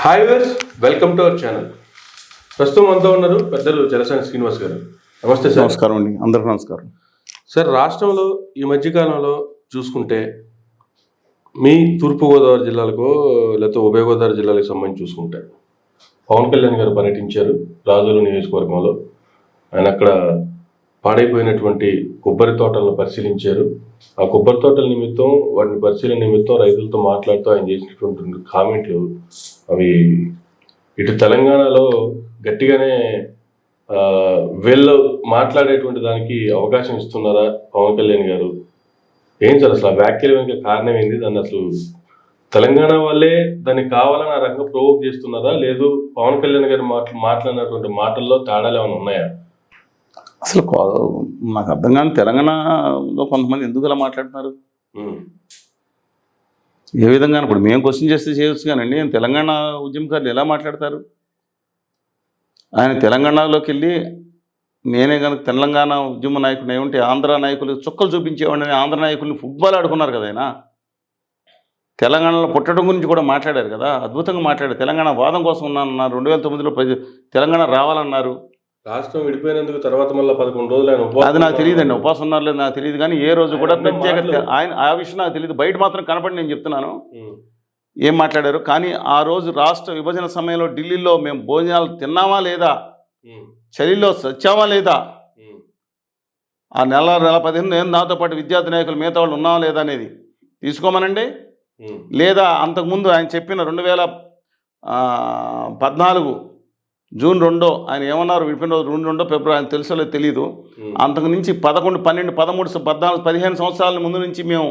Hi viewers, welcome to our channel. ప్రస్తుతం మనతో ఉన్నారు పెద్దలు చలసాని శ్రీనివాస్ గారు. నమస్తే సార్. నమస్కారం అండి, అందరికీ నమస్కారం. సార్, రాష్ట్రంలో ఈ మధ్యకాలంలో చూసుకుంటే మీ తూర్పుగోదావరి జిల్లాలకు లేకపోతే ఉభయ గోదావరి జిల్లాలకు సంబంధించి చూసుకుంటే పవన్ కళ్యాణ్ గారు పర్యటించారు రాజుల నియోజకవర్గంలో. ఆయన అక్కడ పాడైపోయినటువంటి కొబ్బరి తోటలను పరిశీలించారు. ఆ కొబ్బరి తోటల నిమిత్తం, వాటిని పరిశీలన నిమిత్తం రైతులతో మాట్లాడుతూ ఆయన చేసినటువంటి కామెంట్లు అవి ఇటు తెలంగాణలో గట్టిగానే వీళ్ళు మాట్లాడేటువంటి దానికి అవకాశం ఇస్తున్నారా పవన్ కళ్యాణ్ గారు? ఏం సార్ అసలు ఆ వ్యాఖ్యల వెనుక కారణం ఏంది? దాన్ని అసలు తెలంగాణ వాళ్ళే దాన్ని కావాలని ఆ రకంగా ప్రొవోక్ చేస్తున్నారా, లేదు పవన్ కళ్యాణ్ గారు మాట్లాడినటువంటి మాటల్లో తేడాలు ఏమైనా ఉన్నాయా? అసలు నాకు అర్థం కానీ తెలంగాణలో కొంతమంది ఎందుకు ఇలా మాట్లాడుతున్నారు, ఏ విధంగా? ఇప్పుడు మేము క్వశ్చన్ చేస్తే చేయొచ్చు కానండి, తెలంగాణ ఉద్యమకారులు ఎలా మాట్లాడతారు? ఆయన తెలంగాణలోకి వెళ్ళి నేనే కనుక తెలంగాణ ఉద్యమ నాయకుడు ఏమంటే ఆంధ్ర నాయకులు చుక్కలు చూపించేవాడిని, ఆంధ్ర నాయకుల్ని ఫుట్బాల్ ఆడుకున్నారు కదా ఆయన. తెలంగాణలో పుట్టడం గురించి కూడా మాట్లాడారు కదా, అద్భుతంగా మాట్లాడారు. తెలంగాణ వాదం కోసం ఉన్నానన్నారు. 2009లో తెలంగాణ రావాలన్నారు. రాష్ట్రం విడిపోయినందుకు తర్వాత మళ్ళీ 11 రోజులు ఆయన అది నాకు తెలియదండి, ఉపవాసం ఉన్నారు లేదు నాకు తెలియదు, కానీ ఏ రోజు కూడా ప్రత్యేక ఆయన ఆ విషయం నాకు తెలియదు. బయట మాత్రం కనపడి నేను చెప్తున్నాను ఏం మాట్లాడారు. కానీ ఆ రోజు రాష్ట్ర విభజన సమయంలో ఢిల్లీలో మేము భోజనాలు తిన్నామా లేదా, చలిలో సచ్చామా లేదా, ఆ నెల 15 నేను నాతో పాటు విద్యార్థి నాయకులు మిగతా వాళ్ళు ఉన్నామా లేదా అనేది తీసుకోమనండి. లేదా అంతకుముందు ఆయన చెప్పిన 2014 జూన్ 2 ఆయన ఏమన్నారు, విడిపోయిన రోజు 2 ఫిబ్రవరి, ఆయన తెలుసో తెలియదు. అంతకు నుంచి 11, 12, 13, 14, 15 సంవత్సరాల ముందు నుంచి మేము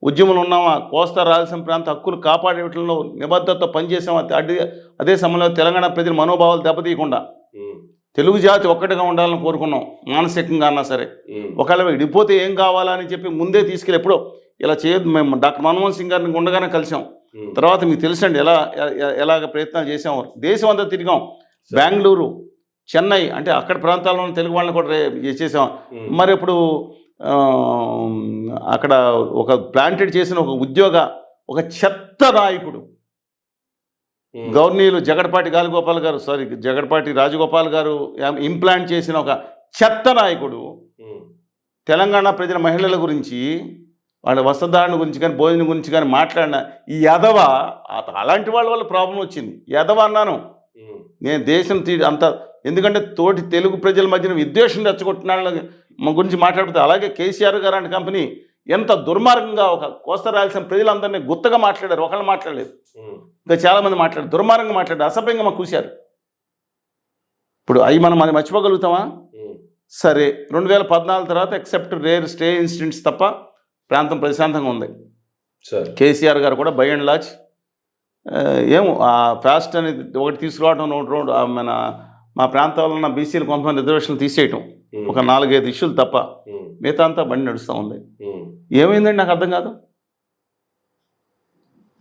ఉద్యమంలో ఉన్నామా, కోస్తా రాయలసీమ ప్రాంత హక్కులు కాపాడేటంలో నిబద్ధతతో పనిచేసామా, అదే సమయంలో తెలంగాణ ప్రజల మనోభావాలు దెబ్బతీయకుండా తెలుగు జాతి ఒక్కటిగా ఉండాలని కోరుకున్నాం, మానసికంగా అన్నా సరే. ఒకవేళ విడిపోతే ఏం కావాలని చెప్పి ముందే తీసుకెళ్ళి ఎప్పుడో ఇలా చేయొద్దు. మేము డాక్టర్ మన్మోహన్ సింగ్ గారిని ఉండగానే కలిసాం. తర్వాత మీకు తెలుసండి ఎలాగ ప్రయత్నాలు చేసాం. దేశం అంతా తిరిగాం, బెంగళూరు, చెన్నై, అంటే అక్కడ ప్రాంతాల్లో తెలుగు వాళ్ళని కూడా చేసాం. మరి ఇప్పుడు అక్కడ ఒక ప్లాంటెడ్ చేసిన ఒక చెత్త నాయకుడు గవర్నీయులు జగడపాటి రాజగోపాల్ గారు ఇంప్లాంట్ చేసిన ఒక చెత్త నాయకుడు తెలంగాణ ప్రజల మహిళల గురించి, వాళ్ళ వస్త్రధారణ గురించి కానీ భోజనం గురించి కానీ మాట్లాడిన ఈ యదవ, అలాంటి వాళ్ళ వల్ల ప్రాబ్లం వచ్చింది. యదవ అన్నాను నేను. దేశం అంత ఎందుకంటే తోటి తెలుగు ప్రజల మధ్యన విద్వేషం రెచ్చగొట్టిన మా గురించి మాట్లాడితే, అలాగే కేసీఆర్ గారు అంటే కంపెనీ ఎంత దుర్మార్గంగా ఒక కోస్తా రాయలసీమ ప్రజలందరినీ గుత్తగా మాట్లాడారు. ఒకళ్ళు మాట్లాడలేదు, ఇంకా చాలామంది మాట్లాడారు, దుర్మార్గంగా మాట్లాడారు, అసభ్యంగా మాకు కూశారు. ఇప్పుడు అవి మనం మర్చిపోగలుగుతామా? సరే, 2014 తర్వాత ఎక్సెప్ట్ రేర్ స్టే ఇన్సిడెంట్స్ తప్ప ప్రాంతం ప్రశాంతంగా ఉంది. కేసీఆర్ గారు కూడా బై అండ్ లార్జ్ ఫాస్ట్ అనేది ఒకటి తీసుకురావడం, మా ప్రాంతాల్లో ఉన్న బీసీలు కొంతమంది రిజర్వేషన్లు తీసేయటం, ఒక 4-5 ఇష్యూలు తప్ప మిగతా అంతా బండి నడుస్తూ ఉంది. ఏమైందండి నాకు అర్థం కాదు.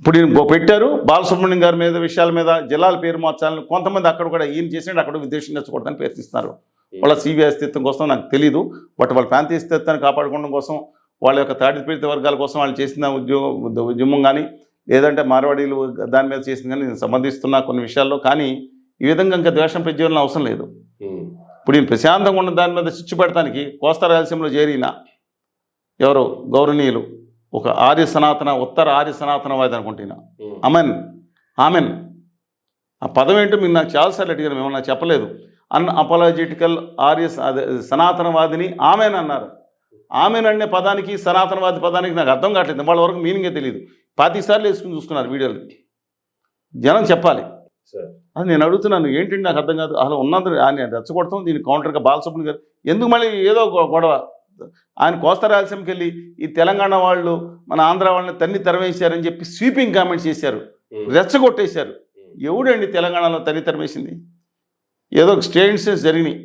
ఇప్పుడు ఈయన పెట్టారు బాలసుబ్రహ్మణ్యం గారి మీద విషయాల మీద జిల్లాల పేరు మార్చాలని, కొంతమంది అక్కడ కూడా ఈయన చేసినట్టు అక్కడ విద్వేషం తెచ్చకూడదని ప్రయత్నిస్తున్నారు. వాళ్ళ సిబిఐ అస్తిత్వం కోసం నాకు తెలీదు, బట్ వాళ్ళ ప్రాంతీయ అస్తిత్వాన్ని కాపాడుకోవడం కోసం, వాళ్ళ యొక్క తాడిపీడిత వర్గాల కోసం వాళ్ళు చేసిన ఉద్యమం కానీ, లేదంటే మార్వాడీలు దాని మీద చేసింది కానీ నేను సమర్థిస్తున్నా కొన్ని విషయాల్లో. కానీ ఈ విధంగా ఇంకా ద్వేషం ప్రజ్వలన అవసరం లేదు. ఇప్పుడు నేను ప్రశాంతంగా ఉన్న దాని మీద చిచ్చు పెడతానికి కోస్తా రాయలసీమలో చేరిన ఎవరో గౌరవనీయులు ఒక ఉత్తర ఆర్య సనాతనవాది అనుకుంటున్నా, ఆమెన్ ఆ పదం ఏంటో మీరు నాకు చాలాసార్లు అడిగారు, మేము నాకు చెప్పలేదు. అన్అపాలజెటికల్ సనాతనవాదిని ఆమెన్ అన్నారు. ఆమెన్ అనే పదానికి సనాతనవాది పదానికి నాకు అర్థం కావట్లేదు, వాళ్ళ వరకు మీనింగే తెలియదు. 25 సార్లు వేసుకుని చూసుకున్నారు వీడియోలు. జనం చెప్పాలి. అది నేను అడుగుతున్నాను, ఏంటంటే నాకు అర్థం కాదు. అసలు ఉన్నది ఆయన రెచ్చగొడతాం, దీనికి కౌంటర్గా బాలసుబ్రహ్మణ్యం గారు ఎందుకు మళ్ళీ ఏదో గొడవ. ఆయన కోస్తా రాయలసీమకి వెళ్ళి ఈ తెలంగాణ వాళ్ళు మన ఆంధ్ర వాళ్ళని తరిమేశారని చెప్పి స్వీపింగ్ కామెంట్స్ చేశారు, రెచ్చగొట్టేశారు. ఎవడండి తెలంగాణలో తరిమేసింది? ఏదో స్టే ఇన్సిడెంట్స్ జరిగినాయి.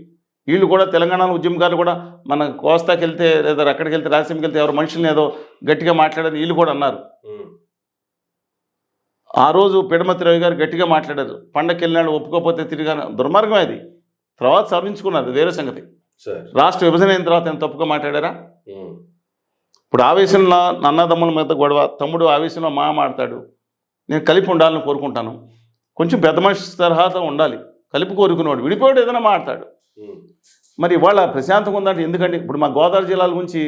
వీళ్ళు కూడా తెలంగాణ ఉద్యమకారులు కూడా మన కోస్తాకి వెళ్తే లేదా అక్కడికి వెళ్తే రాయలసీమకి వెళ్తే ఎవరు మనుషుల్ని ఏదో గట్టిగా మాట్లాడని వీళ్ళు కూడా అన్నారు. ఆ రోజు పిడమతి రవి గారు గట్టిగా మాట్లాడారు, పండగకి వెళ్ళినాడు ఒప్పుకోకపోతే తిరిగాను, దుర్మార్గం అది. తర్వాత సవరించుకున్నారు, వేరే సంగతి. రాష్ట్ర విభజన అయిన తర్వాత నేను తప్పుగా మాట్లాడారా? ఇప్పుడు ఆవేశంలో అన్నదమ్ముల మీద గొడవ, తమ్ముడు ఆవేశంలో మాట్లాడతాడు. నేను కలిపి ఉండాలని కోరుకుంటాను. కొంచెం పెద్ద మనిషి తరహాతో ఉండాలి, కలిపి కోరుకునేవాడు. విడిపోయాడు ఏదైనా మాట్లాడు. మరి ఇవాళ ప్రశాంతంగా ఉందంటే ఎందుకంటే ఇప్పుడు మా గోదావరి జిల్లాల గురించి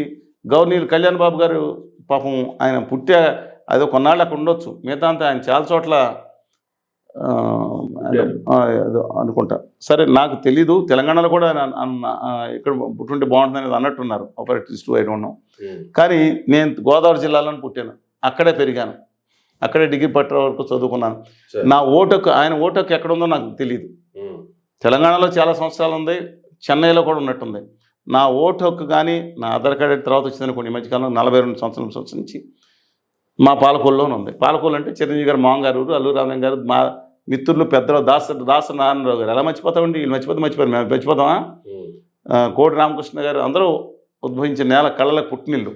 గవర్నర్ కళ్యాణ్ బాబు గారు పాపం ఆయన పుట్టే అదో కొన్నాళ్ళు అక్కడ ఉండొచ్చు, మిగతా అంతా ఆయన చాలా చోట్ల ఏదో అనుకుంటా. సరే నాకు తెలీదు, తెలంగాణలో కూడా ఇక్కడ పుట్టుంటే బాగుంటుంది అనేది అన్నట్టున్నారు ఆపరేటివ్స్ ఐ డోంట్ నో. కానీ నేను గోదావరి జిల్లాలోనే పుట్టాను, అక్కడే పెరిగాను, అక్కడే డిగ్రీ పట్ట వరకు చదువుకున్నాను. నా ఓటుకు ఆయన ఓటుకు ఎక్కడ ఉందో నాకు తెలియదు. తెలంగాణలో చాలా సంవత్సరాలు ఉంది, చెన్నైలో కూడా ఉన్నట్టుంది. నా ఓటు హక్కు కానీ నా ఆధార్ కార్డు తర్వాత వచ్చిందని కొన్ని మధ్యకాలంలో 42 సంవత్సరాల నుంచి మా పాలకొల్లోనే ఉంది. పాలకొల్లు అంటే చిరంజీవి గారు మామగారు, అల్లు రామలింగ గారు, మా మిత్రులు పెద్దలు దాస నారాయణరావు గారు. ఎలా మర్చిపోతామండి, వీళ్ళు మర్చిపోతారు, మేము మర్చిపోతామా? కోడి రామకృష్ణ గారు, అందరూ ఉద్భవించిన నేల, కళ్ళలకు పుట్టినిల్లు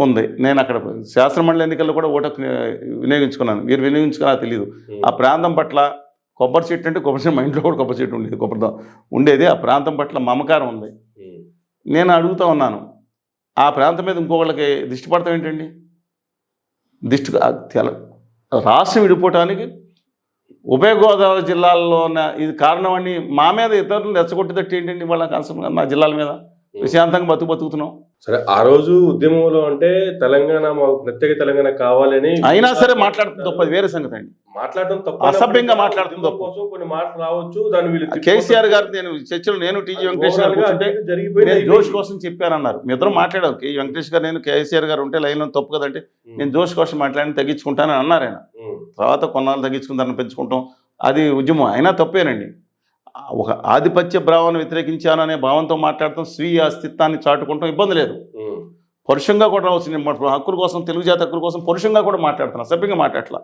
ఉంది. నేను అక్కడ శాసనమండలి ఎన్నికల్లో కూడా ఓటు వినియోగించుకున్నాను. మీరు వినియోగించుకున్నా తెలియదు. ఆ ప్రాంతం పట్ల కొబ్బరి చెట్టు అంటే కొబ్బరి చెట్టు, మా ఇంట్లో కూడా కొబ్బరి చెట్టు ఉండేది, కొబ్బరితో ఉండేది. ఆ ప్రాంతం పట్ల మమకారం ఉంది. నేను అడుగుతూ ఉన్నాను, ఆ ప్రాంతం మీద ఇంకొకళ్ళకి దిష్టి పడతాం ఏంటండి? రాష్ట్రం విడిపోవటానికి ఉభయ గోదావరి జిల్లాల్లో ఉన్న ఇది కారణం అని మా మీద ఇతరులను రెచ్చగొట్టేటట్టు ఏంటండి వాళ్ళ కాన్సెప్ట్? మా జిల్లాల మీద ప్రశాంతంగా బతుకుతున్నాం. సరే, ఆ రోజు ఉద్యమంలో అంటే తెలంగాణ మాకు ప్రత్యేక తెలంగాణ కావాలని అయినా సరే మాట్లాడుతుంది తప్ప, వేరే సంగతి అండి. మాట్లాడటం తప్ప, అసభ్యంగా మాట్లాడుతుంది తప్ప. కొన్ని మాటలు రావచ్చు, దాని వీళ్ళు కేసీఆర్ గారు నేను చర్చలో నేను టీజీ వెంకటేష్ గారు కూర్చుంటే నేను జోష్ కోసం చెప్పానన్నారు. మీ ఇద్దరు మాట్లాడారు, కే వెంకటేష్ గారు నేను కేసీఆర్ గారు ఉంటే లైన్లో తప్పు కదంటే నేను జోష్ కోసం మాట్లాడి తగ్గించుకుంటానని అన్నారు ఆయన. తర్వాత కొన్నాళ్ళు తగ్గించుకుంటానని పెంచుకుంటాం, అది ఉద్యమం అయినా తప్పేనండి. ఒక ఆధిపత్య భావాన్ని వ్యతిరేకించాను అనే భావంతో మాట్లాడటం, స్వీయ అస్తిత్వాన్ని చాటుకుంటాం ఇబ్బంది లేదు. పరుషంగా కూడా రావచ్చు, హక్కుల కోసం, తెలుగు జాతి హక్కుల కోసం పరుషంగా కూడా మాట్లాడుతాను, అసభ్యంగా మాట్లాడట్లా.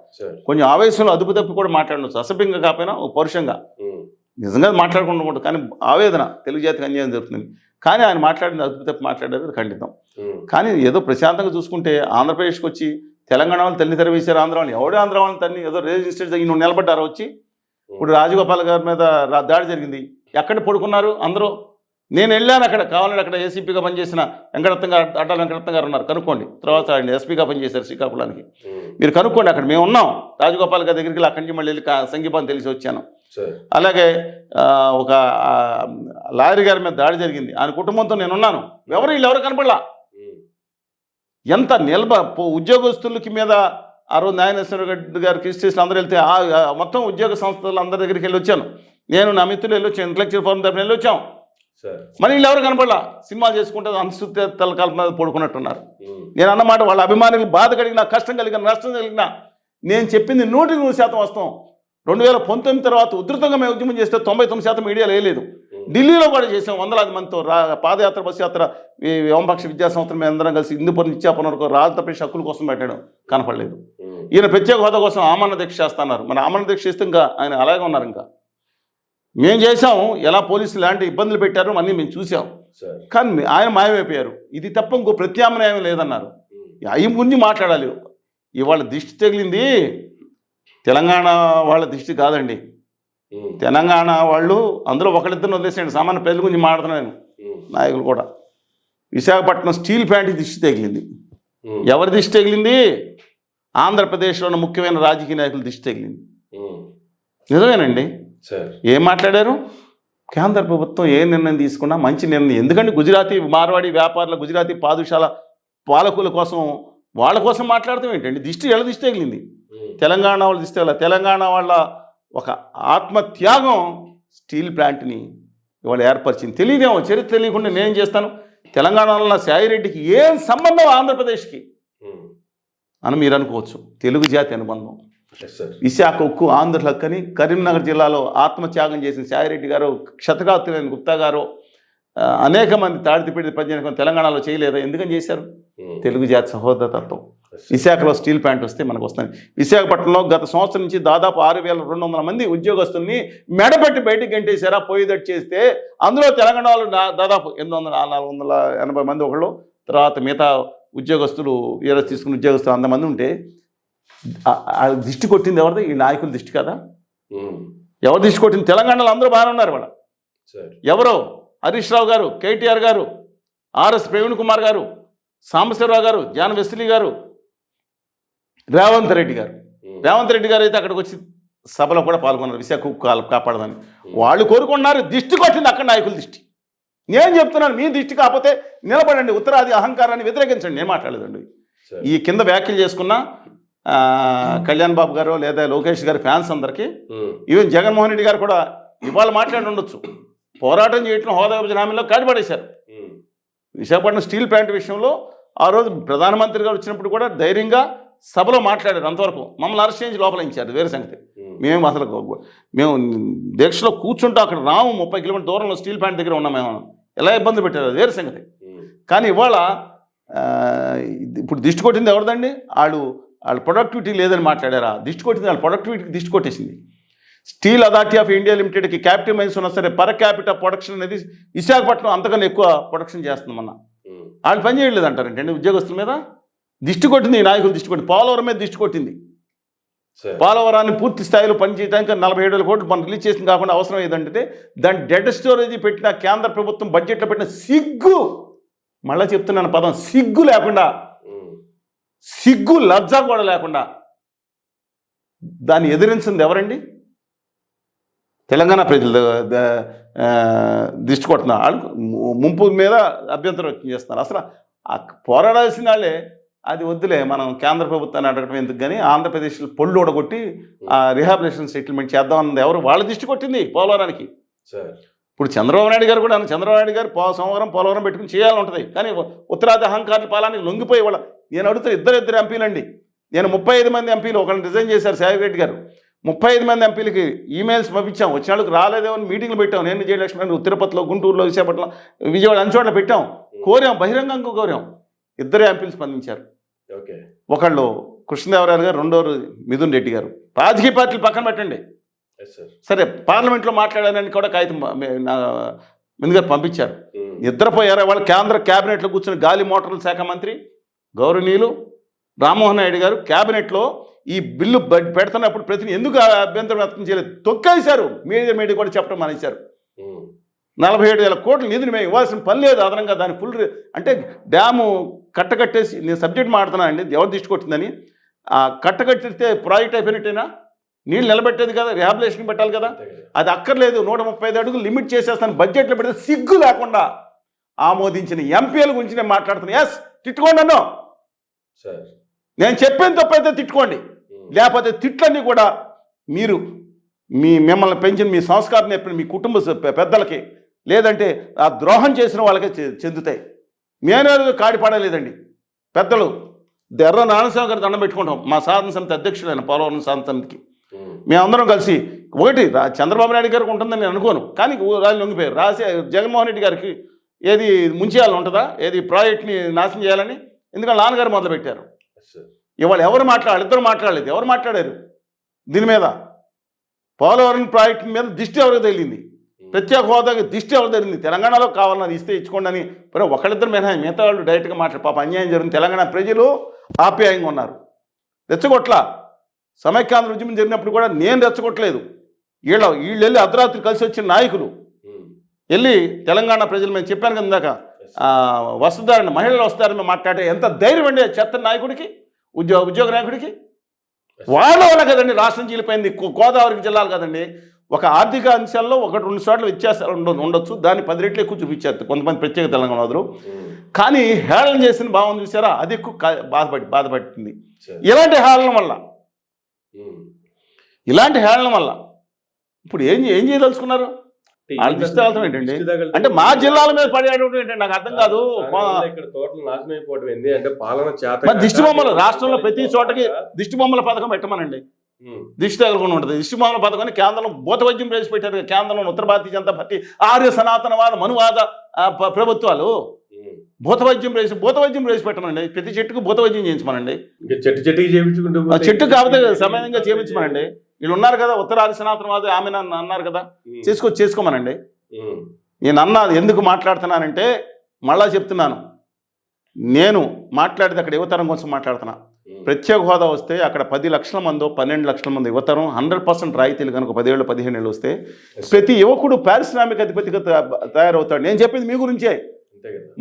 కొంచెం ఆవేశంలో అదుపు తప్పి కూడా మాట్లాడవచ్చు, అసభ్యంగా కాకపోయినా పరుషంగా నిజంగా మాట్లాడకుండా ఉంటుంది. కానీ ఆవేదన తెలుగు జాతికి అన్యాయం జరుగుతుంది. కానీ ఆయన మాట్లాడిన అదుపు తప్పి మాట్లాడారు, అది ఖండితం. కానీ ఏదో ప్రశాంతంగా చూసుకుంటే ఆంధ్రప్రదేశ్కి వచ్చి తెలంగాణ వాళ్ళు తల్లి తెరవేశారు, ఆంధ్ర వాళ్ళు ఎవడే ఆంధ్ర వాళ్ళని తల్లి ఏదో రిజిస్టర్ ఈయన నిలబడ్డారు వచ్చి. ఇప్పుడు రాజగోపాల్ గారి మీద దాడి జరిగింది, ఎక్కడ పడుకున్నారు అందరూ? నేను వెళ్ళాను అక్కడ, కావాలని అక్కడ ఏసీపీగా పనిచేసిన వెంకటరత్నం గారు, అడ్డాల వెంకటరత్నం గారు ఉన్నారు, కనుక్కోండి. తర్వాత ఆయన ఎస్పీగా పనిచేశారు శ్రీకాకుళానికి, మీరు కనుక్కోండి. అక్కడ మేము ఉన్నాం, రాజగోపాల్ గారి దగ్గరికి అక్కడి నుంచి మళ్ళీ వెళ్ళి సంగీపాన్ని తెలిసి వచ్చాను. అలాగే ఒక లాయర్ గారి మీద దాడి జరిగింది, ఆయన కుటుంబంతో నేను ఉన్నాను. వీళ్ళెవరు కనపడలా. ఎంత ఉద్యోగస్తులకి మీద ఆ రోజు న్యాయనేశ్వర రెడ్డి గారు కేసు చేసిన అందరూ వెళ్తే మొత్తం ఉద్యోగ సంస్థలు అందరి దగ్గరికి వెళ్ళి వచ్చాను. నేను నా మిత్రులు వెళ్ళి వచ్చాను, ఇంటలెక్చువల్ ఫోరం తరఫున వెళ్ళి వచ్చాం. మరి వీళ్ళు ఎవరు కనపడలా, సినిమాలు చేసుకుంటే అనుసూతి తలకాల మీద పడుకున్నట్టున్నారు. నేను అన్నమాట వాళ్ళ అభిమానులకు బాధ కలిగిన, కష్టం కలిగిన, నష్టం కలిగిన నేను చెప్పింది 100% వాస్తవం. 2019 తర్వాత ఉధృతంగా మేము ఉద్యమం చేస్తే 99% మీడియాలో వేయలేదు. ఢిల్లీలో కూడా చేసాం, వందలాది మందితో పాదయాత్ర, బస్సు యాత్ర, ఈ వామపక్ష విద్యా సంస్థలు మేము అందరం కలిసి హిందూపురం నిత్యాపురం వరకు రాజప్రదేశ్ హక్కుల కోసం పెట్టాడు, కనపడలేదు. ఈయన ప్రత్యేక హోదా కోసం ఆమరణ దీక్ష చేస్తున్నారు. మన ఆమరణ దీక్ష చేస్తే ఇంకా ఆయన అలాగే ఉన్నారు. ఇంకా మేము చేసాము, ఎలా పోలీసులు లాంటి ఇబ్బందులు పెట్టారు అన్నీ మేము చూసాం. కానీ ఆయన మాయమైపోయారు. ఇది తప్ప ఇంకో ప్రత్యామ్నాయం లేదన్నారు. అవి గురించి మాట్లాడాలి. ఇవాళ దిష్టి తగిలింది తెలంగాణ వాళ్ళ దిష్టి కాదండి. తెలంగాణ వాళ్ళు అందులో ఒకళ్ళిద్దరిని వదిలేసేయండి, సామాన్య ప్రజల గురించి మాట్లాడుతున్నాను. నాయకులు కూడా విశాఖపట్నం స్టీల్ ప్లాంట్ దిష్టి తగిలింది. ఎవరి దిష్టి తగిలింది? ఆంధ్రప్రదేశ్లో ఉన్న ముఖ్యమైన రాజకీయ నాయకులు దిష్టి తగిలింది. నిజమేనండి. ఏం మాట్లాడారు? కేంద్ర ప్రభుత్వం ఏ నిర్ణయం తీసుకున్నా మంచి నిర్ణయం. ఎందుకంటే గుజరాతీ మార్వాడి వ్యాపారుల, గుజరాతీ పాదుషాల పాలకుల కోసం, వాళ్ళ కోసం మాట్లాడతాం ఏంటండి? దిష్టి ఎలా దిష్టి తగిలింది? తెలంగాణ వాళ్ళ దిష్టి తగల. తెలంగాణ వాళ్ళ ఒక ఆత్మత్యాగం స్టీల్ ప్లాంట్ని ఇవాళ ఏర్పరిచింది. తెలియదేమో, చరిత్ర తెలియకుండా నేను చేస్తాను. తెలంగాణలో ఉన్న సాయిరెడ్డికి ఏం సంబంధం ఆంధ్రప్రదేశ్కి అని మీరు అనుకోవచ్చు. తెలుగు జాతి అనుబంధం. విశాఖ ఉక్కు ఆంధ్ర హక్కని కరీంనగర్ జిల్లాలో ఆత్మత్యాగం చేసిన సాయిరెడ్డి గారు, క్షతగాత్రులైన గుప్తా గారు, అనేక మంది తాడితిపేడి ప్రజలకు తెలంగాణలో చేయలేదా? ఎందుకని చేశారు? తెలుగు జాతి సహోదరతత్వం. విశాఖలో స్టీల్ ప్లాంట్ వస్తే మనకు వస్తుంది. విశాఖపట్నంలో గత సంవత్సరం నుంచి దాదాపు 6,200 మంది ఉద్యోగస్తుల్ని మెడపెట్టి బయటికి గంటేశారా, పోయేదట్టు చేస్తే అందులో తెలంగాణ వాళ్ళు దాదాపు 480 మంది ఒకళ్ళు, తర్వాత మిగతా ఉద్యోగస్తులు తీసుకున్న ఉద్యోగస్తులు 100 మంది ఉంటే దిష్టి కొట్టింది ఎవరిది? ఈ నాయకుల దిష్టి కదా. ఎవరు దిష్టి కొట్టింది? తెలంగాణలో అందరూ బాగానే ఉన్నారు. వాళ్ళ ఎవరో హరీష్ రావు గారు, కేటీఆర్ గారు, ఆర్ఎస్ ప్రవీణ్ కుమార్ గారు, సాంబశివరావు గారు, జాన్ వెస్లీ గారు, రేవంత్ రెడ్డి గారు. రేవంత్ రెడ్డి గారు అయితే అక్కడికి వచ్చి సభలో కూడా పాల్గొన్నారు విశాఖ కాపాడదని. వాళ్ళు కోరుకున్నారు, దిష్టి కొట్టింది అక్కడ నాయకుల దిష్టి. నేను చెప్తున్నాను, మీ దిష్టి కాకపోతే నిలబడండి, ఉత్తరాది అహంకారాన్ని వ్యతిరేకించండి. నేను మాట్లాడలేదండి. ఈ కింద వ్యాఖ్యలు చేసుకున్న కళ్యాణ్ బాబు గారు లేదా లోకేష్ గారి ఫ్యాన్స్ అందరికీ, ఈవెన్ జగన్మోహన్ రెడ్డి గారు కూడా ఇవాళ మాట్లాడి ఉండొచ్చు, పోరాటం చేయటం హోదా విభజన హామీలో కాడిపడేశారు. విశాఖపట్నం స్టీల్ ప్లాంట్ విషయంలో ఆ రోజు ప్రధానమంత్రి గారు వచ్చినప్పుడు కూడా ధైర్యంగా సభలో మాట్లాడారు. అంతవరకు మమ్మల్ని అరెస్ట్ చేయించి లోపలించారు, వేరే సంగతి. మేము అసలు మేము దీక్షలో కూర్చుంటూ అక్కడ రాము, 30 కిలోమీటర్ దూరంలో స్టీల్ ప్లాంట్ దగ్గర ఉన్నాం. మేము ఎలా ఇబ్బందులు పెట్టారు, వేరే సంగతి. కానీ ఇవాళ ఇప్పుడు దిష్టి కొట్టింది ఎవరిదండి? వాళ్ళు ప్రొడక్టివిటీ లేదని మాట్లాడారా? దిష్టి కొట్టింది వాళ్ళ ప్రొడక్టివిటీకి దిష్టి కొట్టేసింది. స్టీల్ అథారిటీ ఆఫ్ ఇండియా లిమిటెడ్కి క్యాపిటల్ మైన్స్ ఉన్నా సరే పర్ క్యాపిటల్ ప్రొడక్షన్ అనేది విశాఖపట్నం అంతకన్నా ఎక్కువ ప్రొడక్షన్ చేస్తుందన్న. వాళ్ళు పని చేయలేదు అంటారంటే ఉద్యోగస్తుల మీద దిష్టి కొట్టింది. ఈ నాయకులు దిష్టి కొట్టింది, పోలవరం మీద దిష్టి కొట్టింది. పోలవరాన్ని పూర్తి స్థాయిలో పనిచేయడానికి 47,000 కోట్లు మనం రిలీజ్ చేసింది కాకుండా అవసరం ఏదంటే దాని డెడ్ స్టోరేజ్ పెట్టిన కేంద్ర ప్రభుత్వం బడ్జెట్లో పెట్టిన సిగ్గు, మళ్ళీ చెప్తున్నాను పదం, సిగ్గు లేకుండా, సిగ్గు లజ్జ కూడా లేకుండా దాన్ని ఎదిరించింది ఎవరండి? తెలంగాణ ప్రజలు దిష్టి కొడుతున్నారు. వాళ్ళు ముంపు మీద అభ్యంతరం వ్యక్తం చేస్తున్నారు. అసలు పోరాడాల్సిన వాళ్ళే అది వద్దులే, మనం కేంద్ర ప్రభుత్వాన్ని అడగడం ఎందుకు కానీ ఆంధ్రప్రదేశ్లో పొళ్ళు ఊడగొట్టి రిహాబిలిటేషన్ సెటిల్మెంట్ చేద్దాం అన్నది ఎవరు? వాళ్ళ దిష్టి కొట్టింది పోలవరానికి. ఇప్పుడు చంద్రబాబు నాయుడు గారు కూడా, చంద్రబాబు నాయుడు గారు సోమవారం పోలవరం పెట్టుకుని చేయాలని ఉంటుంది. కానీ ఉత్తరాది అహంకారుల పాలనకి లొంగిపోయి వాళ్ళ, నేను అడుగుతా ఇద్దరు ఎంపీలండి. నేను 35 మంది ఎంపీలు, ఒకరిని రిజైన్ చేశారు సాయిరెడ్డి గారు. 35 మంది ఎంపీలకి ఈమెయిల్స్ పంపించాం, వచ్చిన వాళ్ళకి రాలేదేమో అని మీటింగ్లు పెట్టాం. నేను విజయలక్ష్మి తిరుపతిలో, గుంటూరులో, విశాఖపట్నం, విజయవాడ అన్ని చోట్ల పెట్టాం, కోరాం, బహిరంగంగా కోరాం. 2 ఎంపీలు స్పందించారు. ఒకళ్ళు కృష్ణదేవరాయలు గారు, రెండోరు మిథున్ రెడ్డి గారు. రాజకీయ పార్టీలు పక్కన పెట్టండి, సరే పార్లమెంట్లో మాట్లాడాలని కూడా కాగితం మిథున్ గారు పంపించారు. నిద్రపోయారు వాళ్ళు. కేంద్ర క్యాబినెట్లో కూర్చున్న గాలి మోటార్ల శాఖ మంత్రి గౌరవనీయులు రామ్మోహన్ నాయుడు గారు క్యాబినెట్లో ఈ బిల్లు పెడుతున్నప్పుడు ప్రతి ఎందుకు అభ్యంతరం వ్యక్తం చేయలేదు, తొక్కేశారు. మీడియా కూడా చెప్పడం మానేశారు. 47,000 కోట్ల నిధిని మేము ఇవ్వాల్సిన పని లేదు, అదనంగా దాని ఫుల్ అంటే డ్యాము కట్టకట్టేసి, నేను సబ్జెక్ట్ మాడుతున్నాను అండి, ఎవరు దిష్టి కొట్టిందని. కట్టకట్టితే ప్రాజెక్ట్ అయిపోయినట్టేనా? నీళ్ళు నిలబెట్టేది కదా, రిహాబిలేషన్ పెట్టాలి కదా, అది అక్కర్లేదు. 135 అడుగులు లిమిట్ చేసేస్తాను బడ్జెట్లో పెడితే సిగ్గు లేకుండా ఆమోదించిన ఎంపీల గురించి నేను మాట్లాడుతున్నాను. ఎస్, తిట్టుకోండి అన్నో, నేను చెప్పేది తప్పైతే తిట్టుకోండి, లేకపోతే తిట్లన్నీ కూడా మీరు మిమ్మల్ని పెంచిన మీ సంస్కారం నేర్పిన మీ కుటుంబ పెద్దలకి, లేదంటే ఆ ద్రోహం చేసిన వాళ్ళకే చెందుతాయి. నేనేదో కాడిపడలేదండి. పెద్దలు ఎర్ర నారాయణస్వామి గారు దండం పెట్టుకుంటాం, మా సాధన సమితి అధ్యక్షుడైన పోలవరం సాధన సమితికి. మేమందరం కలిసి ఒకటి చంద్రబాబు నాయుడు గారికి ఉంటుందని నేను అనుకోను, కానీ రాజు లొంగిపోయారు. జగన్మోహన్ రెడ్డి గారికి ఏది ముంచేయాలని ఉంటుందా, ఏది ప్రాజెక్ట్ని నాశనం చేయాలని? ఎందుకంటే నాన్నగారు మొదలుపెట్టారు. ఇవాళ ఎవరు ఇద్దరు మాట్లాడలేదు. ఎవరు మాట్లాడారు దీని మీద? పోలవరం ప్రాజెక్ట్ మీద దిష్టి ఎవరికి తగిలింది? ప్రత్యేక హోదాకి దిష్టి ఎవరు తగిలింది? తెలంగాణలో కావాలని ఇస్తే ఇచ్చుకోండి అని ఒకళ్ళిద్దరు మిగతా వాళ్ళు డైరెక్ట్గా మాట్లాడు. పాప అన్యాయం జరిగింది, తెలంగాణ ప్రజలు ఆప్యాయంగా ఉన్నారు, రెచ్చగొట్ల. సమైక్యాంధ్ర ఉద్యమం జరిగినప్పుడు కూడా నేను రెచ్చగొట్టలేదు. వీళ్ళు వెళ్ళి అర్ధరాత్రి కలిసి వచ్చిన నాయకులు వెళ్ళి తెలంగాణ ప్రజలు, మేము చెప్పాను కదా ఇందాక, వస్తుందారని, మహిళలు వస్తారని మాట్లాడే ఎంత ధైర్యం అండి చెత్త నాయకుడికి, ఉద్యోగ నాయకుడికి. వాళ్ళ వల్ల కదండి రాష్ట్రం చీలిపోయింది. గోదావరికి జిల్లాలు కదండి. ఒక ఆర్థిక అంశాల్లో 1-2 చోట్ల వ్యత్యాసాలు ఉండొచ్చు, దాన్ని 10 రెట్లు ఎక్కువ చూపించారు కొంతమంది ప్రత్యేక తెలంగాణ వాదులు. కానీ హేళన చేసిన భావం చూసారా, అది ఎక్కువ బాధపడుతుంది. ఇలాంటి హేళన వల్ల ఇప్పుడు ఏం చేయదలుచుకున్నారు? వాళ్ళకి ఇష్టార్థం ఏంటండి? అంటే మా జిల్లాల మీద పడేయడం ఏంటంటే నాకు అర్థం కాదు. దిష్టి బొమ్మలు రాష్ట్రంలో ప్రతి చోటకి దిష్టి బొమ్మల పథకం పెట్టమనండి, దిష్టి తగలకుండా ఉంటుంది. దిష్టి బొమ్మల పథకాన్ని కేంద్రంలో భూత వైద్యం ప్రవేశపెట్టారు. కేంద్రంలో ఉత్తర భారతీయ జనతా పార్టీ, ఆర్య సనాతనవాద మనువాద ప్రభుత్వాలు భూత వైద్యం ప్రవేశపెట్టమనండి. ప్రతి చెట్టుకు భూత వైద్యం చేయించమనండి. చెట్టు కాకపోతే సమయంగా చేయించమనండి. వీళ్ళు ఉన్నారు కదా ఉత్తరాది సనాతనవాద, ఆమె అన్నారు కదా, చేసుకోమనండి. నేను ఎందుకు మాట్లాడుతున్నానంటే, మళ్ళా చెప్తున్నాను, నేను మాట్లాడేది అక్కడ యువతరం కోసం మాట్లాడుతున్నా. ప్రత్యేక హోదా వస్తే అక్కడ 10 లక్షల మందో 12 లక్షల మంది యువతరం 100% రాయితీలు కనుక 10-15 ఏళ్ళు వస్తే ప్రతి యువకుడు పారిశ్రామిక అధిపతిగా తయారవుతాడు. నేను చెప్పింది మీ గురించే.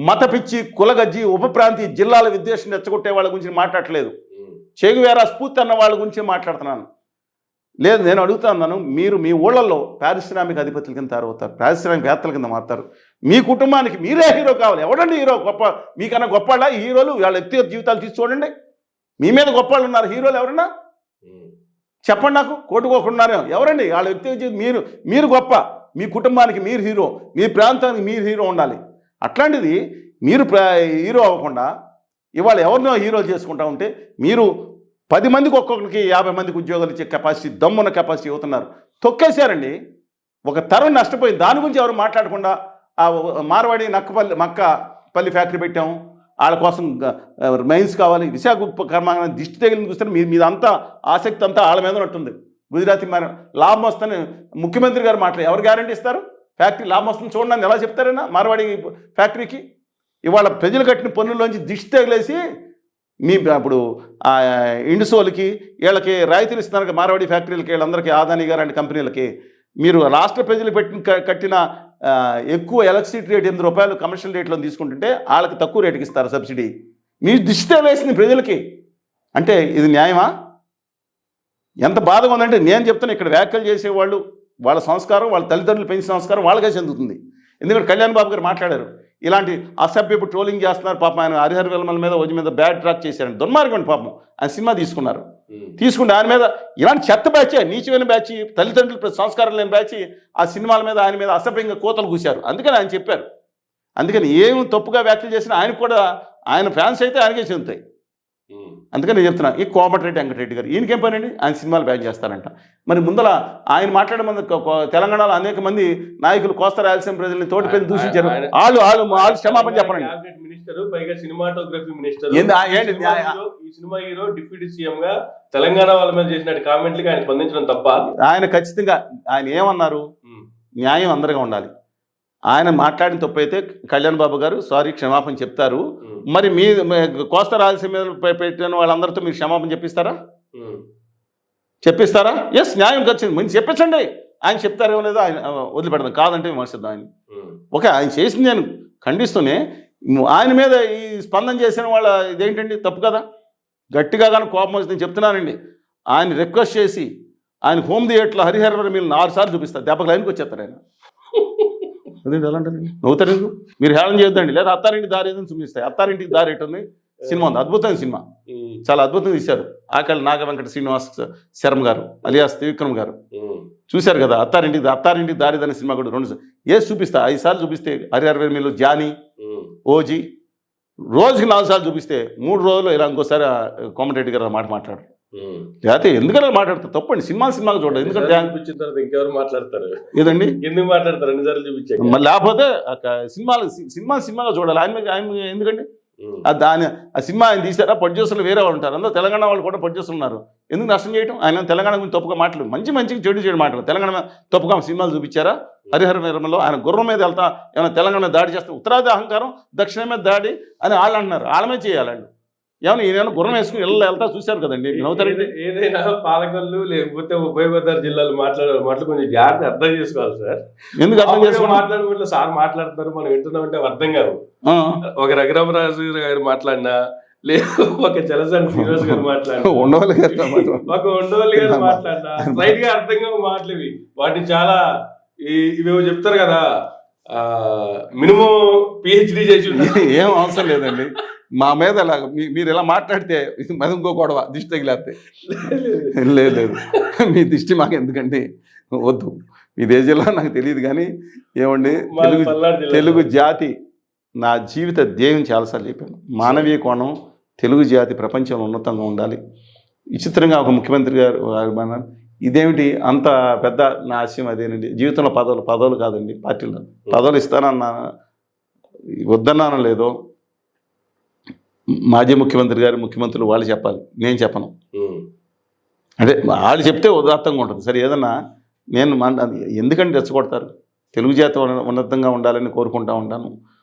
మత పిచ్చి, కులగజ్జి, ఉప ప్రాంతీయ జిల్లాల విద్వేషం రెచ్చగొట్టే వాళ్ళ గురించి మాట్లాడట్లేదు. చెగువేరా స్ఫూర్తి అన్న వాళ్ళ గురించి మాట్లాడుతున్నాను. లేదు, నేను అడుగుతా ఉన్నాను, మీరు మీ ఊళ్ళల్లో పారిశ్రామిక అధిపతుల కింద తయారవుతారు, పారిశ్రామికవేత్తల కింద మారుతారు. మీ కుటుంబానికి మీరే హీరో కావాలి. ఎవడండి హీరో? గొప్ప మీకన్నా గొప్ప ఈ హీరోలు వాళ్ళ వ్యక్తిగత జీవితాలు తీసి చూడండి. మీ మీద గొప్ప వాళ్ళు ఉన్నారు హీరోలు ఎవరన్నా చెప్పండి నాకు. కోటుకోకున్నారు ఎవరండి వాళ్ళ వ్యక్తిగత జీవితం? మీరు గొప్ప, మీ కుటుంబానికి మీరు హీరో, మీ ప్రాంతానికి మీరు హీరో ఉండాలి. అట్లాంటిది మీరు హీరో అవ్వకుండా ఇవాళ ఎవరినో హీరోలు చేసుకుంటా ఉంటే మీరు 10 మందికి ఒక్కొక్కరికి 50 మందికి ఉద్యోగాలు ఇచ్చే కెపాసిటీ, దమ్మున్న కెపాసిటీ అవుతున్నారు. తొక్కేశారండి. ఒక తరం నష్టపోయింది. దాని గురించి ఎవరు మాట్లాడకుండా ఆ మార్వాడి మక్కపల్లి ఫ్యాక్టరీ పెట్టాము, వాళ్ళ కోసం మైన్స్ కావాలి, విశాఖ కర్మాగారం దిష్టి తగిలింది చూస్తే మీద అంతా ఆసక్తి అంతా వాళ్ళ మీద ఉన్నట్టుంది. గుజరాతీ లాభం వస్తుందని ముఖ్యమంత్రి గారు మాట్లాడారు. ఎవరు గ్యారంటీ ఇస్తారు? ఫ్యాక్టరీ లాభం వస్తుంది చూడండి ఎలా చెప్తారైనా మార్వాడి ఫ్యాక్టరీకి. ఇవాళ ప్రజలు కట్టిన పన్నుల్లోంచి దిష్టి తగిలేసి అప్పుడు ఇండుసోల్కి వీళ్ళకి రాయితీలు ఇస్తున్నారు మార్వాడి ఫ్యాక్టరీలకి, వీళ్ళందరికీ ఆదాని గారు లాంటి కంపెనీలకి. మీరు రాష్ట్ర ప్రజలు కట్టిన ఎక్కువ ఎలక్ట్రిసిటీ రేట్ 8 రూపాయలు కమర్షియల్ రేట్లో తీసుకుంటుంటే వాళ్ళకి తక్కువ రేటుకి ఇస్తారు సబ్సిడీ. మీరు దిష్టి తగిలేసింది ప్రజలకి. అంటే ఇది న్యాయమా? ఎంత బాధగా ఉందంటే నేను చెప్తాను, ఇక్కడ వ్యాఖ్యలు చేసేవాళ్ళు వాళ్ళ సంస్కారం, వాళ్ళ తల్లిదండ్రులు పెంచిన సంస్కారం వాళ్ళకే చెందుతుంది. ఎందుకంటే కళ్యాణ్ బాబు గారు మాట్లాడారు, ఇలాంటి అసభ్యపు ట్రోలింగ్ చేస్తున్నారు. పాపం ఆయన హరిహర విల్మల మీద ఓజు మీద బ్యాడ్ ట్రాక్ చేశారని దుర్మార్గం. పాపం ఆయన సినిమా తీసుకుంటే ఆయన మీద ఇలాంటి చెత్త బ్యాచ్, నీచమైన బ్యాచ్, తల్లిదండ్రులు సంస్కారం లేని బ్యాచ్ ఆ సినిమాల మీద ఆయన మీద అసభ్యంగా కోతలు కూశారు. అందుకని ఆయన చెప్పారు. అందుకని ఏం తప్పుగా వ్యాఖ్యలు చేసినా ఆయనకు కూడా, ఆయన ఫ్యాన్స్ అయితే ఆయనకే చెందుతాయి. అందుకని నేను చెప్తున్నా, ఈ కోమటిరెడ్డి వెంకటరెడ్డి గారు ఈయనకేం పని అండి? ఆయన సినిమాలు బ్యాన్ చేస్తారంట. మరి ముందర ఆయన మాట్లాడే మంది తెలంగాణలో అనేక మంది నాయకులు కోస్తా రాయలసీమ ప్రజల్ని తోటి పెళ్లి దూషించారు. వాళ్ళు క్షమాపణ చెప్పండి. మినిస్టర్ పైగా సినిమాటోగ్రఫీ మినిస్టర్, ఈ సినిమా హీరో డిప్యూటీ సీఎం గా తెలంగాణ వాళ్ళ మీద చేసిన కామెంట్లకి ఆయన స్పందించడం తప్ప? ఆయన ఖచ్చితంగా ఆయన ఏమన్నారు, న్యాయం అందరిగా ఉండాలి. ఆయన మాట్లాడిన తప్పు అయితే కళ్యాణ్ బాబు గారు సారీ క్షమాపణ చెప్తారు. మరి మీ కోస్తా రాయలసీమ మీద పెట్టిన వాళ్ళందరితో మీరు క్షమాపణ చెప్పిస్తారా? ఎస్, న్యాయం వచ్చింది మంచి చెప్పించండి. ఆయన చెప్తారేమో లేదో ఆయన వదిలిపెడదాం, కాదంటే విమర్శిద్దాం ఆయన. ఓకే, ఆయన చేసింది నేను ఖండిస్తూనే ఆయన మీద ఈ స్పందన చేసిన వాళ్ళ ఇదేంటండి తప్పు కదా. గట్టిగా కానీ కోపం వచ్చి నేను చెప్తున్నానండి, ఆయన రిక్వెస్ట్ చేసి ఆయన హోమ్ థియేటర్లో హరిహర మీరు 4 సార్లు చూపిస్తారు, దెబ్బకి లైన్కి వచ్చేస్తారు ఆయన. అదేంటి ఎలా అంటారండి? నవ్వుతారు ఎందుకు? మీరు హేళన చేయొద్దండి. లేదా అత్తారింటికి దారి ఏదని చూపిస్తాయి. అత్తారింటికి దారి ఎటుంది సినిమా ఉంది, అద్భుతమైన సినిమా, చాలా అద్భుతంగా తీశారు. ఆకలి నాగ వెంకట శ్రీనివాస్ శర్మ గారు అలియాస్ త్రివిక్రమ్ గారు చూశారు కదా. అత్తారింటికి దారి అనే సినిమా కూడా 2 చూపిస్తా, 5 సార్లు చూపిస్తే హరిహర మీరు జానీ ఓజీ రోజుకి 4 సార్లు చూపిస్తే 3 రోజులు ఇలా ఇంకోసారి కోమటిరెడ్డి గారు మాట్లాడరు. లేకపోతే ఎందుకన్నా మాట్లాడతారు? తప్పండి. సినిమాగా చూడండి. ఎందుకంటే అనిపించిన తర్వాత ఇంకెవరు మాట్లాడతారు? ఏదండి ఎందుకు మాట్లాడతారు? 2 సార్లు చూపించారు. మరి లేకపోతే సినిమాగా చూడాలి. ఆయన ఎందుకండి ఆ సినిమా ఆయన తీసారా? ప్రొడ్యూసర్లు వేరే వాళ్ళు ఉంటారు, అందులో తెలంగాణ వాళ్ళు కూడా ప్రొడ్యూసర్ ఉన్నారు. ఎందుకు నష్టం చేయడం? ఆయన తెలంగాణ గురించి తప్పుగా మాట్లాడు, మంచిగా చెడు మాట్లాడు. తెలంగాణ తప్పుగా సినిమాలు చూపించారా? హరిహర నిర్మలో ఆయన గుర్రం మీద వెళ్తా ఏమైనా తెలంగాణ మీద దాడి చేస్తే ఉత్తరాది అహంకారం, దక్షిణ మీద దాడి అని వాళ్ళు అంటున్నారు. వాళ్ళ మీద చేయాలండి. ఏమన్నా ఈయన గుర్రం వేసుకుని వెళ్తా చూశారు కదండి. నవ్వుతారండి. ఏదైనా పాలకొల్లు లేకపోతే ఉభయ గోదావరి జిల్లాలు మాట్లాడే కొంచెం జాగ్రత్త అర్థం చేసుకోవాలి సార్. ఎందుకు అర్థం చేసుకోవాలి? మాట్లాడుకుంటే సార్ మాట్లాడుతున్నారు, మనం వింటున్నామంటే అర్థం కాదు. ఒక రఘురామరాజు గారు మాట్లాడినా, లేదు ఒక జలసాని శ్రీనివాస్ గారు మాట్లాడినా, ఒక ఉండవల్లి గారు మాట్లాడినా రైట్ గా అర్థంగా మాటలేవి. వాటిని చాలా ఇవేవో చెప్తారు కదా, మినిమం పిహెచ్డి చేసి ఏం అవసరం లేదండి. మా మీద మీరు ఇలా మాట్లాడితే అది ఇంకో గొడవ, దిష్టి తగిలేస్తే. లేదు మీ దిష్టి మాకు ఎందుకండి, వద్దు. మీ దేశంలో నాకు తెలియదు కానీ ఏమండి, తెలుగు జాతి నా జీవిత ధ్యేయం చాలాసార్లు చెప్పాను. మానవీయ కోణం, తెలుగు జాతి ప్రపంచంలో ఉన్నతంగా ఉండాలి. విచిత్రంగా ఒక ముఖ్యమంత్రి గారు అన్నారు, ఇదేమిటి అంత పెద్ద నా ఆశయం అదేనండి. జీవితంలో పదవులు కాదండి, పార్టీలో పదవులు ఇస్తానన్నా వద్దన్నాను లేదో మాజీ ముఖ్యమంత్రి గారు, ముఖ్యమంత్రులు వాళ్ళు చెప్పాలి, నేను చెప్పను. అంటే వాళ్ళు చెప్తే ఉదాత్తంగా ఉంటుంది. సరే ఏదన్నా నేను ఎందుకంటే రెచ్చగొడతారు? తెలుగు జాతి ఉన్నతంగా ఉండాలని కోరుకుంటూ ఉంటాను.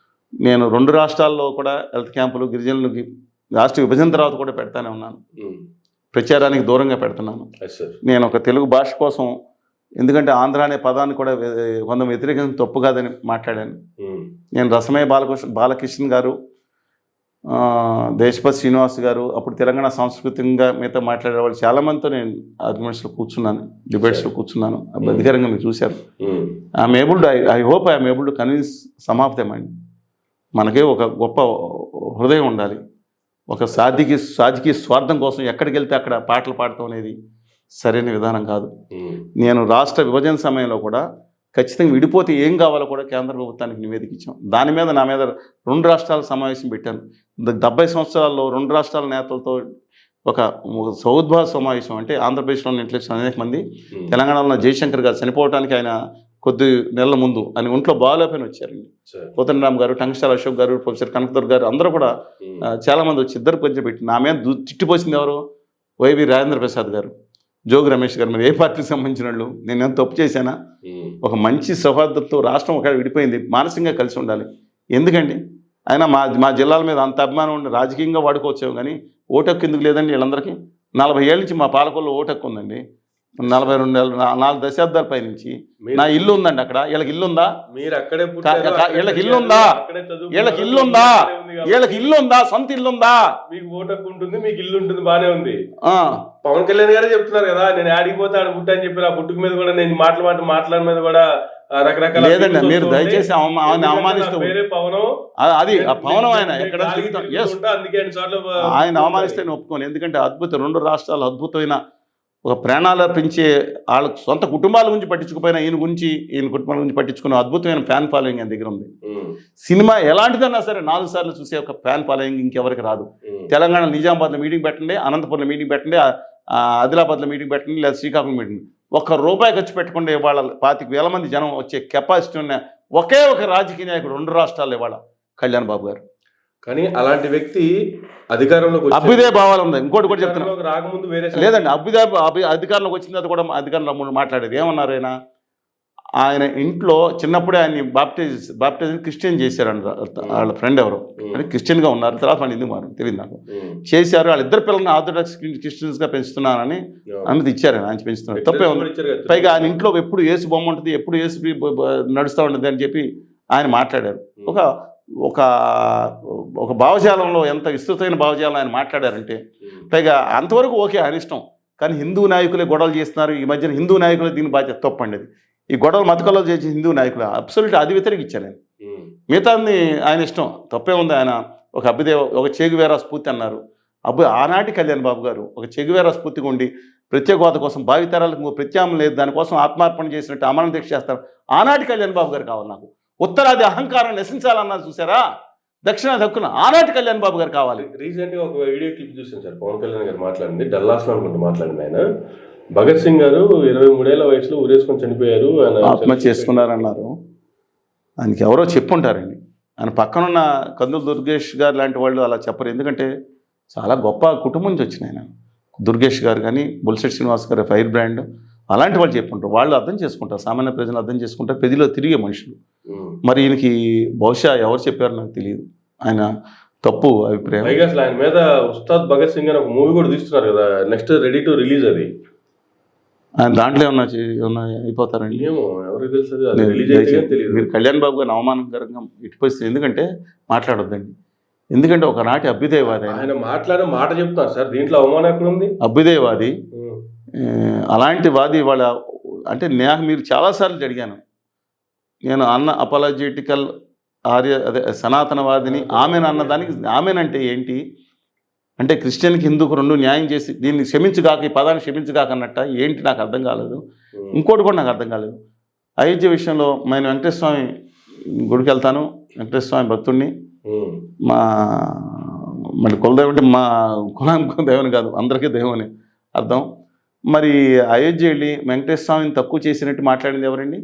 నేను 2 రాష్ట్రాల్లో కూడా హెల్త్ క్యాంపులు గిరిజనులకి రాష్ట్ర విభజన తర్వాత కూడా పెడతానే ఉన్నాను. ప్రచారానికి దూరంగా పెడుతున్నాను. నేను ఒక తెలుగు భాష కోసం, ఎందుకంటే ఆంధ్ర అనే పదాన్ని కూడా కొంత వ్యతిరేకంగా తప్పు కాదని మాట్లాడాను. నేను రసమయ్య బాలకృష్ణ గారు దేశపతి శ్రీనివాస్ గారు, అప్పుడు తెలంగాణ సాంస్కృతికంగా మీతో మాట్లాడే వాళ్ళు చాలామందితో నేను ఆర్గ్యుమెంట్స్లో కూర్చున్నాను, డిబేట్స్లో కూర్చున్నాను. అధికారంగా మీరు చూశారు. I'm able to I hope I'm able to convince some of them అండి. మనకే ఒక గొప్ప హృదయం ఉండాలి. ఒక సాధికి స్వార్థం కోసం ఎక్కడికి వెళ్తే అక్కడ పాటలు పాడటం అనేది సరైన విధానం కాదు. నేను రాష్ట్ర విభజన సమయంలో కూడా ఖచ్చితంగా విడిపోతే ఏం కావాలో కూడా కేంద్ర ప్రభుత్వానికి నివేదిక ఇచ్చాం. దాని మీద నా మీద 2 రాష్ట్రాల సమావేశం పెట్టాను. 70 సంవత్సరాల్లో 2 రాష్ట్రాల నేతలతో ఒక సౌద్భావ సమావేశం, అంటే ఆంధ్రప్రదేశ్లోని ఇంటలెక్చువల్ అనేక మంది, తెలంగాణలో జయశంకర్ గారు చనిపోవడానికి ఆయన కొద్ది నెలల ముందు ఆయన ఒంట్లో బాగాలేపని వచ్చారండి. కోదండరామ్ గారు, టంగస్టార్ అశోక్ గారు, ప్రొఫెసర్ కనకదుర్గ గారు అందరూ కూడా చాలామంది వచ్చి ఇద్దరు కొంచెం పెట్టి నా మీద తిట్టిపోసింది ఎవరు? వైవి రాజేంద్ర ప్రసాద్ గారు, జోగి రమేష్ గారు. మరి ఏ పార్టీకి సంబంధించిన వాళ్ళు? నేను ఎంత తప్పు చేశానా? ఒక మంచి సౌహార్దంతో రాష్ట్రం ఒక విడిపోయింది, మానసికంగా కలిసి ఉండాలి. ఎందుకండి ఆయన మా జిల్లాల మీద అంత అభిమానం ఉండి రాజకీయంగా వాడుకోవచ్చాము, కానీ ఓటక్కు ఎందుకు లేదండి? వీళ్ళందరికీ 40 ఏళ్ళ నుంచి మా పాలకుల్లో ఓటక్కు ఉందండి. 42 ఏళ్ళు, 4 దశాబ్దాల పై నుంచి నా ఇల్లు ఉందండి అక్కడ. వీళ్ళకి ఇల్లు ఉందా? మీరు అక్కడే వీళ్ళకి ఇల్లు ఉందా? వీళ్ళకి ఇల్లు ఉందా? వీళ్ళకి ఇల్లు ఉందా? సొంత ఇల్లు ఉందా? మీకు ఓటకు ఉంటుంది, మీకు ఇల్లు ఉంటుంది, బానే ఉంది. పవన్ కళ్యాణ్ గారే చెప్తున్నారు కదా, నేను ఆడిపోతే ఆడ పుట్ట అని చెప్పి ఆ పుట్టుకు మీద కూడా నేను మాట్లాడిన మీద కూడా రకరకాల. లేదండి, మీరు దయచేసి ఆయన అవమానిస్తూ అది ఆ పవనం ఆయన ఎక్కడ ఆయన అవమానిస్తే నేను ఒప్పుకోను. ఎందుకంటే అద్భుతం, 2 రాష్ట్రాలు అద్భుతమైన ఒక ప్రాణాలు పెంచే వాళ్ళ సొంత కుటుంబాల గురించి పట్టించుకుపోయినా ఈయన కుటుంబాల గురించి పట్టించుకున్న అద్భుతమైన ఫ్యాన్ ఫాలోయింగ్ ఆయన దగ్గర ఉంది. సినిమా ఎలాంటిదన్నా సరే 4 సార్లు చూసే ఒక ఫ్యాన్ ఫాలోయింగ్ ఇంకెవరికి రాదు. తెలంగాణ నిజామాబాద్లో మీటింగ్ పెట్టండి, అనంతపురంలో మీటింగ్ పెట్టండి, ఆదిలాబాద్లో మీటింగ్ పెట్టండి, లేదా శ్రీకాకుళం మీటింగ్, ₹1 ఖర్చు పెట్టకుండా ఇవాళ 25,000 మంది జనం వచ్చే కెపాసిటీ ఉన్న ఒకే ఒక రాజకీయ నాయకుడు 2 రాష్ట్రాల్లో ఇవాళ కళ్యాణ్ బాబు గారు. కానీ అలాంటి వ్యక్తి అధికారంలోకి అభ్యుదయ భావాలు ఉంది. ఇంకోటి కూడా చెప్తున్నా, రాకముందు వేరే లేదండి, అధికారంలోకి వచ్చిన తర్వాత కూడా అధికారంలో మాట్లాడేది ఏమన్నారు? ఆయన ఇంట్లో చిన్నప్పుడే ఆయన్ని బాప్టిజం క్రిస్టియన్ చేశారంట. వాళ్ళ ఫ్రెండ్ ఎవరు అంటే క్రిస్టియన్గా ఉన్నారు, తర్వాత వాళ్ళు ఎందుకు మారు తెలియదు నాకు. చేశారు. వాళ్ళిద్దరు పిల్లల్ని ఆర్థోడాక్స్ క్రిస్టియన్స్గా పెంచుతున్నానని అనుమతి ఇచ్చారు. ఆయన పెంచుతున్నారు, తప్పే ఉంది. పైగా ఆయన ఇంట్లో ఎప్పుడు యేసు బొమ్మ ఉంటుంది, ఎప్పుడు యేసు నడుస్తూ ఉంటుంది అని చెప్పి ఆయన మాట్లాడారు. ఒక భావజాలంలో ఎంత విస్తృతమైన భావజాలం ఆయన మాట్లాడారంటే, పైగా అంతవరకు ఓకే ఆయన ఇష్టం. కానీ హిందూ నాయకులే గొడవలు చేస్తున్నారు ఈ మధ్యన, హిందూ నాయకులే దీని బాధ్యత తప్పండి. అది ఈ గొడవలు మతకల్లో చేసి హిందూ నాయకులు అబ్సల్యూట్ అది వ్యతిరేకించాను నేను. మిగతాన్ని ఆయన ఇష్టం, తప్పే ఉంది. ఆయన ఒక ఒక చెగువేరా స్ఫూర్తి అన్నారు. ఆనాటి కళ్యాణ్ బాబు గారు ఒక చెగువేరా స్ఫూర్తిగా ఉండి ప్రత్యేక హోదా కోసం భావితరాలకు ప్రత్యామ్నాయం లేదు, దానికోసం ఆత్మార్పణ చేసినట్టు అమరణ దీక్ష చేస్తారు. ఆనాటి కళ్యాణ్ బాబు గారు కావాలి నాకు. ఉత్తరాది అహంకారాన్ని నశించాలన్నారు చూసారా, దక్షిణాది హక్కున ఆనాటి కళ్యాణ్ బాబు గారు కావాలి. రీసెంట్గా ఒక వీడియో క్లిప్ చూసాను సార్, పవన్ కళ్యాణ్ గారు మాట్లాడింది డల్లాస్లో అనుకుంటూ మాట్లాడింది. ఆయన భగత్ సింగ్ గారు 23 ఏళ్ల వయసులో ఊరేసుకొని చనిపోయారు, ఆయన ఆత్మహత్య చేసుకున్నారన్నారు. ఆయనకి ఎవరో చెప్పుంటారండి. ఆయన పక్కనున్న కందుల దుర్గేష్ గారు లాంటి వాళ్ళు అలా చెప్పరు. ఎందుకంటే చాలా గొప్ప కుటుంబం నుంచి వచ్చిన ఆయన. దుర్గేష్ గారు కానీ, బుల్సెట్ శ్రీనివాస్ గారు ఫైర్ బ్రాండ్ అలాంటి వాళ్ళు చెప్పుకుంటారు. వాళ్ళు అర్థం చేసుకుంటారు, సామాన్య ప్రజలు అర్థం చేసుకుంటారు, పెదిలో తిరిగే మనుషులు. మరి ఈయనకి బహుశా ఎవరు చెప్పారో నాకు తెలియదు. ఆయన తప్పు అభిప్రాయం. అసలు ఆయన మీద ఉస్తాద్ భగత్ సింగ్ అని ఒక మూవీ కూడా తీస్తున్నారు కదా, నెక్స్ట్ రెడీ టు రిలీజ్. అది ఆయన దాంట్లో ఏమన్నా అయిపోతారండి, ఎవరికి తెలుసు. మీరు కళ్యాణ్ బాబు గారిని అవమానకరంగా ఇటుపోయిస్తారు. ఎందుకంటే మాట్లాడొద్దండి. ఎందుకంటే ఒకనాటి అభ్యుదయవాది ఆయన మాట్లాడే మాట చెప్తాను సార్, దీంట్లో అవమానం ఎక్కడ ఉంది? అభ్యుదయవాది, అలాంటి వాది వాళ్ళ అంటే మీరు చాలాసార్లు అడిగాను. నేను అపాలజెటికల్ సనాతనవాదిని అన్నదానికి ఆమెనంటే ఏంటి అంటే క్రిస్టియన్కి హిందూకు 2 న్యాయం చేసి దీన్ని క్షమించుగాక, ఈ పదాన్ని క్షమించుగాక అన్నట్ట ఏంటి నాకు అర్థం కాలేదు. ఇంకోటి కూడా నాకు అర్థం కాలేదు. అయోధ్య విషయంలో నేను వెంకటేశ్వర స్వామి గుడికి వెళ్తాను, వెంకటేశ్వర స్వామి భక్తుడిని. మరి కులదేవం అంటే మా కులానికి దేవుని కాదు, అందరికీ దేవుని అర్థం. మరి అయోధ్య వెళ్ళి వెంకటేశ్వర స్వామిని తక్కువ చేసినట్టు మాట్లాడింది ఎవరండి?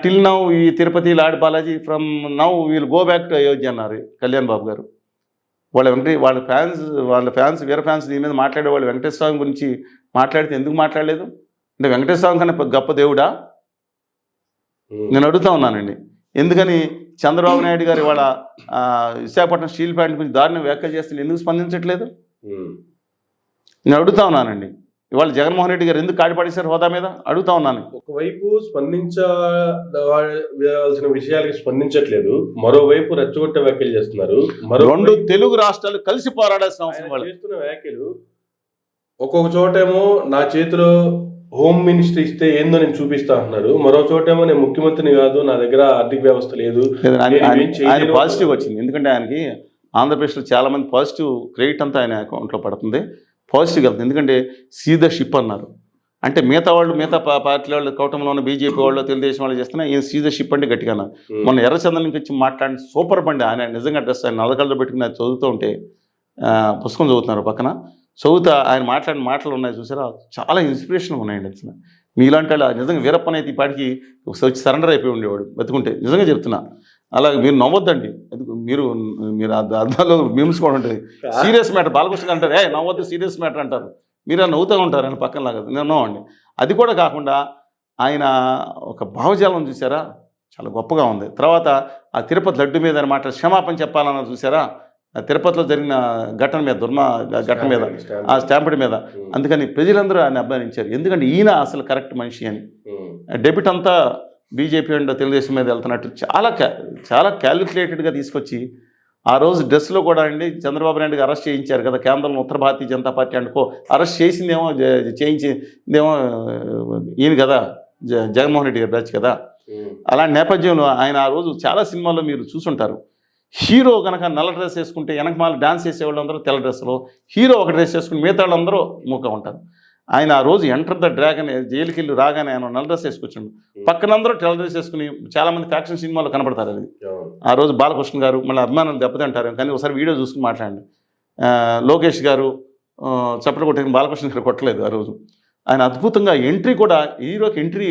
టిల్ నౌ ఈ Tirupati lord Balaji from now will go back to Ayodhya అన్నారు కళ్యాణ్ బాబు గారు. వాళ్ళ ఫ్యాన్స్ వీర ఫ్యాన్స్ దీని మీద మాట్లాడే వాళ్ళు వెంకటేశ్వర స్వామి గురించి మాట్లాడితే ఎందుకు మాట్లాడలేదు? అంటే వెంకటేశ్వర స్వామి కన్నా గొప్ప దేవుడా? నేను అడుగుతా ఉన్నానండి. ఎందుకని చంద్రబాబు నాయుడు గారు వాళ్ళ విశాఖపట్నం స్టీల్ ప్లాంట్ గురించి దారుణ వ్యాఖ్యలు చేస్తే ఎందుకు స్పందించట్లేదు? నేను అడుగుతా ఉన్నానండి. ఇవాళ జగన్మోహన్ రెడ్డి గారు ఎందుకు కాడిపడేశారు హోదా మీద అడుగుతా ఉన్నాను. ఒకవైపు స్పందించాల్సిన విషయాలకి స్పందించట్లేదు, మరోవైపు రెచ్చగొట్టే వ్యాఖ్యలు చేస్తున్నారు. రెండు తెలుగు రాష్ట్రాలు కలిసి పోరాడాల్సిన అవసరం వాళ్ళు చేస్తున్న వ్యాఖ్యలు ఒక్కొక్క చోటేమో నా చేతిలో హోమ్ మినిస్ట్రీ ఇస్తే ఏందో నేను చూపిస్తా అంటున్నారు, మరో చోటేమో నేను ముఖ్యమంత్రిని కాదు, నా దగ్గర ఆర్థిక వ్యవస్థ లేదు. ఆయన పాజిటివ్ వచ్చింది, ఎందుకంటే ఆయనకి ఆంధ్రప్రదేశ్లో చాలా మంది పాజిటివ్ క్రెడిట్ అంతా ఆయన అకౌంట్లో పడుతుంది, పాజిటివ్ వెళ్తుంది. ఎందుకంటే సీ ద షిప్ అన్నారు, అంటే మిగతా వాళ్ళు మిగతా పార్టీ వాళ్ళు కూటమిలో ఉన్న బీజేపీ వాళ్ళు తెలుగుదేశం వాళ్ళు చేస్తున్నా ఈయన సీ ద షిప్ అంటే గట్టిగా అన్నారు. మొన్న ఎర్రచందనం నుంచి వచ్చి మాట్లాడి సూపర్ బండి ఆయన నిజంగా డ్రెస్ ఆయన నల్లకల్లో పెట్టుకుని ఆయన చదువుతూ ఉంటే పుస్తకం చదువుతున్నారు పక్కన చదువుతా ఆయన మాట్లాడిన మాటలు ఉన్నాయి చూసారా, చాలా ఇన్స్పిరేషన్ ఉన్నాయండి. అసలు మీలాంటి వాళ్ళు నిజంగా వీరప్పన అయితే ఈ పాటికి వచ్చి సరెండర్ అయిపోయి ఉండేవాడు బతుకుంటే, నిజంగా చెప్తున్నా. అలాగే మీరు నవ్వొద్దండి, మీరు మీరు అర్థాల్లో మీమ్స్ కూడా ఉంటుంది. సీరియస్ మ్యాటర్ బాలకృష్ణ అంటారు, నవ్వద్దు సీరియస్ మ్యాటర్ అంటారు, మీరు నవ్వుతూ ఉంటారు ఆయన పక్కనలాగా, నేను నవ్వండి. అది కూడా కాకుండా ఆయన ఒక భావజాలం చూసారా, చాలా గొప్పగా ఉంది. తర్వాత ఆ తిరుపతి లడ్డు మీద మాట క్షమాపణ చెప్పాలన్న చూసారా, తిరుపతిలో జరిగిన ఘటన మీద ఘటన మీద ఆ స్టాంపిడ్ మీద, అందుకని ప్రజలందరూ ఆయన అభిమానించారు. ఎందుకంటే ఈయన అసలు కరెక్ట్ మనిషి అని. డెబిట్ అంతా బీజేపీ అండ్ తెలుగుదేశం మీద వెళ్తున్నట్టు చాలా క్యాలిక్యులేటెడ్గా తీసుకొచ్చి ఆ రోజు డ్రెస్లో కూడా అండి చంద్రబాబు నాయుడు అరెస్ట్ చేయించారు కదా కేంద్రంలో ఉత్తర భారతీయ జనతా పార్టీ అనుకో, అరెస్ట్ చేసిందేమో చేయించిందేమో ఈయన కదా జగన్మోహన్ రెడ్డి గారి బ్యాచ్ కదా. అలాంటి నేపథ్యంలో ఆయన ఆ రోజు చాలా సినిమాల్లో మీరు చూసుంటారు, హీరో కనుక నల్ల డ్రెస్ వేసుకుంటే వెనకమాల డాన్స్ చేసేవాళ్ళు అందరూ తెల్ల డ్రెస్సులో, హీరో ఒక డ్రెస్ వేసుకుని మిగతా వాళ్ళందరూ మూక ఉంటారు. ఆయన ఆ రోజు ఎంటర్ ద డ్రాగన్ జైలుకి వెళ్ళి రాగానే ఆయన నల్ల డ్రెస్ వేసుకొచ్చాడు, పక్కన అందరూ తెల్ల డ్రెస్ వేసుకుని చాలామంది ఫ్యాక్షన్ సినిమాలో కనపడతారు. అది ఆ రోజు బాలకృష్ణ గారు మళ్ళీ అభిమానులు దెబ్బతింటారు, కానీ ఒకసారి వీడియో చూసుకుని మాట్లాడండి. లోకేష్ గారు చప్పట్లు కొట్టిన బాలకృష్ణ గారు కొట్టలేదు ఆ రోజు. ఆయన అద్భుతంగా ఎంట్రీ కూడా, హీరోకి ఎంట్రీ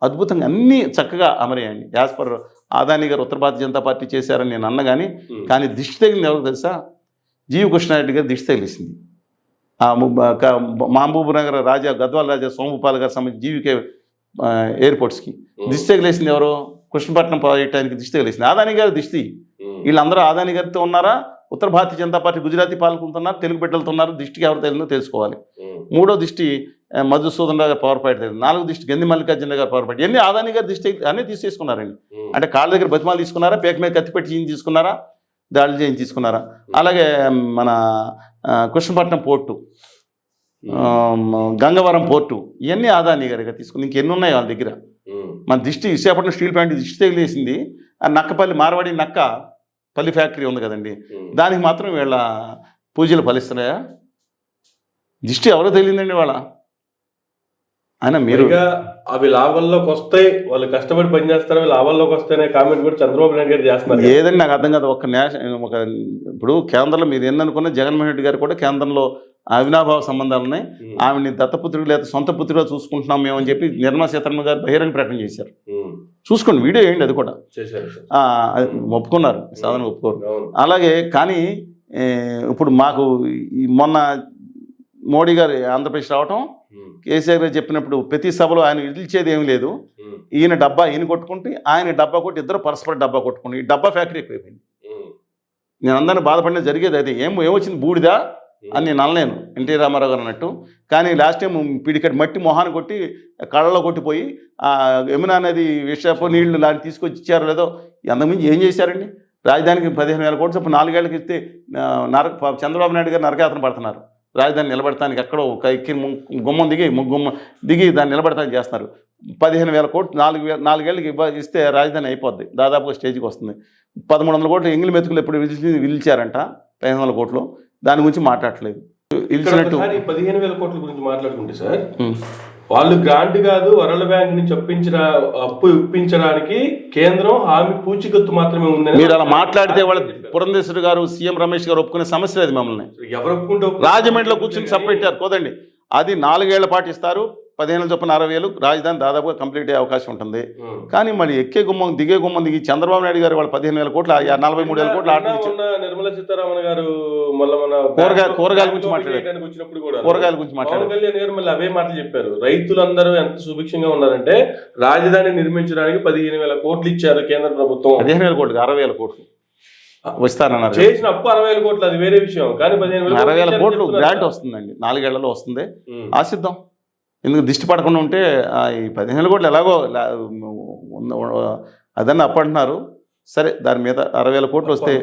అద్భుతంగా అన్నీ చక్కగా అమరయ్యండి. యాజ్ పర్ ఆదాని గారు ఉత్తర భారతీయ జనతా పార్టీ చేశారని నేను అన్న కానీ దిష్టి తగిలింది ఎవరికి తెలుసా, జీవి కృష్ణారెడ్డి గారు దిష్టి తగిలేసింది. మహబూబ్ నగర్ రాజా గద్వాల రాజా సోమగోపాల్ గారు సంబంధించి జీవికే ఎయిర్పోర్ట్స్కి దిష్టి తగిలేసింది ఎవరో, కృష్ణపట్నం ప్రాజెక్టానికి దిష్టి తగిలేసింది ఆదాని గారు దిష్టి. వీళ్ళందరూ ఆదాని గారితో ఉన్నారా, ఉత్తర భారతీయ జనతా పార్టీ గుజరాతీ పాల్గొంటున్నారు, తెలుగు బిడ్డలతో ఉన్నారు, దిష్టికి ఎవరు తగిలిందో తెలుసుకోవాలి. మూడో దిష్టి మధుసూదన్ రావు గారు పవర్ పాయింట్ తగిలింది, నాలుగో దిష్టి గంది మల్లికార్జున గారు పవర్ పాయింట్, ఇవన్నీ ఆదాని గారు దిష్టి అన్నీ తీసేసుకున్నారండి. అంటే కాళ్ళ దగ్గర బతిమాలు తీసుకున్నారా, పేక మీద కత్తిపెట్టి చేయించి తీసుకున్నారా, దాడులు చేయించి తీసుకున్నారా. అలాగే మన కృష్ణపట్నం పోర్టు, గంగవరం పోర్టు, ఇవన్నీ ఆదాని గారిగా తీసుకుని ఇంకెన్ని ఉన్నాయి వాళ్ళ దగ్గర. మన దిష్టి విశాఖపట్నం స్టీల్ ప్లాంట్ దిష్టి తగిలేసింది, ఆ నక్కపల్లి మార్వాడి నక్కపల్లి ఫ్యాక్టరీ ఉంది కదండి, దానికి మాత్రం వీళ్ళ పూజలు ఫలిస్తున్నాయా, దిష్టి ఎవరో తెలియదండి వాళ్ళ. ఆయన మీరు అవి లాభంలోకి వస్తాయి, వాళ్ళు కష్టపడి పనిచేస్తారు, అవి లాభంలోకి వస్తాయనే కామెంట్ కూడా చంద్రబాబు నాయుడు గారు చేస్తున్నారు. ఏదండి నాకు అర్థం కాదు. ఒక ఇప్పుడు కేంద్రంలో మీరు ఎన్ననుకున్నా జగన్మోహన్ రెడ్డి గారు కూడా కేంద్రంలో అవినాభావ సంబంధాలు ఉన్నాయి, ఆమెని దత్తపుత్రుడు లేదా సొంత పుత్రుడిగా చూసుకుంటున్నాం మేము అని చెప్పి నిర్మలా సీతారామన్ గారు బహిరంగ ప్రకటన చేశారు. చూసుకోండి, వీడియో వేయండి, అది కూడా ఒప్పుకున్నారు, సాధన ఒప్పుకోరు. అలాగే కానీ ఇప్పుడు మాకు మొన్న మోడీ గారు ఆంధ్రప్రదేశ్ రావటం, కేసీఆర్ గారు చెప్పినప్పుడు ప్రతి సభలో ఆయన ఇదిల్చేది ఏమీ లేదు, ఈయన డబ్బా ఈయన కొట్టుకుంటే ఆయన డబ్బా కొట్టి ఇద్దరు పరస్పర డబ్బా కొట్టుకుంటే ఈ డబ్బా ఫ్యాక్టరీ ఎక్కువైపోయింది. నేను అందరినీ బాధపడిన జరిగేది అది. ఏమొచ్చింది బూడిదా అని నేను అనలేను ఎన్టీ రామారావు గారు అన్నట్టు, కానీ లాస్ట్ టైం పిడికటి మట్టి మొహాన్ని కొట్టి కళ్ళలో కొట్టిపోయి యమునా నది విషపు నీళ్లు లాంటి తీసుకొచ్చి ఇచ్చారో లేదో, అంతకుమించి ఏం చేశారండి. రాజధానికి 15,000 కోట్లు చొప్పున 4 ఏళ్ళకి ఇస్తే చంద్రబాబు నాయుడు గారు నరకాతన పడుతున్నారు. రాజధాని నిలబెడతానికి ఎక్కడో ఎక్కి గుమ్మం దిగి దాన్ని నిలబెడతానికి చేస్తున్నారు. 15,000 కోట్లు 4 ఏళ్ళకి ఇస్తే రాజధాని అయిపోద్ది, దాదాపుగా స్టేజ్కి వస్తుంది. 1,300 కోట్లు ఎంగిలి మెతుకులు ఎప్పుడు విధించారంట, 1500 కోట్లు, దాని గురించి మాట్లాడట్లేదు. 15,000 కోట్ల గురించి మాట్లాడుకుంటే సార్, వాళ్ళు గ్రాంట్ కాదు వరల్డ్ బ్యాంక్ నుంచి అప్పు ఇప్పించడానికి కేంద్రం హామీ పూచికత్తు మాత్రమే ఉందని మీరు అలా మాట్లాడితే వాళ్ళ పురంధేశ్వరి గారు సీఎం రమేష్ గారు ఒప్పుకునే సమస్య లేదు. మమ్మల్ని ఎవరు ఒప్పుకుంటే రాజమండ్రిలో కూర్చొని సపరేటారు కోదండి, అది 4 ఏళ్ల పాటు ఇస్తారు, 15,000 చొప్పున 60,000, రాజధాని దాదాపుగా కంప్లీట్ అయ్యే అవకాశం ఉంటుంది. కానీ మళ్ళీ ఎక్కే గుమ్మం దిగే గుమ్మం దిగి చంద్రబాబు నాయుడు గారు వాళ్ళు 15,000 కోట్లు 43,000 కోట్లు నిర్మలా సీతారామన్ గారు మళ్ళీ మన కూరగాయల గురించి మాట్లాడారు, కూరగాయల గురించి మాట్లాడారు. కళ్యాణ్ గారు మళ్ళీ అవే మాటలు చెప్పారు. రైతులందరూ ఎంత సుభిక్షంగా ఉన్నారంటే రాజధాని నిర్మించడానికి 15,000 కోట్లు ఇచ్చారు కేంద్ర ప్రభుత్వం. 15,000 కోట్లు 60,000 కోట్లు ఇస్తానన్నారు. చేసిన అప్పు 60,000 కోట్లు, అది వేరే విషయం. కానీ 60,000 కోట్లు గ్రాంట్ వస్తుందండి, 4 ఏళ్లలో వస్తుంది. ఆశిద్దాం. ఎందుకు దిష్టి పడకుండా ఉంటే ఈ 15,000 కోట్లు ఎలాగో అదన్నీ అప్పు అంటున్నారు. సరే, దాని మీద 60,000 కోట్లు వస్తే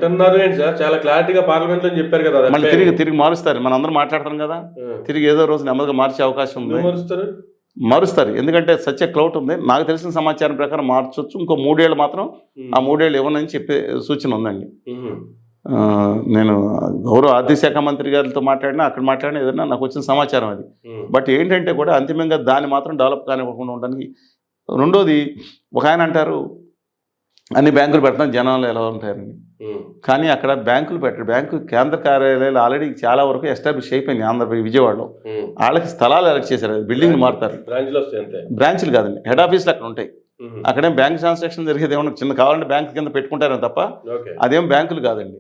చాలా క్లారిటీగా పార్లమెంట్ లో చెప్పారు కదా, మళ్ళీ తిరిగి మారుస్తారు. మనం అందరం మాట్లాడతాం కదా, తిరిగి ఏదో రోజు నెమ్మదిగా మార్చే అవకాశం ఉంది. మారుస్తారు, ఎందుకంటే సత్య క్లౌట్ ఉంది. నాకు తెలిసిన సమాచారం ప్రకారం మార్చొచ్చు. ఇంకో 3 ఏళ్ళు మాత్రం ఆ 3 ఏళ్ళు ఇవ్వనని చెప్పే సూచన ఉందండి. నేను గౌరవ ఆర్థిక శాఖ మంత్రి గారితో మాట్లాడినా, అక్కడ మాట్లాడినా, ఏదైనా నాకు వచ్చిన సమాచారం అది. బట్ ఏంటంటే కూడా అంతిమంగా దాన్ని మాత్రం డెవలప్ కానివ్వకుండా ఉండడానికి. రెండోది, ఒక ఆయన అంటారు అన్ని బ్యాంకులు పెడతాం జనాలు ఎలా ఉంటారని. కానీ అక్కడ బ్యాంకులు పెట్టారు. బ్యాంకు కేంద్ర కార్యాలయాలు ఆల్రెడీ చాలా వరకు ఎస్టాబ్లిష్ అయిపోయింది ఆంధ్రప్రదేశ్ విజయవాడలో. వాళ్ళకి స్థలాలు ఎలక్ట్ చేశారు, బిల్డింగ్ మారుతారు. బ్రాంచ్లు కాదండి, హెడ్ ఆఫీసులు అక్కడ ఉంటాయి. అక్కడేం బ్యాంక్ ట్రాన్సాక్షన్ జరిగేది ఏమన్నా చిన్న కావాలంటే బ్యాంక్ కింద పెట్టుకుంటారని తప్ప అదేం బ్యాంకులు కాదండి.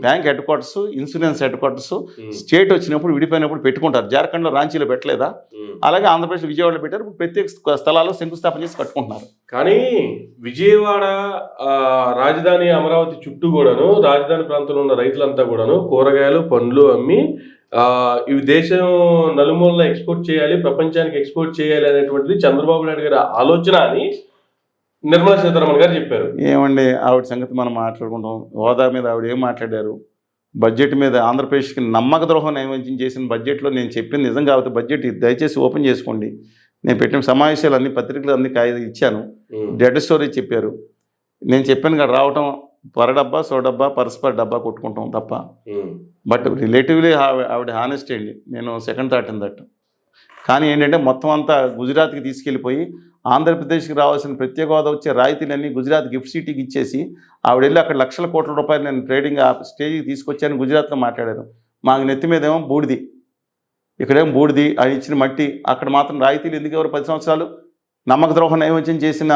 Bank head quarters, insurance head quarters state వచ్చినప్పుడు విడిపోయినప్పుడు పెట్టుకుంటారు. జార్ఖండ్లో రాంచీలో పెట్టలేదా, అలాగే ఆంధ్రప్రదేశ్ విజయవాడలో పెట్టారు. ప్రత్యేక స్థలాల్లో శంకుస్థాపన చేసి కట్టుకుంటున్నారు. కానీ విజయవాడ రాజధాని అమరావతి చుట్టూ కూడాను, రాజధాని ప్రాంతంలో ఉన్న రైతులంతా కూడాను కూరగాయలు, పండ్లు అమ్మి ఇవి దేశం నలుమూలలో ఎక్స్పోర్ట్ చేయాలి, ప్రపంచానికి ఎక్స్పోర్ట్ చేయాలి అనేటువంటిది చంద్రబాబు నాయుడు గారి ఆలోచన అని నిర్మలా సీతారామన్ గారు చెప్పారు. ఏమండి, ఆవిడ సంగతి మనం మాట్లాడుకుంటాం. హోదా మీద ఆవిడ ఏం మాట్లాడారు, బడ్జెట్ మీద ఆంధ్రప్రదేశ్కి నమ్మక ద్రోహం నైవేద్యం చేసిన బడ్జెట్లో నేను చెప్పింది నిజం కాబట్టి బడ్జెట్ దయచేసి ఓపెన్ చేసుకోండి. నేను పెట్టిన సమావేశాలు అన్ని పత్రికలు అన్ని ఇచ్చాను. డెడ్ స్టోరేజ్ చెప్పారు. నేను చెప్పాను కదా, రావటం పరడబ్బా సోడబ్బా పరస్పర్ డబ్బా కొట్టుకుంటాం తప్ప. బట్ రిలేటివ్లీ ఆవిడ హానెస్ట్ అండి. నేను సెకండ్ థాట్ ఇన్ దట్. కానీ ఏంటంటే మొత్తం అంతా గుజరాత్కి తీసుకెళ్ళిపోయి ఆంధ్రప్రదేశ్కి రావాల్సిన ప్రత్యేక హోదా వచ్చే రాయితీలన్నీ గుజరాత్ గిఫ్ట్ సిటీకి ఇచ్చేసి ఆవిడ వెళ్ళి అక్కడ లక్షల కోట్ల రూపాయలు నేను ట్రేడింగ్ ఆ స్టేజ్కి తీసుకొచ్చాను గుజరాత్లో మాట్లాడారు. మాకు నెత్తి మీద ఏమో బూడిది, ఇక్కడేమో బూడిది, ఆయన ఇచ్చిన మట్టి. అక్కడ మాత్రం రాయితీలు ఎందుకు ఎవరు 10 సంవత్సరాలు నమ్మక ద్రోహం నైవేద్యం చేసిన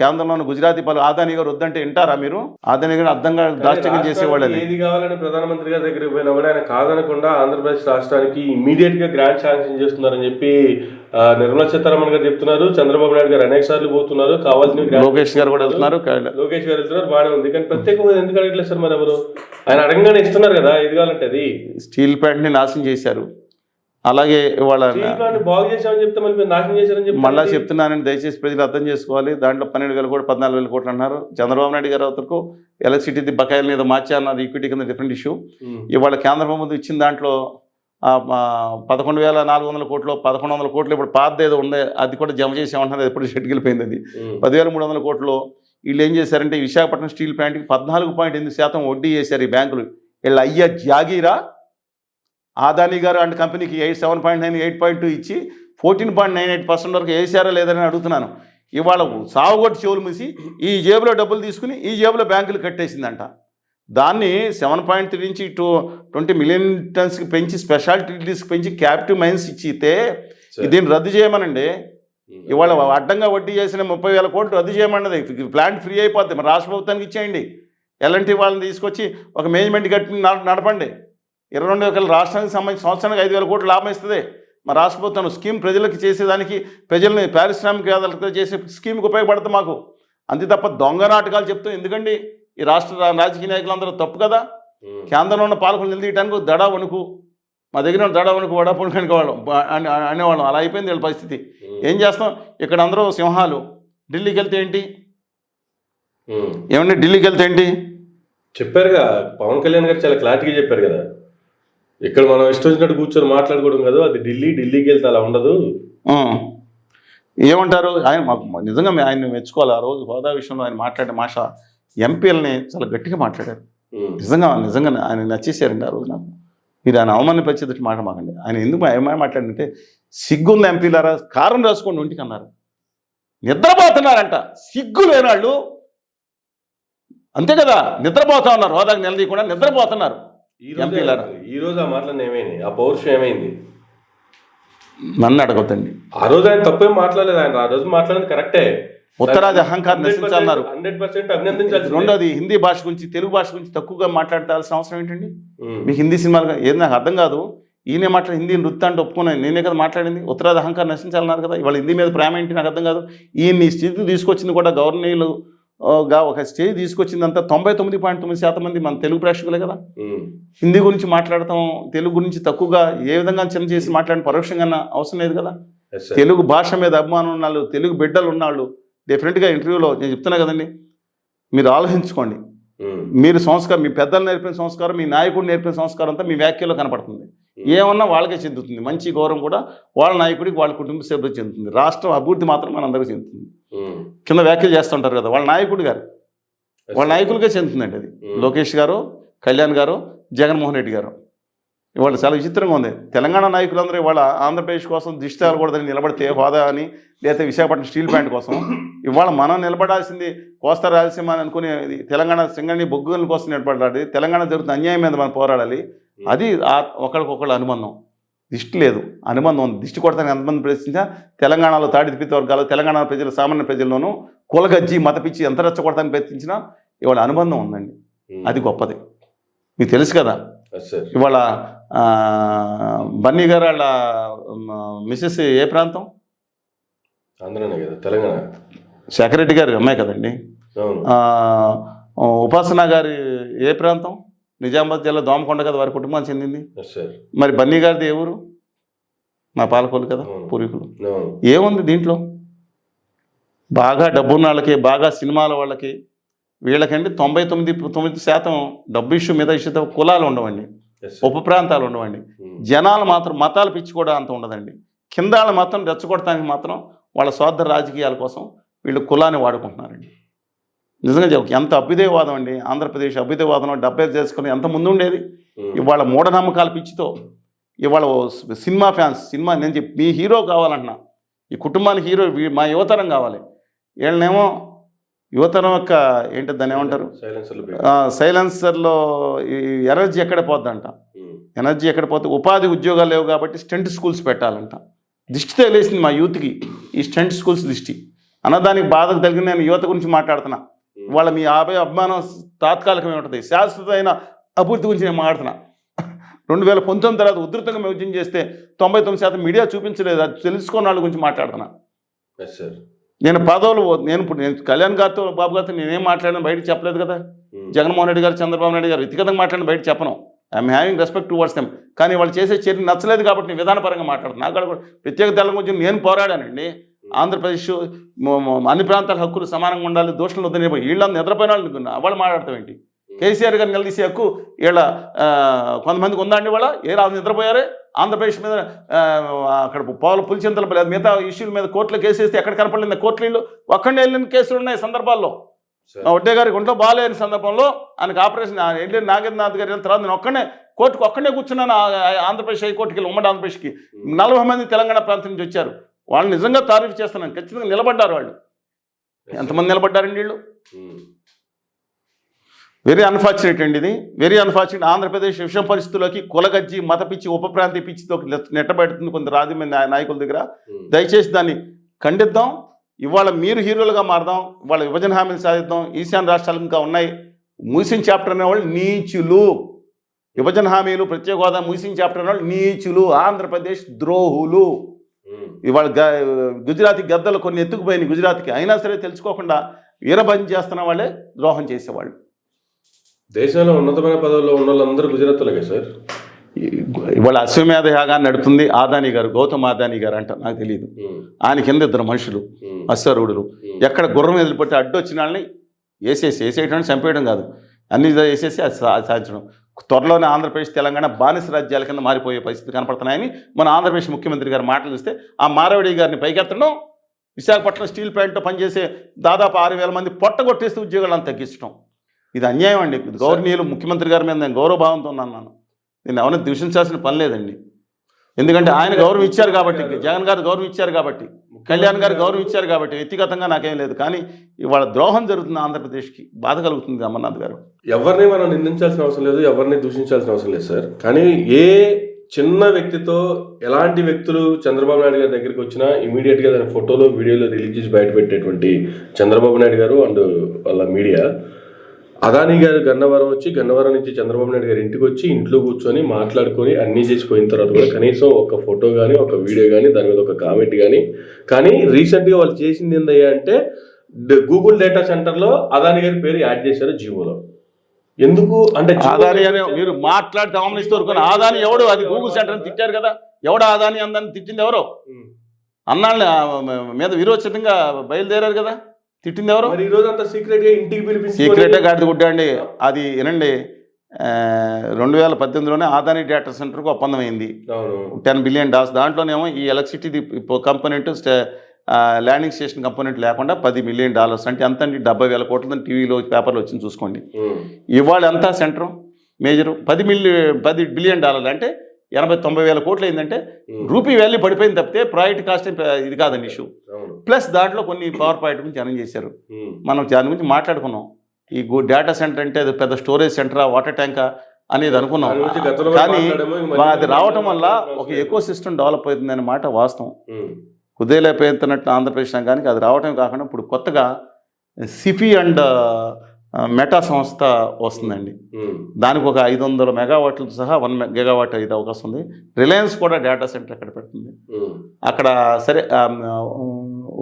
కేంద్రంలోని గుజరాతీ పలు ఆదాని గారు వద్దంటే వింటారా మీరు? ఆదాని గారు అర్థంగా దాష్టికం చేసేవాళ్ళని. ఏది కావాలని ప్రధానమంత్రి గారి దగ్గరికి పోయినా కూడా ఆయన కాదనకుండా ఆంధ్రప్రదేశ్ రాష్ట్రానికి ఇమీడియట్ గా గ్రాంట్ శాంక్షన్ చేస్తున్నారని చెప్పి నిర్మలా సీతారామన్ గారు చెప్తున్నారు. చంద్రబాబు నాయుడు గారు అనేక సార్లు పోతున్నారు, కావాల్సిన లోకేష్ గారు కూడా వెళ్తున్నారు. లోకేష్ గారు వెళ్తున్నారు, బాగానే ఉంది. కానీ ప్రత్యేకంగా ఎందుకు అడగట్లేదు సార్? మరి ఎవరు ఆయన అడగంగానే ఇస్తున్నారు కదా, ఇది కావాలంటే అది. స్టీల్ ప్లాంట్ ని నాశనం చేశారు. అలాగే వాళ్ళ బాగు చేశామని చెప్తే మళ్ళీ నాశనం చేశారని చెప్పి మళ్ళీ చెప్తున్నానని దయచేసి ప్రజలు అర్థం చేసుకోవాలి. దాంట్లో 12,000 కోట్లు 14,000 కోట్లు అన్నారు. చంద్రబాబు నాయుడు గారు వరకు ఎలక్ట్రిసిటీ బకాయిల మీద మార్చా అన్నారు. ఈక్విటీ కింద డిఫరెంట్ ఇష్యూ. ఇవాళ కేంద్ర ప్రభుత్వం ఇచ్చిన దాంట్లో 11,400 కోట్లు 1,100 కోట్లు ఇప్పుడు పాత ఏదో ఉండే అది కూడా జమ చేసామంటున్నారు. ఎప్పుడు షెడ్కి వెళ్ళిపోయింది అది. 10,300 కోట్లు వీళ్ళు ఏం చేశారంటే విశాఖపట్నం స్టీల్ ప్లాంట్కి 14.8% వడ్డీ చేశారు ఈ బ్యాంకులు. వీళ్ళు అయ్యా జాగీరా ఆదాని గారు అండ్ కంపెనీకి 7.9 8.2 ఇచ్చి 14.98% వరకు వేసారా లేదని అడుగుతున్నాను. ఇవాళ సాగుగొట్టి చెవులు మూసి ఈ జేబులో డబ్బులు తీసుకుని ఈ జేబులో బ్యాంకులు కట్టేసిందంట. దాన్ని 7.3 నుంచి 20 మిలియన్ టన్స్కి పెంచి స్పెషాలిటీ టీస్కి పెంచి క్యాపిటివ్ మైన్స్ ఇచ్చితే దీన్ని రద్దు చేయమనండి. ఇవాళ అడ్డంగా వడ్డీ చేసిన 30,000 కోట్లు రద్దు చేయమన్నది. ప్లాంట్ ఫ్రీ అయిపోద్ది. మరి రాష్ట్ర ప్రభుత్వానికి ఇచ్చేయండి. ఎల్ఎన్టీ వాళ్ళని తీసుకొచ్చి ఒక మేనేజ్మెంట్ కట్టి నడపండి. 22 ఎకరాల రాష్ట్రానికి సంబంధించి సంవత్సరానికి 5,000 కోట్లు లాభం ఇస్తుంది. మా రాష్ట్ర ప్రభుత్వం స్కీమ్ ప్రజలకు చేసేదానికి ప్రజల్ని పారిశ్రామికవేత్తలకు చేసే స్కీమ్కి ఉపయోగపడుతుంది మాకు. అంతే తప్ప దొంగ నాటకాలు చెప్తూ ఎందుకండి? ఈ రాష్ట్ర రాజకీయ నాయకులందరూ తప్పు కదా. కేంద్రంలో ఉన్న పాలకులు నిలదీయడానికి దడా వణుకు, మా దగ్గర దడా వణుకు వడపణుకు అనేవాళ్ళం. అలా అయిపోయింది వీళ్ళ పరిస్థితి. ఏం చేస్తాం? ఇక్కడ అందరూ సింహాలు. ఢిల్లీకి వెళ్తే ఏంటి? ఏమండి ఢిల్లీకి వెళ్తే ఏంటి? చెప్పారుగా పవన్ కళ్యాణ్ గారు చాలా క్లారిటీగా చెప్పారు కదా, ఇక్కడ మనం ఇష్టం వచ్చినట్టు కూర్చొని మాట్లాడుకోవడం కాదు, అది ఢిల్లీకి వెళ్తే అలా ఉండదు. ఏమంటారు? ఆయన నిజంగా ఆయన మెచ్చుకోవాలి. ఆ రోజు హోదా విషయంలో ఆయన మాట్లాడే మాట ఎంపీలని చాలా గట్టిగా మాట్లాడారు. నిజంగా ఆయన నచ్చేసారండి ఆ రోజు. నాకు మీరు ఆయన అవమానపరిచేది మాట మాకండి. ఆయన ఎందుకు ఏమైనా మాట్లాడంటే సిగ్గుంది ఎంపీలారా కారం రాసుకోండి ఒంటికి అన్నారు. నిద్రపోతున్నారంట సిగ్గు లేనాళ్ళు. అంతే కదా, నిద్రపోతా ఉన్నారు. హోదాకి నిలదీయకుండా నిద్రపోతున్నారు ఎంపీలారా. ఈ రోజు ఆ మాటలు ఏమైంది? ఆ పౌరుషం ఏమైంది? నన్ను అడగొద్దండి. ఆ రోజు ఆయన తప్పేం మాట్లాడలేదు. ఆయన ఆ రోజు మాట్లాడేది కరెక్టే. ఉత్తరాది అహంకారం నశించాలన్నారు. 100% అభినందించాలి. రెండోది హిందీ భాష గురించి తెలుగు భాష గురించి తక్కువగా మాట్లాడాల్సిన అవసరం ఏంటండి? మీకు హిందీ సినిమాలు ఏది నాకు అర్థం కాదు. ఈయనే మాట్లాడి హిందీ నృత్యం అంటే ఒప్పుకున్నాను. నేనే కదా మాట్లాడింది. ఉత్తరాది అహంకారం నశించాలన్నారు కదా. ఇవాళ హిందీ మీద ప్రేమ ఏంటి నాకు అర్థం కాదు. ఈయన్ని స్థితికి తీసుకొచ్చింది కూడా గవర్నీలు ఒక స్టేజ్ తీసుకొచ్చిందంతా 99.9% మంది మన తెలుగు ప్రేక్షకులే కదా. ఉమ్, హిందీ గురించి మాట్లాడటం, తెలుగు గురించి తక్కువగా ఏ విధంగా చిన్న చేసి మాట్లాడిన పరోక్షంగా అవసరం లేదు కదా. yes sir. తెలుగు భాష మీద అభిమానం ఉన్నాళ్ళు, తెలుగు బిడ్డలు ఉన్నాళ్ళు డెఫినెట్గా ఇంటర్వ్యూలో నేను చెప్తున్నా కదండి, మీరు ఆలోచించుకోండి. ఉమ్, మీరు సంస్కారం, మీ పెద్దలు నేర్పిన సంస్కారం, మీ నాయకుడు నేర్పిన సంస్కారం అంతా మీ వ్యాఖ్యలో కనపడుతుంది. ఏమన్నా వాళ్ళకే చెందుతుంది. మంచి గౌరవం కూడా వాళ్ళ నాయకుడికి, వాళ్ళ కుటుంబ సభ్యులకు చెందుతుంది. రాష్ట్రం అభివృద్ధి మాత్రం మనందరికీ చెందుతుంది. ఉమ్, కింద వ్యాఖ్యలు చేస్తుంటారు కదా, వాళ్ళ నాయకుడు గారు, వాళ్ళ నాయకులకే చెందుతుందండి అది. లోకేష్ గారు, కళ్యాణ్ గారు, జగన్మోహన్ రెడ్డి గారు. ఇవాళ చాలా విచిత్రంగా ఉంది. తెలంగాణ నాయకులందరూ ఇవాళ ఆంధ్రప్రదేశ్ కోసం దిష్టి తగలకూడదని నిలబడితే, హోదా అని లేకపోతే విశాఖపట్నం స్టీల్ ప్లాంట్ కోసం, ఇవాళ మనం నిలబడాల్సింది కోస్తా రాయలసీమ అని అనుకుని తెలంగాణ సింగణి బొగ్గుల కోసం నిలబడాలి. తెలంగాణ జరుగుతున్న అన్యాయం మీద మనం పోరాడాలి. అది ఒకరికొకళ్ళ అనుబంధం. దిష్టి లేదు, అనుబంధం ఉంది. దిష్టి కొడతానికి ఎంతమంది ప్రశ్నించినా తెలంగాణలో తాడిపిత్త వర్గాలు, తెలంగాణ ప్రజలు, సామాన్య ప్రజల్లోనూ కులగజ్జి మతపిచ్చి ఎంత రెచ్చగొడతానికి ప్రయత్నించినా ఇవాళ అనుబంధం ఉందండి. అది గొప్పది. మీకు తెలుసు కదా, yes sir. ఇవాళ బన్నీ గారు వాళ్ళ మిసెస్ ఏ ప్రాంతం? ఆంధ్రనే కదా, తెలంగాణ. శేఖరెడ్డి గారి అమ్మాయి కదండి. అవును. ఉపాసన గారి ఏ ప్రాంతం? నిజామాబాద్ జిల్లా దోమకొండ కదా వారి కుటుంబానికి చెందింది. yes sir. మరి బన్నీ గారిది ఏ ఊరు? మా పాలకోలు కదా, పూర్వీకులు. అవును. ఏముంది దీంట్లో? బాగా డబ్బున్న వాళ్ళకి, బాగా సినిమాల వాళ్ళకి, వీళ్ళకండి 99% డబ్బు ఇష్యూ మీద ఇష్యూతో కులాలు ఉండవండి, yes sir. ఉప ప్రాంతాలు ఉండవండి. జనాలు మాత్రం మతాలు పిచ్చి కూడా అంత ఉండదండి. కింద వాళ్ళు మాత్రం రెచ్చగొడటానికి మాత్రం వాళ్ళ స్వార్థ రాజకీయాల కోసం వీళ్ళు కులాన్ని వాడుకుంటున్నారండి. నిజంగా ఎంత అభ్యుదయవాదం అండి. ఆంధ్రప్రదేశ్ అభ్యుదయవాదంలో 70 చేసుకుని ఎంత ముందు ఉండేది. ఇవాళ మూఢనమ్మకాల పిచ్చితో ఇవాళ సినిమా ఫ్యాన్స్, సినిమా నేను చెప్పి మీ హీరో కావాలంటున్నా, ఈ కుటుంబానికి హీరో మా యువతరం కావాలి. వీళ్ళనేమో యువతరం యొక్క ఏంటి దాన్ని ఏమంటారు, సైలెన్సర్లో ఈ ఎనర్జీ ఎక్కడ పోద్దంట. ఎనర్జీ ఎక్కడ పోతే ఉపాధి ఉద్యోగాలు లేవు కాబట్టి స్టెంట్ స్కూల్స్ పెట్టాలంట. దిష్టి తగిలేసింది మా యూత్కి ఈ స్టెంట్ స్కూల్స్ దిష్టి. అన్నదానికి బాధకు తగిన నేను యువత గురించి మాట్లాడుతున్నా. వాళ్ళ మీ అభిమానం తాత్కాలికమే ఉంటుంది, శాశ్వతమైన అభివృద్ధి గురించి నేను మాట్లాడుతున్నా. 2019 తర్వాత ఉధృతంగా విభజన చేస్తే 99% మీడియా చూపించలేదు. అది తెలుసుకున్న వాళ్ళ గురించి మాట్లాడుతున్నా. yes sir. నేను నేను కళ్యాణ్ గారితో, బాబు గారితో నేనేం మాట్లాడినా బయటకు చెప్పలేదు కదా. జగన్మోహన్ రెడ్డి గారు, చంద్రబాబు నాయుడు గారు వ్యక్తిగతంగా మాట్లాడిన బయట చెప్పను. I'm having respect towards them. కానీ వాళ్ళు చేసే చర్య నచ్చలేదు కాబట్టి నేను విధానపరంగా మాట్లాడుతున్నాను. నాకు కూడా ప్రత్యేక దళం గురించి నేను పోరాడానండి. ఆంధ్రప్రదేశ్ అన్ని ప్రాంతాల హక్కులు సమానంగా ఉండాలి, దోషులు వద్దని వీళ్ళందరూ నిద్రపోయిన వాళ్ళు మాట్లాడతాం ఏంటి? కేసీఆర్ గారు నిలదీసే హక్కు వీళ్ళ కొంతమందికి ఉందండి. వాళ్ళ రాజు నిద్రపోయారే ఆంధ్రప్రదేశ్ మీద అక్కడ పులిచింతల మిగతా ఇష్యూల మీద కోర్టులో కేసు వేస్తే ఎక్కడ కనపడలేదు. కోర్టులు ఒక్కడే వెళ్ళిన కేసులు ఉన్నాయి సందర్భాల్లో. వడ్డే గారికి ఒంట్లో బాగాలేని సందర్భంలో ఆయనకు ఆపరేషన్ ఏంటి నాగేంద్రనాథ్ గారి తర్వాత నేను ఒక్కడే కూర్చున్నాను ఆంధ్రప్రదేశ్ హైకోర్టుకి వెళ్ళి, ఉమ్మడి ఆంధ్రప్రదేశ్కి 40 మంది తెలంగాణ ప్రాంతం నుంచి వచ్చారు. వాళ్ళు నిజంగా తారీఫ్ చేస్తున్నాను. ఖచ్చితంగా నిలబడ్డారు. వాళ్ళు ఎంతమంది నిలబడ్డారండి వీళ్ళు? వెరీ అన్ఫార్చునేట్ అండి ఇది, వెరీ అన్ఫార్చునేట్. ఆంధ్రప్రదేశ్ విషమ పరిస్థితుల్లోకి కులగజ్జి మతపిచ్చి ఉప ప్రాంతీయ పిచ్చితో నెట్టబెడుతుంది కొంత రాజమండ్రి నాయకుల దగ్గర. దయచేసి దాన్ని ఖండిద్దాం. ఇవాళ మీరు హీరోలుగా మారదాం. ఇవాళ విభజన హామీలు సాధిద్దాం. ఈశాన్య రాష్ట్రాలు ఇంకా ఉన్నాయి. మూసిన చాప్టర్ అనేవాళ్ళు నీచులు. విభజన హామీలు, ప్రత్యేక హోదా, మూసిన చాప్టర్ అనేవాళ్ళు నీచులు, ఆంధ్రప్రదేశ్ ద్రోహులు. ఇవాళ గుజరాతీ గద్దలు కొన్ని ఎత్తుకుపోయినాయి గుజరాత్కి, అయినా సరే తెలుసుకోకుండా వీరభంజ చేస్తున్న వాళ్ళే ద్రోహం చేసేవాళ్ళు. దేశంలో ఉన్నతమైన పదవుల్లో ఉన్న వాళ్ళందరూ గుజరాత్లకే సార్. ఇవాళ అశ్వమేధ యాగాన్ని నడుపుతుంది అదానీ గారు, గౌతమ్ అదానీ గారు అంట, నాకు తెలియదు. ఆయన కింద 2 మనుషులు అశ్వరూఢులు. ఎక్కడ గుర్రం ఎదిలిపెట్టి అడ్డు వచ్చిన వాళ్ళని వేసేయడం, చంపేయడం కాదు, అన్ని వేసేసి అది సాధించడం. త్వరలోనే ఆంధ్రప్రదేశ్, తెలంగాణ బానిస రాజ్యాల కింద మారిపోయే పరిస్థితి కనపడుతున్నాయని మన ఆంధ్రప్రదేశ్ ముఖ్యమంత్రి గారు మాటలు చూస్తే, ఆ మారవడి గారిని పైకెత్తడం, విశాఖపట్నం స్టీల్ ప్లాంట్లో పనిచేసే దాదాపు 6,000 మంది పొట్టగొట్టేస్తే ఉద్యోగాలను తగ్గించడం, ఇది అన్యాయం అండి. గౌరవనీయులు ముఖ్యమంత్రి గారి మీద నేను గౌరవభావంతో ఉన్నాను. నేను ఎవరిని దూషించాల్సిన పని లేదండి. ఎందుకంటే ఆయన గౌరవం ఇచ్చారు కాబట్టి, జగన్ గారు గౌరవం ఇచ్చారు కాబట్టి, కళ్యాణ్ గారు గౌరవం ఇచ్చారు కాబట్టి, వ్యక్తిగతంగా నాకేం లేదు. కానీ ఇవాళ ద్రోహం జరుగుతుంది ఆంధ్రప్రదేశ్కి, బాధ కలుగుతుంది అమర్నాథ్ గారు. ఎవరిని మనం నిందించాల్సిన అవసరం లేదు, ఎవరిని దూషించాల్సిన అవసరం లేదు సార్. కానీ ఏ చిన్న వ్యక్తితో ఎలాంటి వ్యక్తులు చంద్రబాబు నాయుడు గారి దగ్గరికి వచ్చినా ఇమీడియట్గా దాని ఫోటోలు, వీడియోలు రిలీజ్ చేసి బయటపెట్టేటువంటి చంద్రబాబు నాయుడు గారు అండ్ వాళ్ళ మీడియా, అదానీ గారు గన్నవరం వచ్చి, గన్నవరం నుంచి చంద్రబాబు నాయుడు గారి ఇంటికి వచ్చి ఇంట్లో కూర్చొని మాట్లాడుకొని అన్నీ చేసిపోయిన తర్వాత కూడా కనీసం ఒక ఫోటో కానీ, ఒక వీడియో కానీ, దాని మీద ఒక కామెంట్ కానీ రీసెంట్గా వాళ్ళు చేసింది ఏందయ్యా అంటే, గూగుల్ డేటా సెంటర్ లో అదాని గారి పేరు యాడ్ చేశారు జియోలో. ఎందుకు అంటే ఆదాని అని మీరు మాట్లాడితే గమనిస్తారు. ఆదాని ఎవడు? అది గూగుల్ సెంటర్ అని తిట్టారు కదా. ఎవడు ఆదాని అందని తిట్టింది ఎవరో? అన్నాళ్ళని మీద విరోచనంగా బయలుదేరారు కదా. తిట్టింది ఎవరు? ఈ రోజు అంతా సీక్రెట్ గా ఇంటికి పిలిపించి సీక్రెటే గాడిద గుడ్డ అండి. అది వినండి, 2018లోనే ఆదాని డేటా సెంటర్కు ఒప్పందం అయింది, $10 బిలియన్. దాంట్లోనేమో ఈ electricity component landing station component లేకుండా $10 బిలియన్. అంటే ఎంత అండి? 70,000 కోట్ల టీవీలో పేపర్లో వచ్చింది చూసుకోండి. ఇవాళ ఎంత సెంటర్ మేజరు? $10 బిలియన్ అంటే 80-90 వేల కోట్లు అయిందంటే రూపీ వాల్యూ పడిపోయింది తప్పితే ప్రాజెక్ట్ కాస్ట్ ఇది కాదండి ఇష్యూ. ప్లస్ దాంట్లో కొన్ని పవర్ పాయింట్ గురించి అనౌన్స్ చేశారు. మనం దాని గురించి మాట్లాడుకున్నాం. ఈ డేటా సెంటర్ అంటే అది పెద్ద స్టోరేజ్ సెంటరా, వాటర్ ట్యాంకా అనేది అనుకున్నాం. కానీ అది రావటం వల్ల ఒక ఎకో సిస్టమ్ డెవలప్ అవుతుంది అనే మాట వాస్తవం. కుదేలైపోతున్నట్టు ఆంధ్రప్రదేశ్ కానీ అది రావటమే కాకుండా ఇప్పుడు కొత్తగా సిఫీ అండ్ మెటా సంస్థ వస్తుందండి. దానికి ఒక 500 మెగావాట్లతో సహా 1 గిగావాట్ అయితే అవకాశం ఉంది. రిలయన్స్ కూడా డేటా సెంటర్ అక్కడ పెడుతుంది. అక్కడ సరే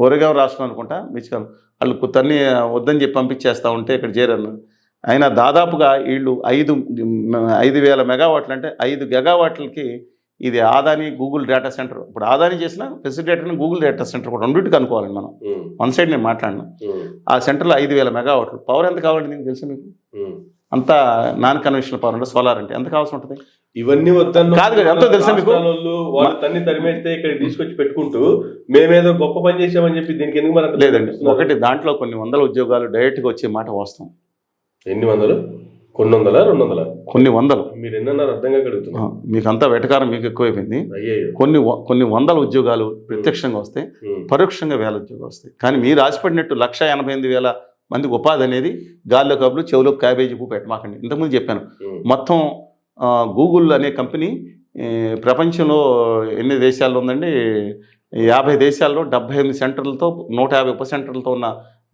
ఒరిగాం రాష్ట్రం అనుకుంటా, మిచిగాన్ వాళ్ళు తన్ని వద్దని చెప్పి పంపించేస్తూ ఉంటే ఇక్కడ చేరాను. అయినా దాదాపుగా వీళ్ళు 5,000 మెగావాట్లు అంటే 5 గిగావాట్లకి ఇది ఆదాని గూగుల్ డేటా సెంటర్. ఇప్పుడు ఆదాని చేసిన ఫెసిలిటేటర్ గూగుల్ డేటా సెంటర్ కూడా రెండింటికి అనుకోవాలండి మనం. వన్ సైడ్ నేను మాట్లాడినా. ఆ సెంటర్లో 5,000 మెగావాట్లు. పవర్ ఎంత కావాలండి నీకు తెలుసు? మీకు అంతా నాన్ కన్వెన్షనల్ పవర్ అంటే సోలార్ అంటే ఎంత కావాల్సి ఉంటుంది? ఇవన్నీ వద్దని కాదు కదా, ఎంతో తెలుసా మీకు? వాళ్ళు తన్ని తరిమేస్తే ఇక్కడ తీసుకొచ్చి పెట్టుకుంటూ మేమేదో గొప్ప పని చేసామని చెప్పి దీనికి ఎందుకు మనం లేదండి. ఒకటి దాంట్లో కొన్ని వందల ఉద్యోగాలు డైరెక్ట్గా వచ్చే మాట వాస్తవం. ఎన్ని వందలు? కొన్ని వందల, 200? కొన్ని వందలు. మీరు ఎన్నన్నారు అర్థంగా కడుగుతున్నా. మీకు అంతా వెటకారం మీకు ఎక్కువైపోయింది. కొన్ని వందల ఉద్యోగాలు ప్రత్యక్షంగా వస్తాయి, పరోక్షంగా 1000 ఉద్యోగాలు వస్తాయి. కానీ మీరు ఆశపడినట్టు 1,88,000 మందికి ఉపాధి అనేది గాల్లో కబులు చెవులో క్యాబేజీ పువ్వు పెట్టమాకండి. ఇంతకుముందు చెప్పాను. మొత్తం గూగుల్ అనే కంపెనీ ప్రపంచంలో ఎన్ని దేశాల్లో ఉందండి? 50 దేశాల్లో 78 సెంటర్లతో 150 ఉప సెంటర్లతో ఉన్న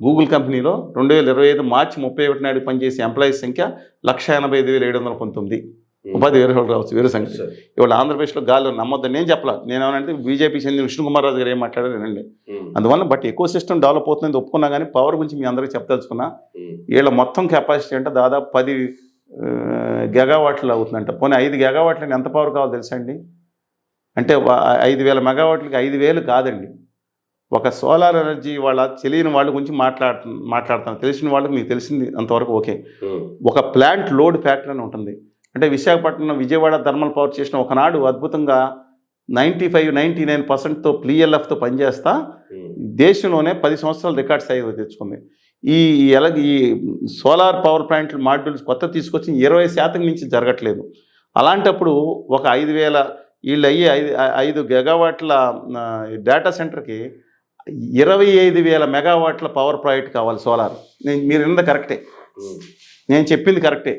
గూగుల్ కంపెనీలో 2025 మార్చి 31 నాడు పనిచేసే ఎంప్లాయీస్ సంఖ్య 185,719. ఉపాధి వేరే వాళ్ళు రావచ్చు, వేరే సంఖ్య. ఇవాళ ఆంధ్రప్రదేశ్లో గాల్లో నమ్మొద్దని నేను చెప్పలా. నేనేమనంటే బీజేపీ చెందిన విష్ణుకుమార్ రాజు గారు ఏం మాట్లాడారు వినండి. అందువల్ల బట్ ఎకో సిస్టమ్ డెవలప్ అవుతుంది ఒప్పుకున్నా, కానీ పవర్ గురించి మీ అందరికీ చెప్పదలుచుకున్నా. వీళ్ళ మొత్తం కెపాసిటీ అంటే దాదాపు 10 గిగావాట్లు అవుతుందంట. పోనీ 5 గిగావాట్లని ఎంత పవర్ కావాలో తెలుసా అండి? అంటే 5,000 మెగావాట్లకి 5,000 కాదండి. ఒక సోలార్ ఎనర్జీ వాళ్ళ తెలియని వాళ్ళ గురించి మాట్లాడుతాను. తెలిసిన వాళ్ళకి మీకు తెలిసింది అంతవరకు ఓకే. ఒక ప్లాంట్ లోడ్ ఫ్యాక్టర్ అని ఉంటుంది. అంటే Visakhapatnam, Vijayawada thermal power station ఒకనాడు అద్భుతంగా 95-99%తో PLFతో పనిచేస్తా దేశంలోనే 10 సంవత్సరాలు రికార్డ్ స్థాయి తెచ్చుకుంది. ఈ సోలార్ పవర్ ప్లాంట్ మాడ్యూల్స్ కొత్త తీసుకొచ్చి 20% నుంచి జరగట్లేదు. అలాంటప్పుడు ఒక 5,000 వీళ్ళు అయ్యి 5 గిగావాట్ల డేటా సెంటర్కి 25,000 మెగావాట్ల పవర్ ప్రాజెక్ట్ కావాలి సోలార్. మీరు విన్నది కరెక్టే, నేను చెప్పింది కరెక్టే.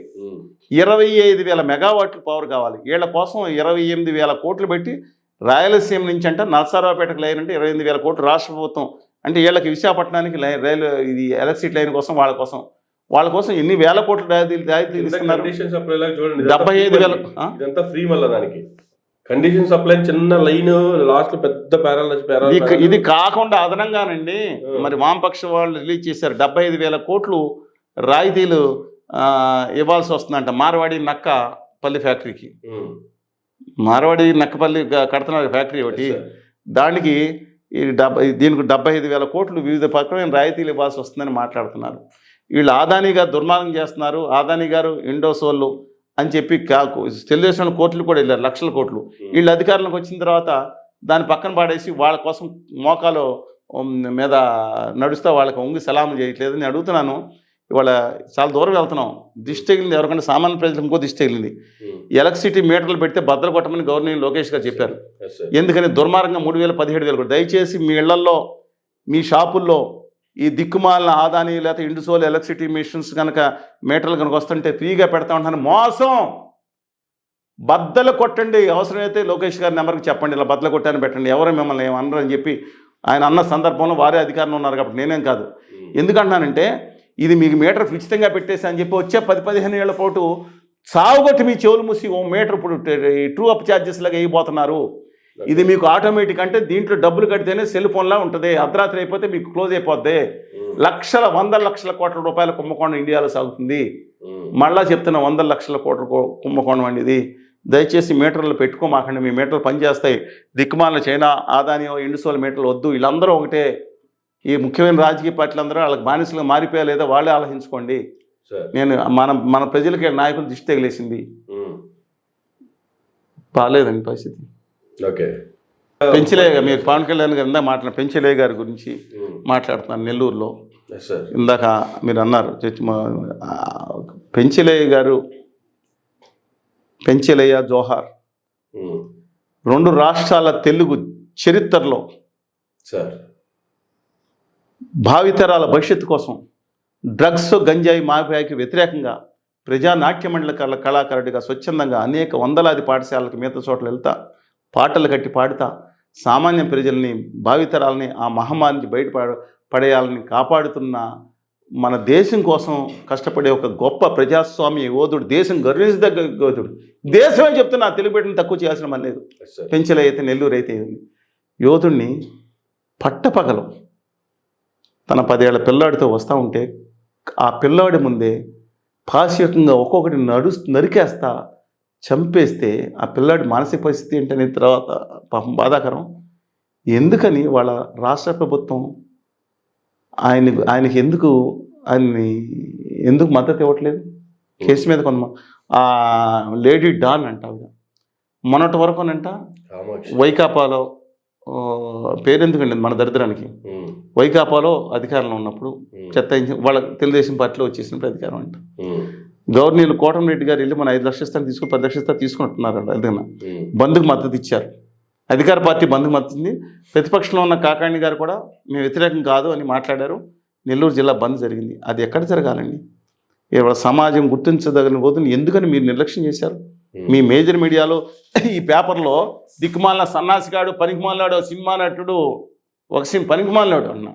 25,000 మెగావాట్ల పవర్ కావాలి. వీళ్ళ కోసం 28,000 కోట్లు పెట్టి రాయలసీమ నుంచి అంటే నరసరావుపేటకు లైన్ అంటే 28,000 కోట్లు రాష్ట్ర ప్రభుత్వం. అంటే వీళ్ళకి విశాఖపట్నానికి రైలు ఇది ఎలక్ట్రిసిటీ లైన్ కోసం వాళ్ళ కోసం ఎన్ని వేల కోట్లు రాయితీలు ఇస్తున్నారు? 75,000 ఫ్రీ. మళ్ళీ దానికి కండిషన్ సప్లై చిన్న లైన్ లాస్ట్ పెద్ద ప్యారల్. ఇది కాకుండా అదనంగానండి మరి వామపక్ష వాళ్ళు రిలీజ్ చేశారు 75,000 కోట్లు రాయితీలు ఇవ్వాల్సి వస్తుందంట మార్వాడి నక్కపల్లి ఫ్యాక్టరీకి. మార్వాడి నక్కపల్లి కడుతున్నారు ఫ్యాక్టరీ ఒకటి. దానికి దీనికి 75,000 కోట్లు వివిధ పక్కన రాయితీలు ఇవ్వాల్సి వస్తుందని మాట్లాడుతున్నారు. వీళ్ళు ఆదాని గారు దుర్మార్గం చేస్తున్నారు. ఆదాని గారు ఇండోసోళ్ళు అని చెప్పి తెలుగుదేశంలో కోట్లు కూడా వెళ్ళారు, లక్షల కోట్లు. వీళ్ళు అధికారంలోకి వచ్చిన తర్వాత దాన్ని పక్కన పాడేసి వాళ్ళ కోసం మోకాలు మీద నడుస్తూ వాళ్ళకి ఉంగి సలాం చేయట్లేదు. నేను అడుగుతున్నాను, ఇవాళ చాలా దూరం వెళ్తున్నాం. దిష్టి తగిలింది ఎవరికంటే సామాన్య ప్రజలకు ఇంకో దిష్టి తగిలింది. ఎలక్ట్రిసిటీ మీటర్లు పెడితే బద్దలు కొట్టమని గవర్నర్ లోకేష్ గారు చెప్పారు. ఎందుకని దుర్మార్గంగా 3,000, 17,000 కూడా. దయచేసి మీ ఇళ్లల్లో, మీ షాపుల్లో ఈ దిక్కుమాలిన ఆదాని లేకపోతే ఇండుసోల్ ఎలక్ట్రిసిటీ మిషన్స్ కనుక మీటర్లు కనుక వస్తుంటే ఫ్రీగా పెడతా ఉంటాను. మోసం. బద్దలు కొట్టండి. అవసరమైతే లోకేష్ గారి నెంబర్కి చెప్పండి, ఇలా బద్దలు కొట్టాను పెట్టండి, ఎవరు మిమ్మల్ని ఏమన్నారు అని చెప్పి ఆయన అన్న సందర్భంలో వారే అధికారంలో ఉన్నారు కాబట్టి నేనేం కాదు. ఎందుకంటున్నానంటే ఇది మీకు మీటర్ ఉచితంగా పెట్టేసి అని చెప్పి వచ్చే 10-15 ఏళ్ల పాటు సావుగొట్టి మీ చెవులు మూసి ఓ మీటర్ ఇప్పుడు ట్రూ అప్ ఛార్జెస్ లాగా వేయబోతున్నారు. ఇది మీకు ఆటోమేటిక్ అంటే దీంట్లో డబ్బులు కడితేనే సెల్ ఫోన్లా ఉంటుంది, అర్ధరాత్రి అయిపోతే మీకు క్లోజ్ అయిపోద్ది. వందల లక్షల కోట్ల రూపాయల కుంభకోణం ఇండియాలో సాగుతుంది. మళ్ళా చెప్తున్న 100 లక్షల కోట్ల కుంభకోణం అండి ఇది. దయచేసి మీటర్లు పెట్టుకోమాకండి, మీ మీటర్లు పనిచేస్తాయి. దిక్కుమాల చైనా, ఆదాని, ఇండిసోల్ మీటర్లు వద్దు. వీళ్ళందరూ ఒకటే. ఈ ముఖ్యమైన రాజకీయ పార్టీలందరూ వాళ్ళకి బానిసలుగా మారిపోయా లేదా వాళ్ళే ఆలోచించుకోండి. నేను మన ప్రజలకి నాయకులు దిష్టి తగిలేసింది. బాగాలేదండి పరిస్థితి. ఓకే, పెంచలయ్య గారు, మీరు పవన్ కళ్యాణ్ గారు ఇందాక పెంచలయ్య గారి గురించి మాట్లాడుతున్నాను. నెల్లూరులో ఇందాక మీరు అన్నారు పెంచలయ్య జోహార్ 2 రాష్ట్రాల తెలుగు చరిత్రలో భావితరాల భవిష్యత్తు కోసం డ్రగ్స్, గంజాయి మాఫియాకి వ్యతిరేకంగా ప్రజానాట్య మండలి కళాకారుడిగా స్వచ్ఛందంగా అనేక వందలాది పాఠశాలలకు మిగతా చోట్ల వెళ్తా పాటలు కట్టి పాడుతా సామాన్య ప్రజల్ని, భావితరాలని ఆ మహమ్మారి నుంచి పడేయాలని కాపాడుతున్న మన దేశం కోసం కష్టపడే ఒక గొప్ప ప్రజాస్వామ్య యోధుడు, దేశం గర్వించదగ్గ యోధుడు. దేశమే చెప్తున్నా, తెలుగు బిడ్డను తక్కువ చేయాల్సిన పని లేదు. పెంచలే అయితే, నెల్లూరు అయితే యోధుడిని పట్టపగలం తన 10 ఏళ్ల పిల్లాడితో వస్తూ ఉంటే ఆ పిల్లాడి ముందే పాశవికంగా ఒక్కొక్కటి నరికేస్తా చంపేస్తే ఆ పిల్లాడి మానసిక పరిస్థితి ఏంటనే తర్వాత పాపం బాధాకరం. ఎందుకని వాళ్ళ రాష్ట్ర ప్రభుత్వం ఆయనకి ఎందుకు మద్దతు ఇవ్వట్లేదు? కేసు మీద లేడీ డాన్ అంట ఆవిడ మొన్నటి వరకునంట వైకాపాలో పేరెందుకండి మన దరిద్రానికి, వైకాపాలో అధికారంలో ఉన్నప్పుడు చెత్త వాళ్ళ తెలుగుదేశం పార్టీలో వచ్చేసినప్పుడు అధికారం అంట. గవర్నర్ కోటమిరెడ్డి గారు వెళ్ళి మన 5 లక్షల స్థానం 10 లక్షల స్థానం తీసుకుంటున్నారంట. ఏదైనా బంద్కు మద్దతు ఇచ్చారు, అధికార పార్టీ బంద్కు మద్దతు ఉంది. ప్రతిపక్షంలో ఉన్న కాకాణి గారు కూడా మేము వ్యతిరేకం కాదు అని మాట్లాడారు. నెల్లూరు జిల్లా బంద్ జరిగింది. అది ఎక్కడ జరగాలండి? ఇవాళ సమాజం గుర్తించదగిన పోతుంది. ఎందుకని మీరు నిర్లక్ష్యం చేశారు? మీ మేజర్ మీడియాలో ఈ పేపర్లో దిక్కుమాలిన సన్నాసిగాడు, పనికిమాలినాడు, సినిమా నటుడు, ఒక పనికిమాలినాడు అన్న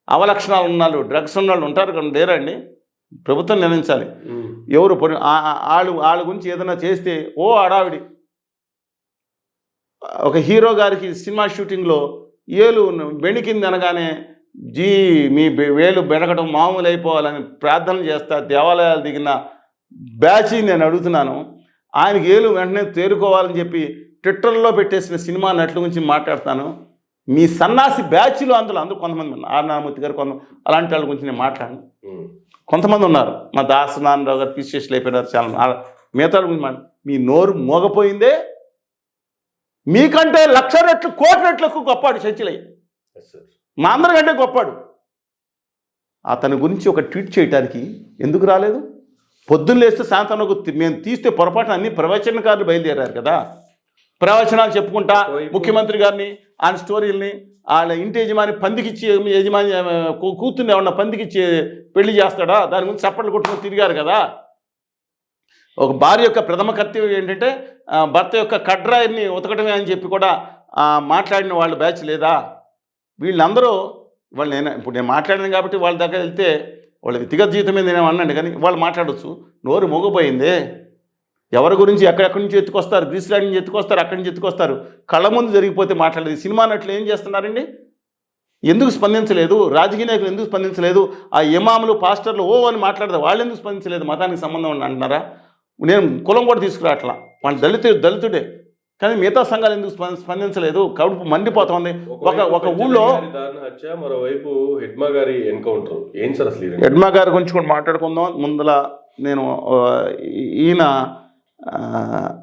అవలక్షణాలు ఉన్నాడు, డ్రగ్స్ ఉన్నాళ్ళు ఉంటారు కదా, లేరండి. ప్రభుత్వం నిర్ణయించాలి ఎవరు వాళ్ళ గురించి ఏదైనా చేస్తే ఓ అడావిడి. ఒక హీరో గారికి సినిమా షూటింగ్లో బెణికింది అనగానే మీ వేలు బెనకడం మామూలు అయిపోవాలని ప్రార్థనలు చేస్తా దేవాలయాలు దిగిన బ్యాచ్ నేను అడుగుతున్నాను. ఆయనకి వెంటనే తేరుకోవాలని చెప్పి ట్విట్టర్లో పెట్టేసిన సినిమా నటుల గురించి మాట్లాడతాను. మీ సన్నాసి బ్యాచ్లు అందరూ కొంతమంది ఉన్నారు. ఆర్ నారాయణమూర్తి గారు అలాంటి వాళ్ళ గురించి నేను మాట్లాడను. కొంతమంది ఉన్నారు, మా దాసనారాయణరావు గారు పిసిఎస్లు అయిపోయినారు, చాలా మిగతా గురించి మీ నోరు మోగపోయిందే. మీకంటే 1,00,000 రెట్లు 1,00,00,000 రెట్లకు గొప్పాడు చర్చలయ్య, మా అందరికంటే గొప్పాడు. అతని గురించి ఒక ట్వీట్ చేయడానికి ఎందుకు రాలేదు? పొద్దున్న లేస్తే సాయంత్రం మేము తీస్తే పొరపాటున అన్ని ప్రవచనకారులు బయలుదేరారు కదా, ప్రవచనాలు చెప్పుకుంటా ముఖ్యమంత్రి గారిని, ఆయన స్టోరీలని, వాళ్ళ ఇంటి యజమాని పందికిచ్చి యజమాని కూతుర్ని ఏమన్నా పందికిచ్చి పెళ్లి చేస్తాడా, దాని గురించి చప్పట్లు కొట్టుకుని తిరిగారు కదా. ఒక భార్య యొక్క ప్రథమ కర్తవ్యం ఏంటంటే భర్త యొక్క కడ్రాయిని ఉతకడమే అని చెప్పి కూడా మాట్లాడిన వాళ్ళు బ్యాచ్ లేదా? వీళ్ళందరూ ఇప్పుడు నేను మాట్లాడాను కాబట్టి వాళ్ళ దగ్గర వెళ్తే వాళ్ళ వ్యక్తిగత జీవితం మీద నేను అన్నాను, కానీ వాళ్ళు మాట్లాడవచ్చు. నోరు మోగపోయిందే. ఎవరి గురించి ఎక్కడెక్కడి నుంచి ఎత్తుకొస్తారు, గ్రీస్లాండ్ నుంచి ఎత్తుకొస్తారు, అక్కడి నుంచి ఎత్తుకొస్తారు. కళ్ళ ముందు జరిగిపోతే మాట్లాడేది. సినిమా నటులు ఏం చేస్తున్నారండి? ఎందుకు స్పందించలేదు? రాజకీయ నాయకులు ఎందుకు స్పందించలేదు? ఆ ఇమాములు, పాస్టర్లు అని మాట్లాడదు, వాళ్ళు ఎందుకు స్పందించలేదు? మతానికి సంబంధం అని అంటున్నారా? నేను కులం కూడా తీసుకురావట్లా, వాళ్ళు దళితుడే, కానీ మిగతా సంఘాలు ఎందుకు స్పందించలేదు? కడుపు మండిపోతుంది. ఒక ఊళ్ళో మరోవైపు హెడ్మా గారి ఎన్కౌంటర్ ఏం సార్ అసలు? హెడ్మా గారి గురించి కూడా మాట్లాడుకుందాం. ముందల నేను ఈయన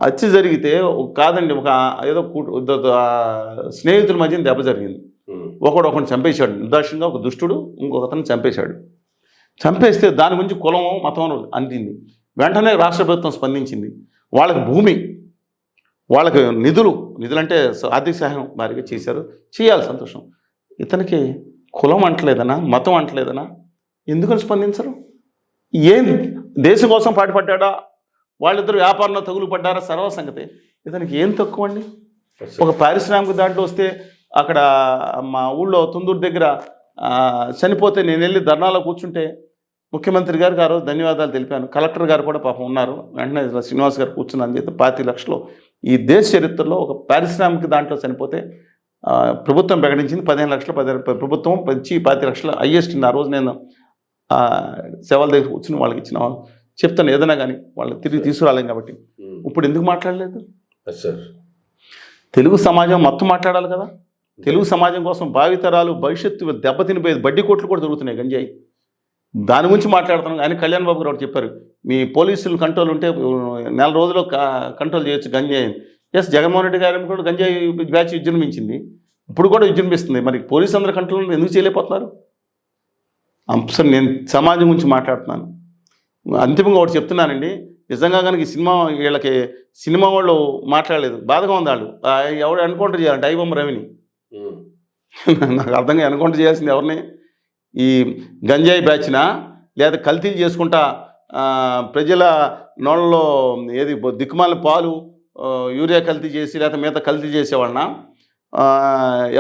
హత్య జరిగితే కాదండి, ఒక ఏదో స్నేహితుల మధ్య దెబ్బ జరిగింది. ఒకడిని చంపేశాడు నిర్దాక్షిణ్యంగా, ఒక దుష్టుడు ఇంకొకతను చంపేశాడు. చంపేస్తే దాని గురించి కులం మతం అంటింది. వెంటనే రాష్ట్ర ప్రభుత్వం స్పందించింది. వాళ్ళకి భూమి, వాళ్ళకి నిధులు అంటే ఆర్థిక సహాయం భారీగా చేశారు. చేయాలి, సంతోషం. ఇతనికి కులం అంటలేదనా, మతం అంటలేదనా, ఎందుకని స్పందించరు? ఏం దేశం కోసం పాటుపడ్డా? వాళ్ళిద్దరు వ్యాపారంలో తగులు పడ్డారా? సర్వసంగతి. ఇతనికి ఏం తక్కువ అండి? ఒక పారిశ్రామిక దాంట్లో వస్తే అక్కడ మా ఊళ్ళో తుందూరు దగ్గర చనిపోతే నేను వెళ్ళి ధర్నాలో కూర్చుంటే ముఖ్యమంత్రి గారికి ఆ రోజు ధన్యవాదాలు తెలిపాను. కలెక్టర్ గారు కూడా పాపం ఉన్నారు. వెంటనే శ్రీనివాస్ గారు కూర్చున్నాను చేస్తే 25 లక్షలు ఈ దేశ చరిత్రలో ఒక పారిశ్రామిక దాంట్లో చనిపోతే ప్రభుత్వం ప్రకటించింది 15 లక్షలు, ప్రభుత్వం 10-20 లక్షలు హైయెస్ట్. ఆ రోజు నేను సేవల దగ్గర కూర్చుని వాళ్ళకి ఇచ్చిన చెప్తాను ఏదైనా కానీ వాళ్ళు తిరిగి తీసుకురాలేం కాబట్టి. ఇప్పుడు ఎందుకు మాట్లాడలేదు? తెలుగు సమాజం మొత్తం మాట్లాడాలి కదా. తెలుగు సమాజం కోసం భావితరాలు భవిష్యత్తు దెబ్బతినిపోయేది, బడ్డీ కోట్లు కూడా దొరుకుతున్నాయి గంజాయి. దాని గురించి మాట్లాడుతున్నాం. కానీ కళ్యాణ్ బాబు గారు చెప్పారు, మీ పోలీసులు కంట్రోల్ ఉంటే నెల రోజుల్లో కంట్రోల్ చేయొచ్చు గంజాయి. ఎస్, జగన్మోహన్ రెడ్డి గారు కూడా గంజాయి బ్యాచ్ విజృంభించింది, ఇప్పుడు కూడా విజృంభిస్తుంది. మరి పోలీసు అందరి కంట్రోల్ ఎందుకు చేయలేకపోతున్నారు? అసలు నేను సమాజం గురించి మాట్లాడుతున్నాను. అంతిమంగా ఒకటి చెప్తున్నానండి, నిజంగా కనుక ఈ సినిమా వీళ్ళకి సినిమా వాళ్ళు మాట్లాడలేదు, బాధగా ఉంది. వాళ్ళు ఎవరు ఎన్కౌంటర్ చేయాలంటే ఐబొమ్మ రవిని. నాకు అర్థంగా ఎన్కౌంటర్ చేయాల్సింది ఎవరిని? ఈ గంజాయి బ్యాచ్నా, లేదా కల్తీలు చేసుకుంటా ప్రజల నోళ్ళలో ఏది దిక్కుమాల పాలు యూరియా కల్తీ చేసి లేదా మిగతా కల్తీ చేసేవాళ్ళనా?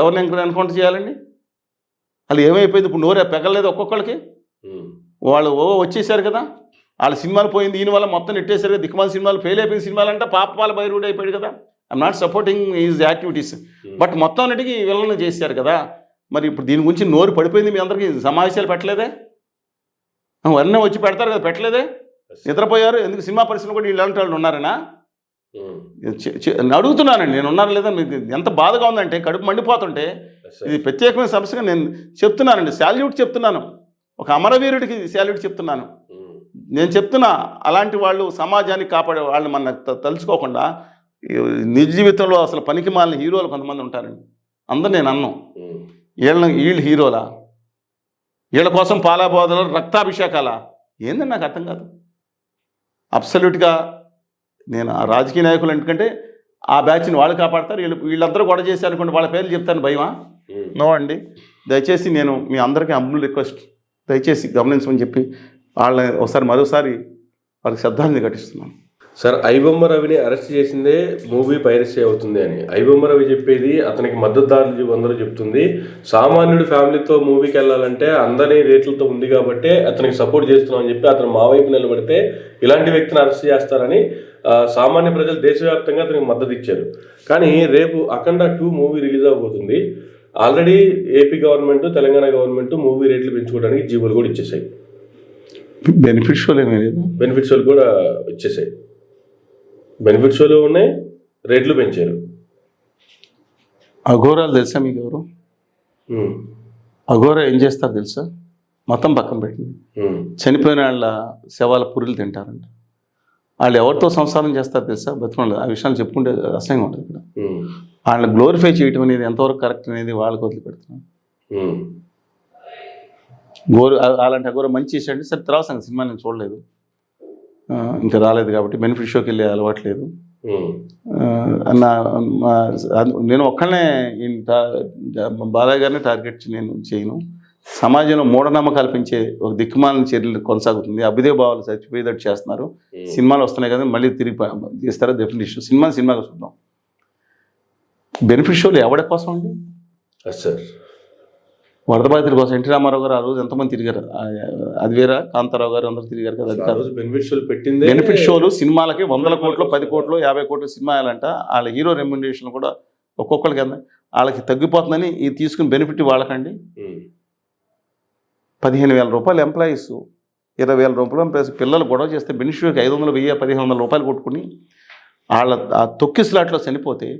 ఎవరిని ఎన్కౌంటర్ చేయాలండి? వాళ్ళు ఏమైపోయింది ఇప్పుడు? నోరే పెగలేదు ఒక్కొక్కరికి. వాళ్ళు వచ్చేసారు కదా, వాళ్ళ సినిమాలు పోయింది ఈయన వల్ల మొత్తం నెట్టేశారు కదా. దిక్కుమాల సినిమాలు ఫెయిల్ అయిపోయిన సినిమాలు అంటే పాపాల బైరుడు అయిపోయాడు కదా. I'm not supporting is activities, but మొత్తం అన్నిటికీ వీళ్ళని చేశారు కదా. మరి ఇప్పుడు దీని గురించి నోరు పడిపోయింది. మీ అందరికీ సమావేశాలు పెట్టలేదే? అన్నీ వచ్చి పెడతారు కదా, పెట్టలేదే? నిద్రపోయారు ఎందుకు? సినిమా పరిశ్రమ కూడా ఇలాంటి వాళ్ళు ఉన్నారనా? అడుగుతున్నానండి, నేను ఉన్నారా లేదా? మీకు ఎంత బాధగా ఉందంటే, కడుపు మండిపోతుంటే. ఇది ప్రత్యేకమైన సమస్యగా నేను చెప్తున్నానండి, శాల్యూట్ చెప్తున్నాను, ఒక అమరవీరుడికి శాల్యూట్ చెప్తున్నాను. నేను చెప్తున్నా, అలాంటి వాళ్ళు సమాజాన్ని కాపాడే వాళ్ళు మన తలుచుకోకుండా నిజ జీవితంలో అసలు పనికి మాలిన హీరోలు కొంతమంది ఉంటారండి. అందరు నేను అన్నాం, వీళ్ళు హీరోలా? వీళ్ళ కోసం పాలాబోధలు రక్తాభిషేకాలా? ఏందని నాకు అర్థం కాదు. అబ్సల్యూట్గా నేను ఆ రాజకీయ నాయకులు ఎందుకంటే ఆ బ్యాచ్ని వాళ్ళు కాపాడతారు, వీళ్ళందరూ గొడవ చేశారు అనుకోండి, వాళ్ళ పేర్లు చెప్తాను భయమా? నో అండి. దయచేసి నేను మీ అందరికీ హంబుల్ రిక్వెస్ట్, దయచేసి గమనించమని చెప్పి వాళ్ళని మరోసారి వాళ్ళకి శ్రద్ధాంజలి ఘటిస్తున్నాను. సార్, ఐబొమ్మ రవిని అరెస్ట్ చేసిందే మూవీ పైరసీ అవుతుంది అని ఐబొమ్మ రవి చెప్పేది, అతనికి మద్దతుదారులు అందరూ చెప్తుంది. సామాన్యుడి ఫ్యామిలీతో మూవీకి వెళ్ళాలంటే అందరి రేట్లతో ఉంది కాబట్టి అతనికి సపోర్ట్ చేస్తున్నామని చెప్పి అతను మా వైపు నిలబడితే ఇలాంటి వ్యక్తిని అరెస్ట్ చేస్తారని సామాన్య ప్రజలు దేశవ్యాప్తంగా అతనికి మద్దతు ఇచ్చారు. కానీ రేపు అఖండ 2 మూవీ రిలీజ్ అవబోతుంది. Already AP government, Telangana government movie రేట్లు పెంచుకోవడానికి జీవోలు కూడా ఇచ్చేసాయి. బెనిఫిట్ షోలు ఏమీ లేదు, బెనిఫిట్ షోలు కూడా ఇచ్చేసాయి. బెనిఫిట్ షోలు ఉన్నాయి, రేట్లు పెంచారు. అఘోరాలు తెలుసా మీకు? ఎవరు అఘోరా ఏం చేస్తారు తెలుసా? మొత్తం పక్కన పెట్టింది, చనిపోయిన వాళ్ళ శవాల పురులు తింటారంట. వాళ్ళు ఎవరితో సంసారం చేస్తారు తెలుసా? బతుకులు. ఆ విషయాలు చెప్పుకుంటే అసహ్యంగా ఉంటుంది. ఇక్కడ వాళ్ళని గ్లోరిఫై చేయటం అనేది ఎంతవరకు కరెక్ట్ అనేది వాళ్ళకి వదిలిపెడుతున్నాను. అలాంటి అఘోర మంచి చేసాడు. సరే, తర్వాత సినిమా నేను చూడలేదు, ఇంకా రాలేదు కాబట్టి బెనిఫిట్ షోకి వెళ్ళే అలవాటు లేదు. నేను ఒక్కనే బాలయ్య గారిని టార్గెట్ నేను చేయను. సమాజంలో మూఢనమ్మకాలు పెంచే ఒక దిక్కుమాలిన చర్యలు కొనసాగుతుంది. అభిదేవ్ భావాలు చచ్చిపోయేటట్టు చేస్తున్నారు. సినిమాలు వస్తున్నాయి కదా, మళ్ళీ తిరిగి తీస్తారా? Definite issue. సినిమాగా చూద్దాం. బెనిఫిట్ షోలు ఎవరి కోసం అండి? సార్, వరద బాధితుల కోసం. ఎన్టీ రామారావు గారు ఆ రోజు ఎంతమంది తిరిగారు? అది వేరా, కాంతారావు గారు అందరూ తిరిగారు కదా. బెనిఫిట్ షోలు సినిమాలకి 100 కోట్లు, 10 కోట్లు, 50 కోట్లు సినిమా వేయాలంట. వాళ్ళ హీరో రెమ్యునరేషన్ కూడా ఒక్కొక్కరికి వాళ్ళకి తగ్గిపోతుందని ఇది తీసుకుని బెనిఫిట్ వాళ్ళకండి. 15,000 రూపాయలు ఎంప్లాయీస్, 20,000 రూపాయలు పిల్లలు గొడవ చేస్తే బెనిఫిట్కి 500, 1000, 1,500 రూపాయలు కొట్టుకుని వాళ్ళ ఆ తొక్కిసలాట్లో చనిపోతే,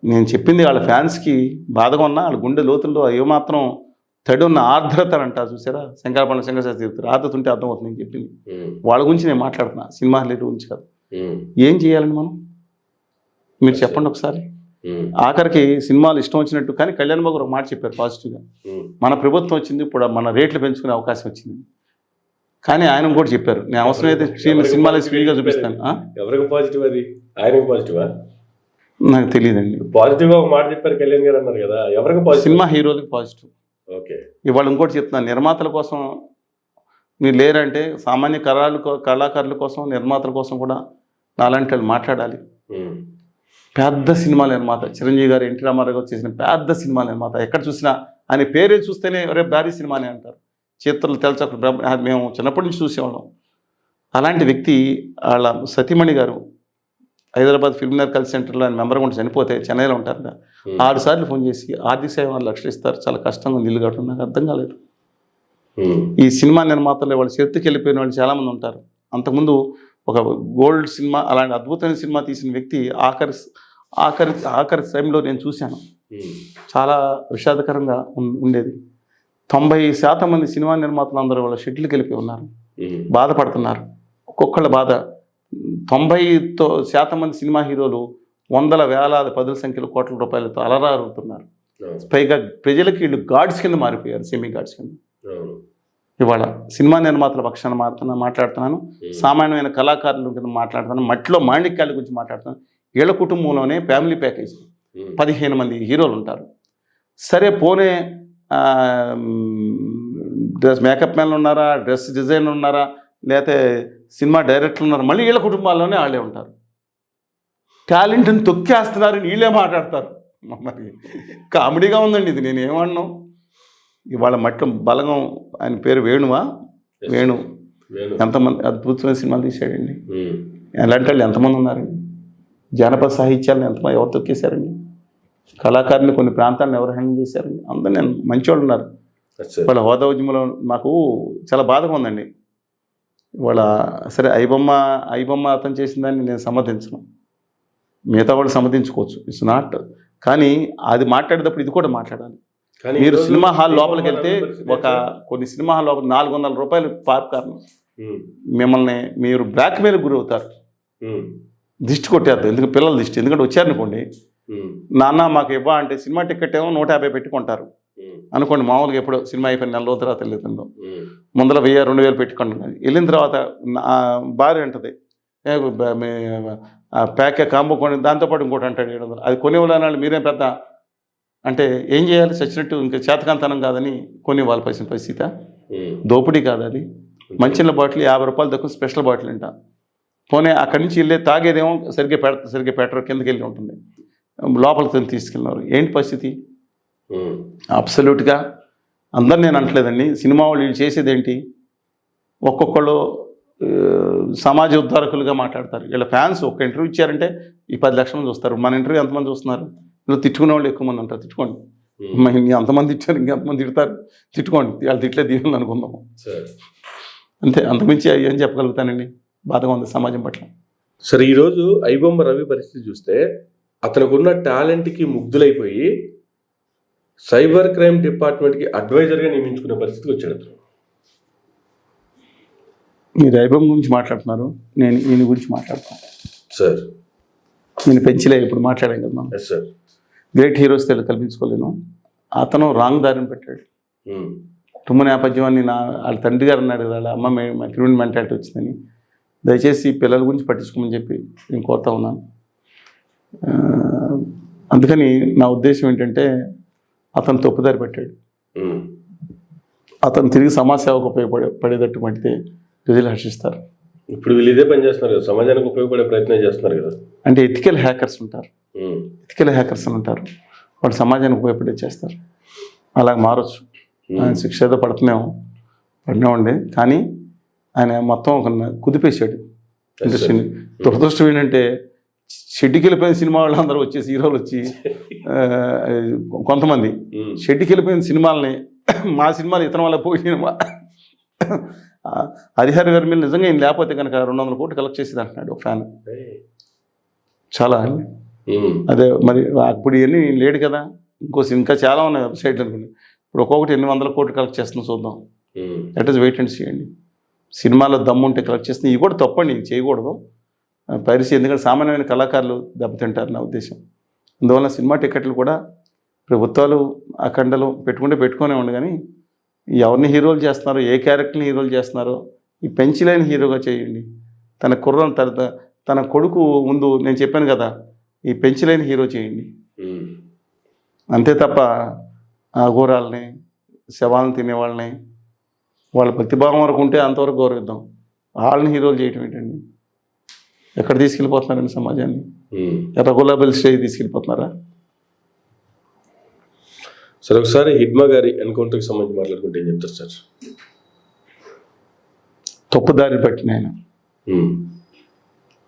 నేను చెప్పింది వాళ్ళ ఫ్యాన్స్కి బాధగా ఉన్నా వాళ్ళ గుండె లోతుల్లో ఏమాత్రం తడి ఉన్న ఆర్ద్రత అంట. చూసారా? శంకరపండ శంకరశాస్త్రి చెప్తారు, ఆర్ద్రత ఉంటే అర్థమవుతుంది. నేను చెప్పింది వాళ్ళ గురించి నేను మాట్లాడుతున్నా, సినిమా హీరో గురించి కాదు. ఏం చేయాలండి మనం? మీరు చెప్పండి ఒకసారి. ఆఖరికి సినిమాలు ఇష్టం వచ్చినట్టు. కానీ కళ్యాణ్ బాబు ఒక మాట చెప్పారు పాజిటివ్గా, మన ప్రభుత్వం వచ్చింది, ఇప్పుడు మన రేట్లు పెంచుకునే అవకాశం వచ్చింది. కానీ ఆయన కూడా చెప్పారు, నేను అవసరమైతే సినిమాలు ఫ్రీగా చూపిస్తాను. ఎవరికి పాజిటివ్? అది ఆయనకు పాజిటివా? నాకు తెలియదండి. పాజిటివ్గా ఒక మాట చెప్పారు కళ్యాణ్ గారు అన్నారు కదా, ఎవరికి పాజిటివ్? సినిమా హీరోలకు పాజిటివ్. ఓకే. ఇవాళ ఇంకోటి చెప్తున్నాను, నిర్మాతల కోసం మీరు లేరంటే సామాన్య కళాకారుల కోసం, నిర్మాతల కోసం కూడా నాలాంటి వాళ్ళు మాట్లాడాలి. పెద్ద సినిమా నిర్మాత చిరంజీవి గారు, ఎన్టీ రామారావు గారు చేసిన పెద్ద సినిమా నిర్మాత. ఎక్కడ చూసినా ఆయన పేరే చూస్తేనే రేపు భారీ సినిమానే అంటారు. చిత్రాలు తెలచప్పుడు మేము చిన్నప్పటి నుంచి చూసేవాళ్ళం. అలాంటి వ్యక్తి వాళ్ళ సతీమణి గారు హైదరాబాద్ ఫిల్మ్నగర్ కల్చర్ సెంటర్లో ఆయన మెంబర్గా ఉండి చనిపోతే చెన్నైలో ఉంటారు కదా, 6 సార్లు ఫోన్ చేసి ఆర్థిక సాయం 6 లక్షలు ఇస్తారు, చాలా కష్టంగా ఉంది ఇల్లు కట్టడం. నాకు అర్థం కాలేదు. ఈ సినిమా నిర్మాతలు వాళ్ళు చేతికి వెళ్ళిపోయిన వాళ్ళు చాలామంది ఉంటారు. అంతకుముందు ఒక గోల్డ్ సినిమా అలాంటి అద్భుతమైన సినిమా తీసిన వ్యక్తి ఆఖరి టైంలో నేను చూశాను. చాలా విషాదకరంగా ఉండేది. 90% మంది సినిమా నిర్మాతలు అందరూ వాళ్ళ షెడ్యూల్కి వెళ్ళిపోయి ఉన్నారు, బాధపడుతున్నారు. ఒక్కొక్కళ్ళ బాధ. 90% మంది సినిమా హీరోలు వందల వేలాది పదుల సంఖ్యలో కోట్ల రూపాయలతో అలరారుతున్నారు. పైగా ప్రజలకి వీళ్ళు గాడ్స్ కింద మారిపోయారు, సెమీ గాడ్స్ కింద. ఇవాళ సినిమా నిర్మాతల పక్షాన మాట్లాడుతున్నాను, సామాన్యమైన కళాకారుల కింద మాట్లాడుతున్నాను, మట్టిలో మాణిక్యాల గురించి మాట్లాడుతున్నాను. వీళ్ళ కుటుంబంలోనే ఫ్యామిలీ ప్యాకేజ్ 15 మంది హీరోలు ఉంటారు. సరే పోనే డ్రెస్ మేకప్ మ్యాన్లు ఉన్నారా, డ్రెస్ డిజైనర్ ఉన్నారా, లేకపోతే సినిమా డైరెక్టర్లు ఉన్నారు, మళ్ళీ వీళ్ళ కుటుంబాల్లోనే వాళ్ళే ఉంటారు. టాలెంట్ని తొక్కేస్తున్నారు, వీళ్ళే మాట్లాడతారు. మరి కామెడీగా ఉందండి ఇది. నేను ఏమన్నాను, ఇవాళ మట్టం బలగం ఆయన పేరు వేణువా, వేణు ఎంతమంది అద్భుతమైన సినిమాలు తీసాడండి. ఎలాంటి వాళ్ళు ఎంతమంది ఉన్నారండి. జానపద సాహిత్యాలను ఎంతమంది ఎవరు తొక్కేశారండి. కళాకారుని కొన్ని ప్రాంతాలను ఎవరు హ్యాండిల్ చేశారండి. అందరూ నేను మంచివాళ్ళు ఉన్నారు. వాళ్ళ హోదా ఉద్యమంలో మాకు చాలా బాధగా ఉందండి. వాళ్ళ సరే ఐబొమ్మ అతను చేసిన దాన్ని నేను సమర్థించను, మిగతా వాళ్ళు సమర్థించుకోవచ్చు, ఇట్స్ నాట్. కానీ అది మాట్లాడేటప్పుడు ఇది కూడా మాట్లాడాలి. మీరు సినిమా హాల్ లోపలికి వెళ్తే కొన్ని సినిమా హాల్ లోపల 400 రూపాయలు పాప్కార్న్, మిమ్మల్ని మీరు బ్లాక్మెయిల్ గురి అవుతారు, దిష్టి కొట్టేస్తారు. ఎందుకు పిల్లల దిష్టి, ఎందుకంటే వచ్చారనుకోండి, నాన్న మాకు ఇవ్వ అంటే సినిమా టికెట్ ఏమో 150 పెట్టుకుంటారు అనుకోండి. మామూలుగా ఎప్పుడో సినిమా అయిపోయిన 4 రోజుల తర్వాత వెళ్ళిందో ముందర 1000-2000 పెట్టుకుంటున్నాను. వెళ్ళిన తర్వాత భార్య అంటది ప్యాకే కాంబో కొని, దాంతోపాటు ఇంకోటి అంటాడు 700. అది కొనివ్వాలన్నాడు, మీరేం పెద్ద అంటే ఏం చేయాలి, చచ్చినట్టు ఇంకా చేతకాంతనం కాదని కొనివ్వాలి. పరిస్థితి దోపిడీ కాదు అది. మంచినీళ్ళ బాటిల్ 50 రూపాయలు తక్కువ స్పెషల్ బాటిల్ అంట. పోనీ అక్కడి నుంచి వెళ్ళే తాగేదేమో సరిగ్గా పెట్టరు, కిందకి వెళ్ళి ఉంటుంది, లోపలికి తీసుకెళ్ళినారు. ఏంటి పరిస్థితి? అబ్సల్యూట్గా అందరు నేను అంటలేదండి. సినిమా వాళ్ళు వీళ్ళు చేసేది ఏంటి, ఒక్కొక్కళ్ళు సమాజ ఉద్ధారకులుగా మాట్లాడతారు. వీళ్ళ ఫ్యాన్స్ ఒక ఇంటర్వ్యూ ఇచ్చారంటే ఈ 10 లక్షల మంది చూస్తారు. మన ఇంటర్వ్యూ ఎంతమంది చూస్తున్నారు? ఇలా తిట్టుకునే వాళ్ళు ఎక్కువ మంది ఉంటారు. తిట్టుకోండి, అంతమంది ఇచ్చారు, ఇంకెంతమంది తిడతారు, తిట్టుకోండి. వాళ్ళు తిట్లే దీవులు అనుకుందాము అంతే. అంతకుమించి ఏం చెప్పగలుగుతానండి. బాధగా ఉంది సమాజం పట్ల. సరే, ఈరోజు ఐబొమ్మ రవి పరిస్థితి చూస్తే అతనుకున్న టాలెంట్కి ముగ్ధులైపోయి సైబర్ క్రైమ్ డిపార్ట్మెంట్కి అడ్వైజర్గా నియమించుకునే పరిస్థితికి వచ్చాడు. మీరు ఐబొమ్మ గురించి మాట్లాడుతున్నారు, నేను ఈయన గురించి మాట్లాడుతాను సార్. నేను పెంచలే, ఇప్పుడు మాట్లాడాను కదా మనం. సార్, గ్రేట్ హీరోస్ కల్పించుకోలేను. అతను రాంగ్ దారిని పెట్టాడు. కుటుంబ నేపథ్యం అని వాళ్ళ తండ్రి గారు అన్నాడు, వాళ్ళ అమ్మ క్రిమినల్ మెంటాలిటీ వచ్చిందని. దయచేసి పిల్లల గురించి పట్టించుకోమని చెప్పి నేను కోరుతా ఉన్నాను. అందుకని నా ఉద్దేశం ఏంటంటే, అతను తప్పుదారి పెట్టాడు. అతను తిరిగి సమాజ సేవకు ఉపయోగపడేటట్టు పడితే ప్రజలు హర్షిస్తారు. ఇప్పుడు వీళ్ళు ఇదే పని చేస్తున్నారు కదా, సమాజానికి ఉపయోగపడే ప్రయత్నం చేస్తున్నారు కదా. అంటే ఎథికల్ హ్యాకర్స్ ఉంటారు, ఎథికల్ హ్యాకర్స్ అని ఉంటారు, వాళ్ళు సమాజానికి ఉపయోగపడే చేస్తారు. అలా మారచ్చు. ఆయన శిక్ష ఏదో పడినామండి. కానీ ఆయన మొత్తం ఒక కుదిపేశాడు ఇండస్ట్రీని. దురదృష్టం ఏంటంటే, షెడ్డుకి వెళ్ళిపోయిన సినిమా వాళ్ళు అందరూ వచ్చేసి హీరోలు వచ్చి కొంతమంది షెడ్డుకి వెళ్ళిపోయిన సినిమాలని మా సినిమాలు ఇతర వాళ్ళ పోయి సినిమా హరిహర గారి మీద నిజంగా ఈయన లేకపోతే కనుక 200 కోట్లు కలెక్ట్ చేసేది అంటున్నాడు ఒక ఫ్యాన్. చాలా అదే మరి అప్పుడు ఇవన్నీ లేడు కదా. ఇంకా చాలా ఉన్నాయి వెబ్సైట్లు అనుకోండి. ఇప్పుడు ఒక్కొక్కటి 800 కోట్లు కలెక్ట్ చేస్తున్నాం, చూద్దాం. That is wait and see అండి. సినిమాలో దమ్ము ఉంటే కలెక్ట్ చేస్తుంది. ఇవి కూడా తప్పండి, ఇది చేయకూడదు పైరసీ. ఎందుకంటే సామాన్యమైన కళాకారులు దెబ్బతింటారు నా ఉద్దేశం. అందువల్ల సినిమా టికెట్లు కూడా ప్రభుత్వాలు అఖండలు పెట్టుకునే ఉండు. కానీ ఎవరిని హీరోలు చేస్తున్నారో, ఏ క్యారెక్టర్ని హీరోలు చేస్తున్నారో ఈ పెంచిలేని హీరోగా చేయండి. తన కుర్రం తన కొడుకు ముందు నేను చెప్పాను కదా, ఈ పెంచిలేని హీరో చేయండి. అంతే తప్ప అఘోరాలని, శవాలను తినేవాళ్ళని, వాళ్ళ భక్తిభావం వరకు ఉంటే అంతవరకు గౌరవిద్దాం. వాళ్ళని హీరోలు చేయటం ఏంటండి? ఎక్కడ తీసుకెళ్ళిపోతున్నారండి సమాజాన్ని? రఘులాబెల్ స్టేజ్ తీసుకెళ్ళిపోతున్నారా? సార్, ఒకసారి హిడ్మా గారి ఎన్కౌంటర్కి సంబంధించి మాట్లాడుకుంటే ఏం చెప్తారు సార్? తప్పుదారి పట్టిన ఆయన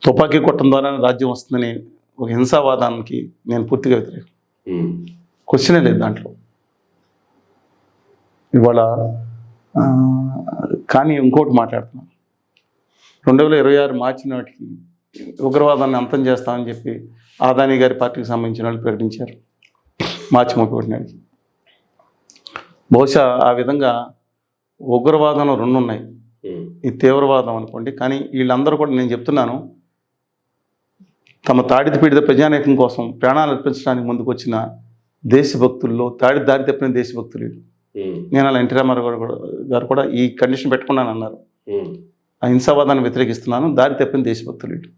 తుపాకీ కొట్టడం ద్వారా రాజ్యం వస్తుందని ఒక హింసావాదానికి నేను పూర్తిగా వ్యతిరేకం. క్వశ్చనే లేదు దాంట్లో. ఇవాళ కానీ ఇంకోటి మాట్లాడుతున్నాను. 2026 మార్చి నాటికి ఉగ్రవాదాన్ని అంతం చేస్తామని చెప్పి ఆదాని గారి పార్టీకి సంబంధించిన వాళ్ళు ప్రకటించారు మార్చి 31 నాటికి. బహుశా ఆ విధంగా ఉగ్రవాదంలో 2 ఉన్నాయి. ఈ తీవ్రవాదం అనుకోండి. కానీ వీళ్ళందరూ కూడా నేను చెప్తున్నాను, తమ తాడిత పీడిత ప్రజానీకం కోసం ప్రాణాలు అర్పించడానికి ముందుకు వచ్చిన దేశభక్తుల్లో దారి తప్పిన దేశభక్తులు వీళ్ళు. నేను అలా ఎన్టీ రామారావు గారు కూడా ఈ కండిషన్ పెట్టుకున్నాను అన్నారు. ఆ హింసావాదాన్ని వ్యతిరేకిస్తున్నాను, దారి తప్పిన దేశభక్తులు వీళ్ళు.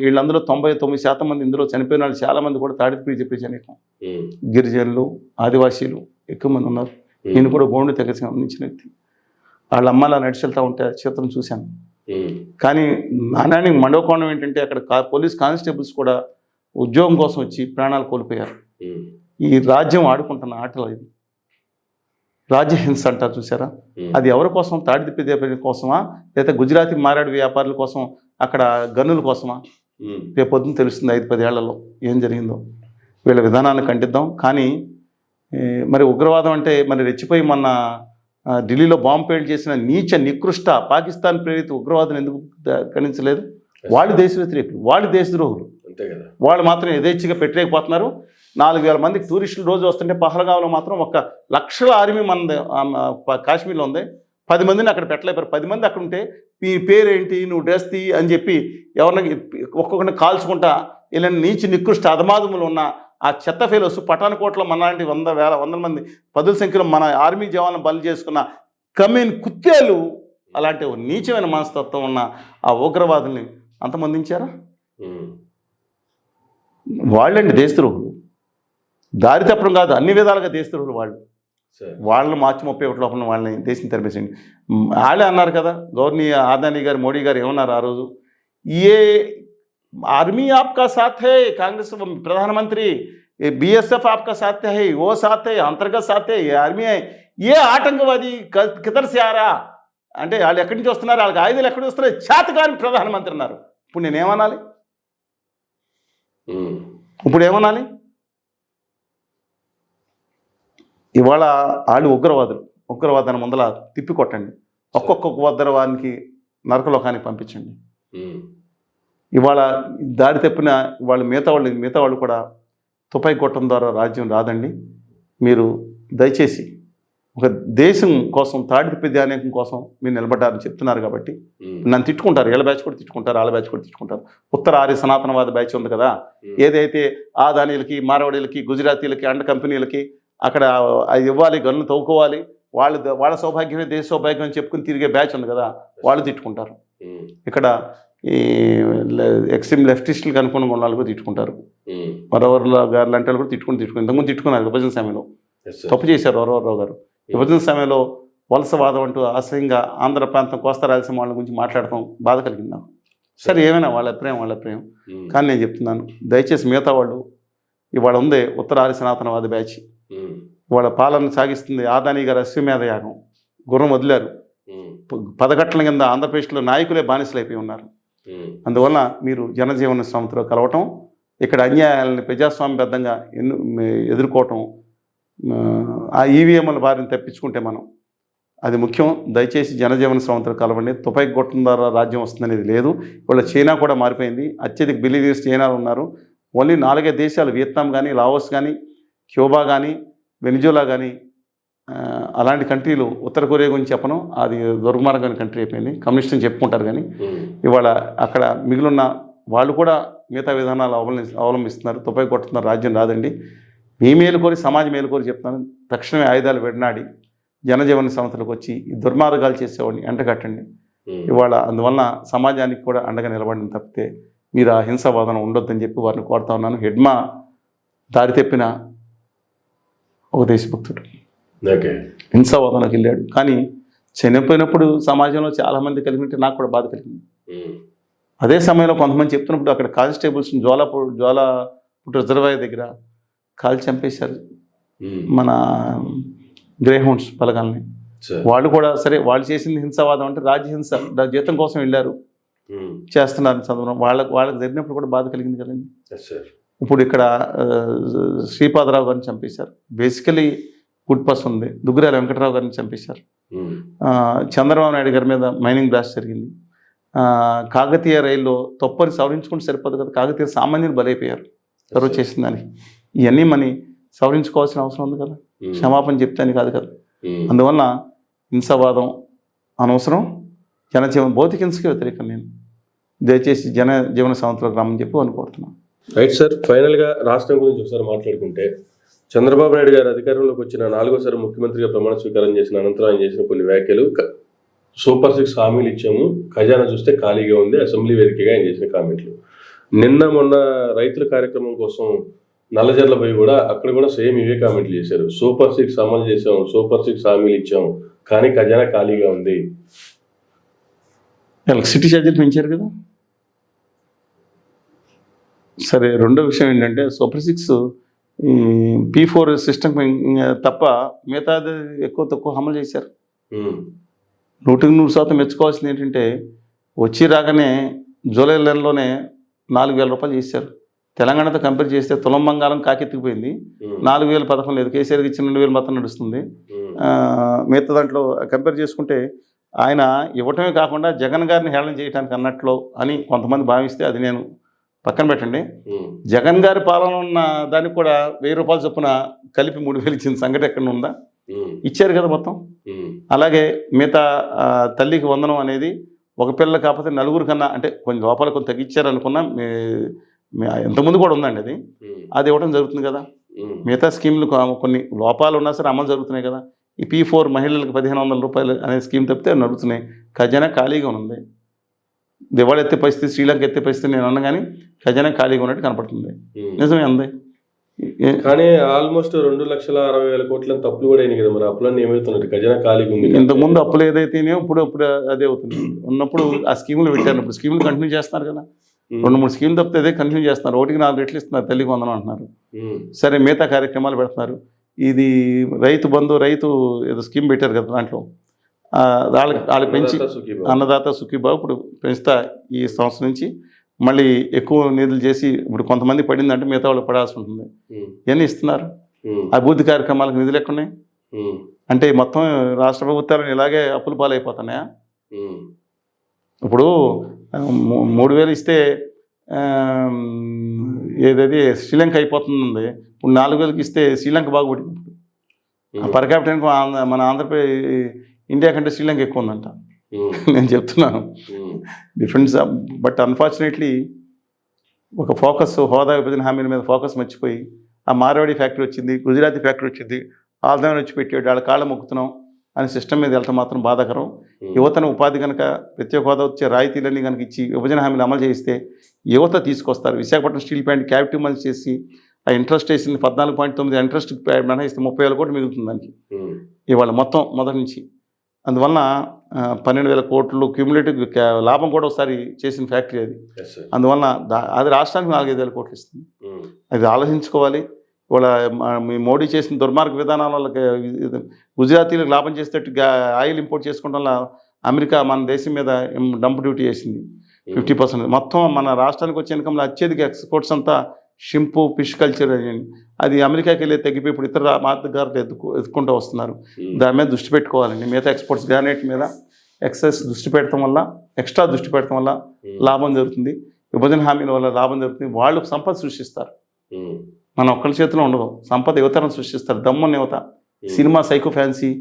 వీళ్ళందరూ 99% మంది ఇందులో చనిపోయిన వాళ్ళు చాలామంది కూడా తాడిత పీడిత ప్రజానీకం, గిరిజనులు, ఆదివాసీలు ఎక్కువ మంది ఉన్నారు. నేను కూడా గోండు తెగ సంబంధించిన వ్యక్తి. వాళ్ళ అమ్మాయిలా నడిచి వెళ్తూ ఉంటే చిత్రం చూశాను. కానీ నాణ్యానికి మండవకోణం ఏంటంటే అక్కడ పోలీస్ కానిస్టేబుల్స్ కూడా ఉద్యోగం కోసం వచ్చి ప్రాణాలు కోల్పోయారు. ఈ రాజ్యం ఆడుకుంటున్న ఆటలు ఇది. రాజ్యహింస అంటారు చూసారా, అది ఎవరి కోసం? తాడిత పీడిత కోసమా, లేదా గుజరాతీ మారాడు వ్యాపారుల కోసం, అక్కడ గనుల కోసమా? రేపు పొద్దున్న తెలుస్తుంది 5-10 ఏళ్లలో ఏం జరిగిందో. వీళ్ళ విధానాన్ని ఖండిద్దాం. కానీ మరి ఉగ్రవాదం అంటే మరి రెచ్చిపోయి మొన్న ఢిల్లీలో బాంబు పేల్చి చేసిన నీచ నికృష్ట పాకిస్తాన్ ప్రేరిత ఉగ్రవాదం ఎందుకు ఖండించలేదు? వాళ్ళు దేశ వ్యతిరేకులు, వాళ్ళు దేశద్రోహులు. వాళ్ళు మాత్రం యథేచ్ఛగా పెట్టలేకపోతున్నారు. 4,000 మందికి టూరిస్టులు రోజు వస్తుంటే పహల్గాంలో మాత్రం 1,00,000 ఆర్మీ మన కాశ్మీర్లో ఉంది. 10 మందిని అక్కడ పెట్టలేపారు. 10 మంది అక్కడ ఉంటే ఈ పేరేంటి, నువ్వు డ్రెస్ తీ అని చెప్పి ఎవరిని ఒక్కొక్కరిని కాల్చుకుంటా ఇలాంటి నీచి నికృష్ట అధమాదములు ఉన్న ఆ చెత్త ఫెలోస్ పఠాన్కోట్లో మనలాంటి 100,000 మంది 10 సంఖ్యలో మన ఆర్మీ జవాన్లను బలి చేసుకున్న కమీన్ కుత్తేలు అలాంటి నీచమైన మనస్తత్వం ఉన్న ఆ ఉగ్రవాదుల్ని అంతమందించారా? వాళ్ళండి దేశద్రోహులు. దారి తప్పడం కాదు, అన్ని విధాలుగా దేశద్రోహులు వాళ్ళు. వాళ్ళని మార్చి 31 లోపల వాళ్ళని దేశం తరిమేసండి. వాళ్ళే అన్నారు కదా, గవర్నర్ ఆదాని గారు, మోడీ గారు ఏమన్నారు ఆ రోజు? ఏ आर्मी आपका साथ है, कांग्रेस प्रधानमंत्री बीएसएफ आपका साथ है, वो साथ है, अंतर्गत साथ है, ये आर्मी है, ये आतंकवादी किधर से आ रहा అంటే వాళ్ళు ఎక్కడి నుంచి వస్తున్నారు, వాళ్ళకి ఆయుధాలు ఎక్కడి వస్తున్నాయి, చేతకాని ప్రధానమంత్రి అన్నారు. ఇప్పుడు నేనేమనాలి? ఇప్పుడు ఏమనాలి? ఇవాళ వాళ్ళు ఉగ్రవాదాన్ని ముందల తిప్పికొట్టండి, ఒక్కొక్క ఉగ్రవాదానికి నరకలోకానికి పంపించండి. ఇవాళ దారి తప్పిన వాళ్ళు మిగతా వాళ్ళు కూడా తుపాకీ కొట్టడం ద్వారా రాజ్యం రాదండి. మీరు దయచేసి ఒక దేశం కోసం, తాడిత ప్రజానీకం కోసం మీరు నిలబడ్డారని చెప్తున్నారు కాబట్టి నన్ను తిట్టుకుంటారు. వీళ్ళ బ్యాచ్ కూడా తిట్టుకుంటారు, వాళ్ళ బ్యాచ్ కూడా తిట్టుకుంటారు. ఉత్తర ఆర్య సనాతనవాద బ్యాచ్ ఉంది కదా, ఏదైతే ఆదానీలకి, మార్వాడీలకి, గుజరాతీలకి, అండ కంపెనీలకి అక్కడ అది ఇవ్వాలి, గన్ను తవ్వుకోవాలి, వాళ్ళ సౌభాగ్యమే దేశ సౌభాగ్యం అని చెప్పుకుని తిరిగే బ్యాచ్ ఉంది కదా, వాళ్ళు తిట్టుకుంటారు. ఇక్కడ ఈ ఎక్స్ట్రీమ్ లెఫ్టిస్టులకు అనుకున్న వాళ్ళు కూడా తిట్టుకుంటారు. వరవర్ల గారు లాంటి వాళ్ళు కూడా ఇంతకుముందు తిట్టుకున్నారు విభజన సమయంలో. తప్పు చేశారు వరవరరావు గారు. విభజన సమయంలో వలసవాదం అంటూ అసహ్యంగా ఆంధ్ర ప్రాంతం, కోస్తా రాయలసీమ వాళ్ళ గురించి మాట్లాడటం బాధ కలిగింది నాకు. సరే, ఏమైనా వాళ్ళ అభిప్రాయం. కానీ నేను చెప్తున్నాను, దయచేసి మిగతా వాళ్ళు ఇవాళ ఉంది ఉత్తర ఆర్య సనాతనవాద బ్యాచ్, వాళ్ళ పాలన సాగిస్తుంది ఆదాని గారు అశ్వమేధ యాగం, గుర్రం వదిలారు. 10 గంటల కింద ఆంధ్రప్రదేశ్లో నాయకులే బానిసలు అయిపోయి ఉన్నారు. అందువల్ల మీరు జనజీవన సంస్థలో కలవటం, ఇక్కడ అన్యాయాలని ప్రజాస్వామ్యబద్ధంగా ఎదుర్కోవటం, ఆ ఈవీఎంల బారిని తప్పించుకుంటే మనం అది ముఖ్యం. దయచేసి జనజీవన స్రవంతులు కలవండి. తుపాకీ కొట్టడం ద్వారా రాజ్యం వస్తుందనేది లేదు. ఇవాళ చైనా కూడా మారిపోయింది. అత్యధిక బిలియనీర్స్ చైనాలో ఉన్నారు. ఓన్లీ 4 దేశాలు, వియత్నాం కానీ, లావోస్ కానీ, క్యూబా కానీ, వెనిజులా కానీ, అలాంటి కంట్రీలు, ఉత్తర కొరియా గురించి చెప్పను, అది దుర్మార్గమైన కంట్రీ అయిపోయింది. కమ్యూనిస్ట్ అని చెప్పుకుంటారు కానీ ఇవాళ అక్కడ మిగిలిన వాళ్ళు కూడా మిగతా విధానాలు అవలంబిస్తున్నారు. తుపాకీ కొట్టుతున్నారు, రాజ్యం రాదండి. మీ మేలు కోరి, సమాజ మేలు కోరి చెప్తున్నాను. తక్షణమే ఆయుధాలు వెడనాడి జనజీవన సంస్థలకు వచ్చి ఈ దుర్మార్గాలు చేసేవాడిని ఎంటగట్టండి. ఇవాళ అందువలన సమాజానికి కూడా అండగా నిలబడిన తప్పితే మీరు ఆ హింసావాదన ఉండొద్దని చెప్పి వారిని కోరుతా ఉన్నాను. హెడ్మా దారి తెప్పిన ఒక దేశభక్తుడు హింసావాదనకు వెళ్ళాడు. కానీ చనిపోయినప్పుడు సమాజంలో చాలామంది కలిగినట్టు నాకు కూడా బాధ కలిగింది. అదే సమయంలో కొంతమంది చెప్తున్నప్పుడు అక్కడ కానిస్టేబుల్స్ జ్వాలాపూర్ రిజర్వాయర్ దగ్గర కాల్చి చంపేశారు మన గ్రేహౌండ్స్ పలకాలని. వాళ్ళు కూడా సరే, వాళ్ళు చేసింది హింసావాదం అంటే రాజ్యహింస, జీతం కోసం వెళ్ళారు. చేస్తున్నారని చదవడం వాళ్ళకి జరిగినప్పుడు కూడా బాధ కలిగింది కదండి. Yes sir. ఇప్పుడు ఇక్కడ శ్రీపాదరావు గారిని చంపేశారు. బేసికలీ గుడ్ పర్సన్ ఉంది. దుగ్గిరాల వెంకటరావు గారిని చంపేశారు. చంద్రబాబు నాయుడు గారి మీద మైనింగ్ బ్లాస్ట్ జరిగింది. కాకతీయ రైల్లో తప్పని సవరించుకుంటే సరిపోదు కదా, కాకతీయ సామాన్యులు బలైపోయారు సర్వ్ చేసిన దానికి. ఇవన్నీ మనీ సవరించుకోవాల్సిన అవసరం ఉంది కదా, క్షమాపణ చెప్తాను కాదు కదా. అందువల్ల హింసవాదం అనవసరం. జనజీవన భౌతిక హింసకి వ్యతిరేకం. నేను దయచేసి జనజీవన సంవత్సరాలకు రామని చెప్పి అనుకుంటున్నాను. Right sir. ఫైనల్గా రాష్ట్రం గురించి ఒకసారి మాట్లాడుకుంటే, చంద్రబాబు నాయుడు గారు అధికారంలోకి వచ్చిన 4వసారి ముఖ్యమంత్రిగా ప్రమాణ స్వీకారం చేసిన అనంతరం ఆయన చేసిన కొన్ని వ్యాఖ్యలు, సూపర్ 6 హామీలు ఇచ్చాము, ఖజానా చూస్తే ఖాళీగా ఉంది, అసెంబ్లీ వేదికగా ఆయన చేసిన కామెంట్లు. నిన్న మొన్న రైతుల కార్యక్రమం కోసం నల్లజర్ల పోయి కూడా అక్కడ కూడా సేమ్ ఇవే కామెంట్లు చేశారు. సూపర్ 6 అమలు చేసాము, సూపర్ 6 హామీలు ఇచ్చాము, కానీ ఖజానా ఖాళీగా ఉంది. ఎలక్ట్రిసిటీ ఛార్జీలు పెంచారు కదా. సరే, రెండో విషయం ఏంటంటే సూపర్ 6 P4 సిస్టమ్ తప్ప మిగతాది తక్కువ అమలు చేశారు. 100% మెచ్చుకోవాల్సింది ఏంటంటే, వచ్చి రాగానే జూలై నెలలోనే 4,000 రూపాయలు చేశారు. తెలంగాణతో కంపేర్ చేస్తే తులం బంగారం కాకెత్తికిపోయింది. 4,000 పథకం లేదు. కేసీఆర్కి ఇచ్చిన 2,000 మాత్రం నడుస్తుంది. మిగతా దాంట్లో కంపేర్ చేసుకుంటే ఆయన ఇవ్వటమే కాకుండా జగన్ గారిని హేళన చేయడానికి అన్నట్లు అని కొంతమంది భావిస్తే అది నేను పక్కన పెట్టండి. జగన్ గారి పాలన ఉన్న దానికి కూడా 1,000 రూపాయలు చొప్పున కలిపి 3,000 ఇచ్చిన సంగతి ఎక్కడ ఉందా? ఇచ్చారు కదా మొత్తం. అలాగే మిగతా తల్లికి వందనం అనేది ఒక పిల్ల కాకపోతే 4 కన్నా, అంటే కొంచెం లోపాలు కొంత తగ్గించారు అనుకున్నా, ఎంతమంది కూడా ఉందండి అది. అది ఇవ్వడం జరుగుతుంది కదా. మిగతా స్కీమ్లు కొన్ని లోపాలు ఉన్నా సరే అమలు జరుగుతున్నాయి కదా. ఈ P4 మహిళలకు 1,500 రూపాయలు అనే స్కీమ్ తప్పితే నడుస్తున్నాయి. ఖజానా ఖాళీగా ఉంది. దివాళి ఎత్తే పరిస్థితి, శ్రీలంక ఎత్తే పరిస్థితి నేను అన్నా కానీ ఖజానా ఖాళీగా ఉన్నట్టు కనపడుతుంది. నిజమే అంది. కానీ ఆల్మోస్ట్ 2,60,000 కోట్ల తప్పులు కూడా అయినాయి కదా. మరి అప్పులన్నీ ఏమవుతున్నట్టు? ఖజానా ఖాళీగా ఉంది. ఇంతకుముందు అప్పులు ఏదైతేనే ఇప్పుడు అదే అవుతుంది. ఉన్నప్పుడు ఆ స్కీములు పెట్టారు. ఇప్పుడు స్కీములు కంటిన్యూ చేస్తున్నారు కదా. 2-3 స్కీములు తప్పితే అదే కంటిన్యూ చేస్తున్నారు. 1కి 4 రెట్లు ఇస్తున్నారు, తల్లికి వందనం అంటున్నారు. సరే, మిగతా కార్యక్రమాలు పెడుతున్నారు. ఇది రైతు బంధు, రైతు ఏదో స్కీమ్ పెట్టారు కదా, దాంట్లో వాళ్ళు పెంచి అన్నదాత సుఖీభావ్ ఇప్పుడు పెంచుతా ఈ సంవత్సరం నుంచి మళ్ళీ ఎక్కువ నిధులు చేసి, ఇప్పుడు కొంతమంది పడిందంటే మిగతా వాళ్ళు పడాల్సి ఉంటుంది. ఇవన్నీ ఇస్తున్నారు. అభివృద్ధి కార్యక్రమాలకు నిధులు ఎక్కడున్నాయి? అంటే మొత్తం రాష్ట్ర ప్రభుత్వాలను ఇలాగే అప్పుల పాలైపోతున్నాయా? ఇప్పుడు 3,000 ఇస్తే ఏదది శ్రీలంక అయిపోతుంది. ఇప్పుడు 4,000కి ఇస్తే శ్రీలంక బాగుపడింది. పర్ క్యాపిటల్కి మన ఆంధ్రప్రదేశ్, ఇండియా కంటే శ్రీలంక ఎక్కువ ఉందంట. నేను చెప్తున్నాను డిఫరెన్స్. బట్ అన్ఫార్చునేట్లీ ఒక ఫోకస్, హోదా విభజన హామీల మీద ఫోకస్ మర్చిపోయి, ఆ మార్వాడి ఫ్యాక్టరీ వచ్చింది, గుజరాతీ ఫ్యాక్టరీ వచ్చింది, ఆదాయం వచ్చి పెట్టాడు, వాళ్ళ కాళ్ళ మొక్కుతున్నాం అని సిస్టమ్ మీద వెళ్తాం మాత్రం బాధాకరం. యువతను ఉపాధి కనుక ప్రత్యేక హోదా వచ్చే రాయితీలన్నీ కనుక ఇచ్చి విభజన హామీలు అమలు చేయిస్తే యువత తీసుకొస్తారు. విశాఖపట్నం స్టీల్ ప్లాంట్ క్యాపిటివ్ మళ్ళీ చేసి ఆ ఇంట్రెస్ట్ వేసింది 14.9 ఇంట్రెస్ట్ మినహాయిస్తే 30,000 కోట్లు మిగులుతుంది దానికి ఇవాళ మొత్తం మొదటి నుంచి. అందువలన 12,000 కోట్లు క్యూములేటివ్ లాభం కూడా ఒకసారి చేసిన ఫ్యాక్టరీ అది. అందువలన అది రాష్ట్రానికి 4,000 కోట్లు ఇస్తుంది. అది ఆలోచించుకోవాలి. ఇవాళ మీ మోడీ చేసిన దుర్మార్గ విధానాల వల్ల గుజరాతీలకు లాభం చేసేటట్టు ఆయిల్ ఇంపోర్ట్ చేసుకోవడం వల్ల అమెరికా మన దేశం మీద డంప్ డ్యూటీ వేసింది 50%. మొత్తం మన రాష్ట్రానికి వచ్చే ఇన్కంలో అత్యధిక ఎక్స్పోర్ట్స్ అంతా షింపు, ఫిష్ కల్చర్ అది అమెరికాకి వెళ్ళి తగ్గిపోయి ఇప్పుడు ఇతర మార్గాలు ఎత్తుకుంటూ వస్తున్నారు. దాని మీద దృష్టి పెట్టుకోవాలండి. మిగతా ఎక్స్పోర్ట్స్ గ్రానైట్ మీద ఎక్సెస్ దృష్టి పెట్టడం వల్ల, ఎక్స్ట్రా దృష్టి పెట్టడం వల్ల లాభం జరుగుతుంది. విభజన హామీల వల్ల లాభం జరుగుతుంది. వాళ్ళు సంపద సృష్టిస్తారు. మన ఒక్కళ్ళ చేతిలో ఉండదు. సంపద యువతరం సృష్టిస్తారు. దమ్మున్న యువత. సినిమా, సైకో ఫ్యాన్సీ,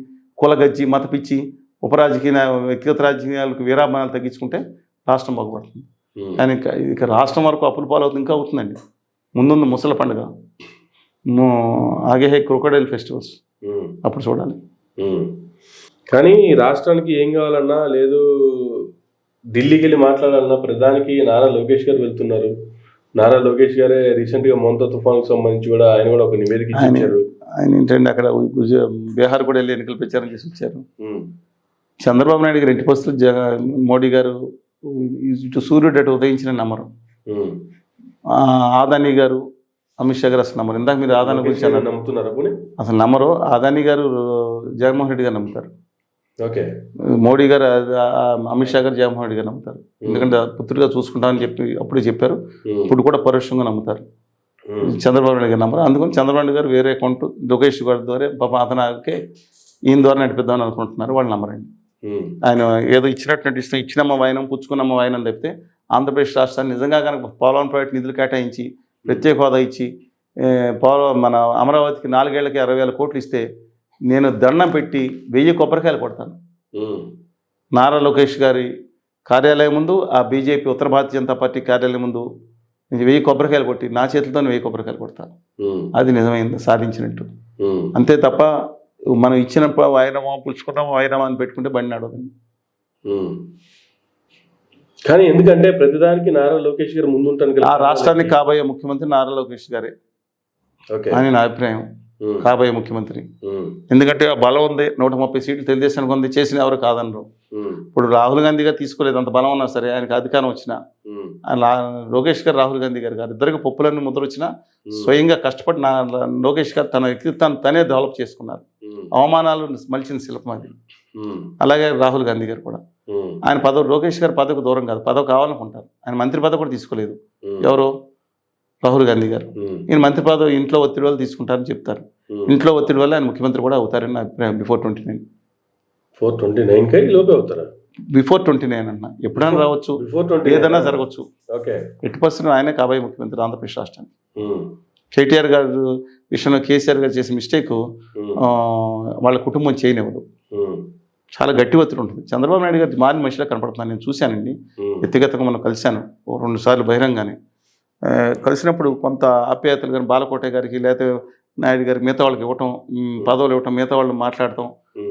కులగజ్జి, మత పిచ్చి, ఉపరాజకీయ వ్యక్తిగత రాజకీయాలకు వీరాభరణాలు తగ్గించుకుంటే రాష్ట్రం బాగుపడుతుంది. కానీ ఇక రాష్ట్రం వరకు అప్పుల పాలవుతుంది, ఇంకా అవుతుందండి. ముందుంది ముసల పండుగ, ఆగే క్రొకడైల్ ఫెస్టివల్స్, అప్పుడు చూడాలి. కానీ రాష్ట్రానికి ఏం కావాలన్నా లేదు, ఢిల్లీకి వెళ్ళి మాట్లాడాలన్నా ప్రధానికి నారా లోకేష్ గారు వెళ్తున్నారు. నారా లోకేష్ గారే రీసెంట్గా మొంతా తుఫాన్కి సంబంధించి కూడా ఆయన కూడా ఒక నివేదిక ఇచ్చారు. ఆయన ఏంటంటే అక్కడ బీహార్ కూడా వెళ్ళి ఎన్నికల ప్రచారం చేసి వచ్చారు. చంద్రబాబు నాయుడు గారు ఇంటి పరిస్థితులు మోడీ గారు ఇటు సూర్యుడు అటు ఉదయించిన నమ్మరు. ఆదాని గారు, అమిత్ షా గారు అసలు నమ్మరు. ఇందాక మీరు ఆదాని గురించి నమ్ముతున్నారు, అసలు నమ్మరు. ఆదాని గారు జగన్మోహన్ రెడ్డి గారు నమ్ముతారు. ఓకే. మోడీ గారు అమిత్ షా గారు జగన్మోహన్ రెడ్డి గారు నమ్ముతారు. ఎందుకంటే పుత్రుడిగా చూసుకుంటామని చెప్పి అప్పుడే చెప్పారు. ఇప్పుడు కూడా పరోక్షంగా నమ్ముతారు. చంద్రబాబు నాయుడు గారు నమ్మరు. అందుకని చంద్రబాబు నాయుడు గారు వేరే అకౌంట్ లోకేష్ గారి ద్వారా పాపం అతనికే ఈయన ద్వారా నడిపిద్దామని అనుకుంటున్నారు. వాళ్ళు నమ్మరండి. ఆయన ఏదో ఇచ్చినట్టు నటిస్తాం, ఇచ్చినమ్మ వాయినం పుచ్చుకున్నమ్మ వాయినం తప్పితే ఆంధ్రప్రదేశ్ రాష్ట్రాన్ని నిజంగా కనుక పోలవరం ప్రాజెక్టు నిధులు కేటాయించి ప్రత్యేక హోదా ఇచ్చి మన అమరావతికి 4 ఏళ్లకి 60,000 కోట్లు ఇస్తే నేను దండం పెట్టి 1000 కొబ్బరికాయలు కొడతాను. నారా లోకేష్ గారి కార్యాలయం ముందు, ఆ బీజేపీ ఉత్తర భారతీయ జనతా పార్టీ కార్యాలయం ముందు 1000 కొబ్బరికాయలు కొట్టి నా చేతితో 1000 కొబ్బరికాయలు కొడతాను. అది నిజమైంది, సాధించినట్టు. అంతే తప్ప మనం ఇచ్చినప్పుడు వాయినమా పుచ్చుకున్నామా వాయినమా అని పెట్టుకుంటే బండి నడవదండి. కానీ ఎందుకంటే ప్రతిదానికి నారా లోకేష్ గారు ముందుంటాను. ఆ రాష్ట్రానికి కాబోయే ముఖ్యమంత్రి నారా లోకేష్ గారే అని నా అభిప్రాయం. కాబోయే ముఖ్యమంత్రి ఎందుకంటే ఆ బలం ఉంది. 130 సీట్లు తెలుగుదేశానికి ఉంది. చేసిన ఎవరు కాదనరు. ఇప్పుడు రాహుల్ గాంధీ గారు తీసుకోలేదు, అంత బలం ఉన్నా సరే ఆయనకు అధికారం వచ్చినా లోకేష్ గారు రాహుల్ గాంధీ గారు ఇద్దరికి పప్పులన్నీ ముద్ర వచ్చినా స్వయంగా కష్టపడి లోకేష్ గారు తన వ్యక్తిత్వాన్ని తనే డెవలప్ చేసుకున్నారు. అవమానాలు మలిచిన శిల్పం అది. అలాగే రాహుల్ గాంధీ గారు కూడా ఆయన పదవి, లోకేష్ గారు పదవికి దూరం కాదు, పదవి కావాలనుకుంటారు. ఆయన మంత్రి పదవి కూడా తీసుకోలేదు. ఎవరు? రాహుల్ గాంధీ గారు. ఈయన మంత్రి పదవి ఇంట్లో ఒత్తిడి వల్ల తీసుకుంటారని చెప్తారు. ఇంట్లో ఒత్తిడి వల్ల ఆయన ముఖ్యమంత్రి కూడా అవుతారని నా అభిప్రాయం. బిఫోర్ 29 బిఫోర్ 29 అన్న ఎప్పుడైనా రావచ్చు, ఏదైనా జరగవచ్చు. ఎట్టి పరిస్థితుల్లో ఆయనే కాబోయే ముఖ్యమంత్రి ఆంధ్రప్రదేశ్ రాష్ట్రానికి. కేటీఆర్ గారు విషయంలో కేసీఆర్ గారు చేసే మిస్టేక్ వాళ్ళ కుటుంబం చేయనివ్వదు. చాలా గట్టి ఒత్తిడి ఉంటుంది. చంద్రబాబు నాయుడు గారు మారిన మనిషిలా కనపడుతున్నాను. నేను చూశానండి, వ్యక్తిగతంగా మనం కలిశాను 2 సార్లు బహిరంగానే. కలిసినప్పుడు కొంత ఆప్యాయతలు కానీ బాలకోట గారికి లేకపోతే నాయుడు గారికి మిగతా వాళ్ళకి ఇవ్వటం, పదవులు ఇవ్వటం, మిగతా వాళ్ళు మాట్లాడటం,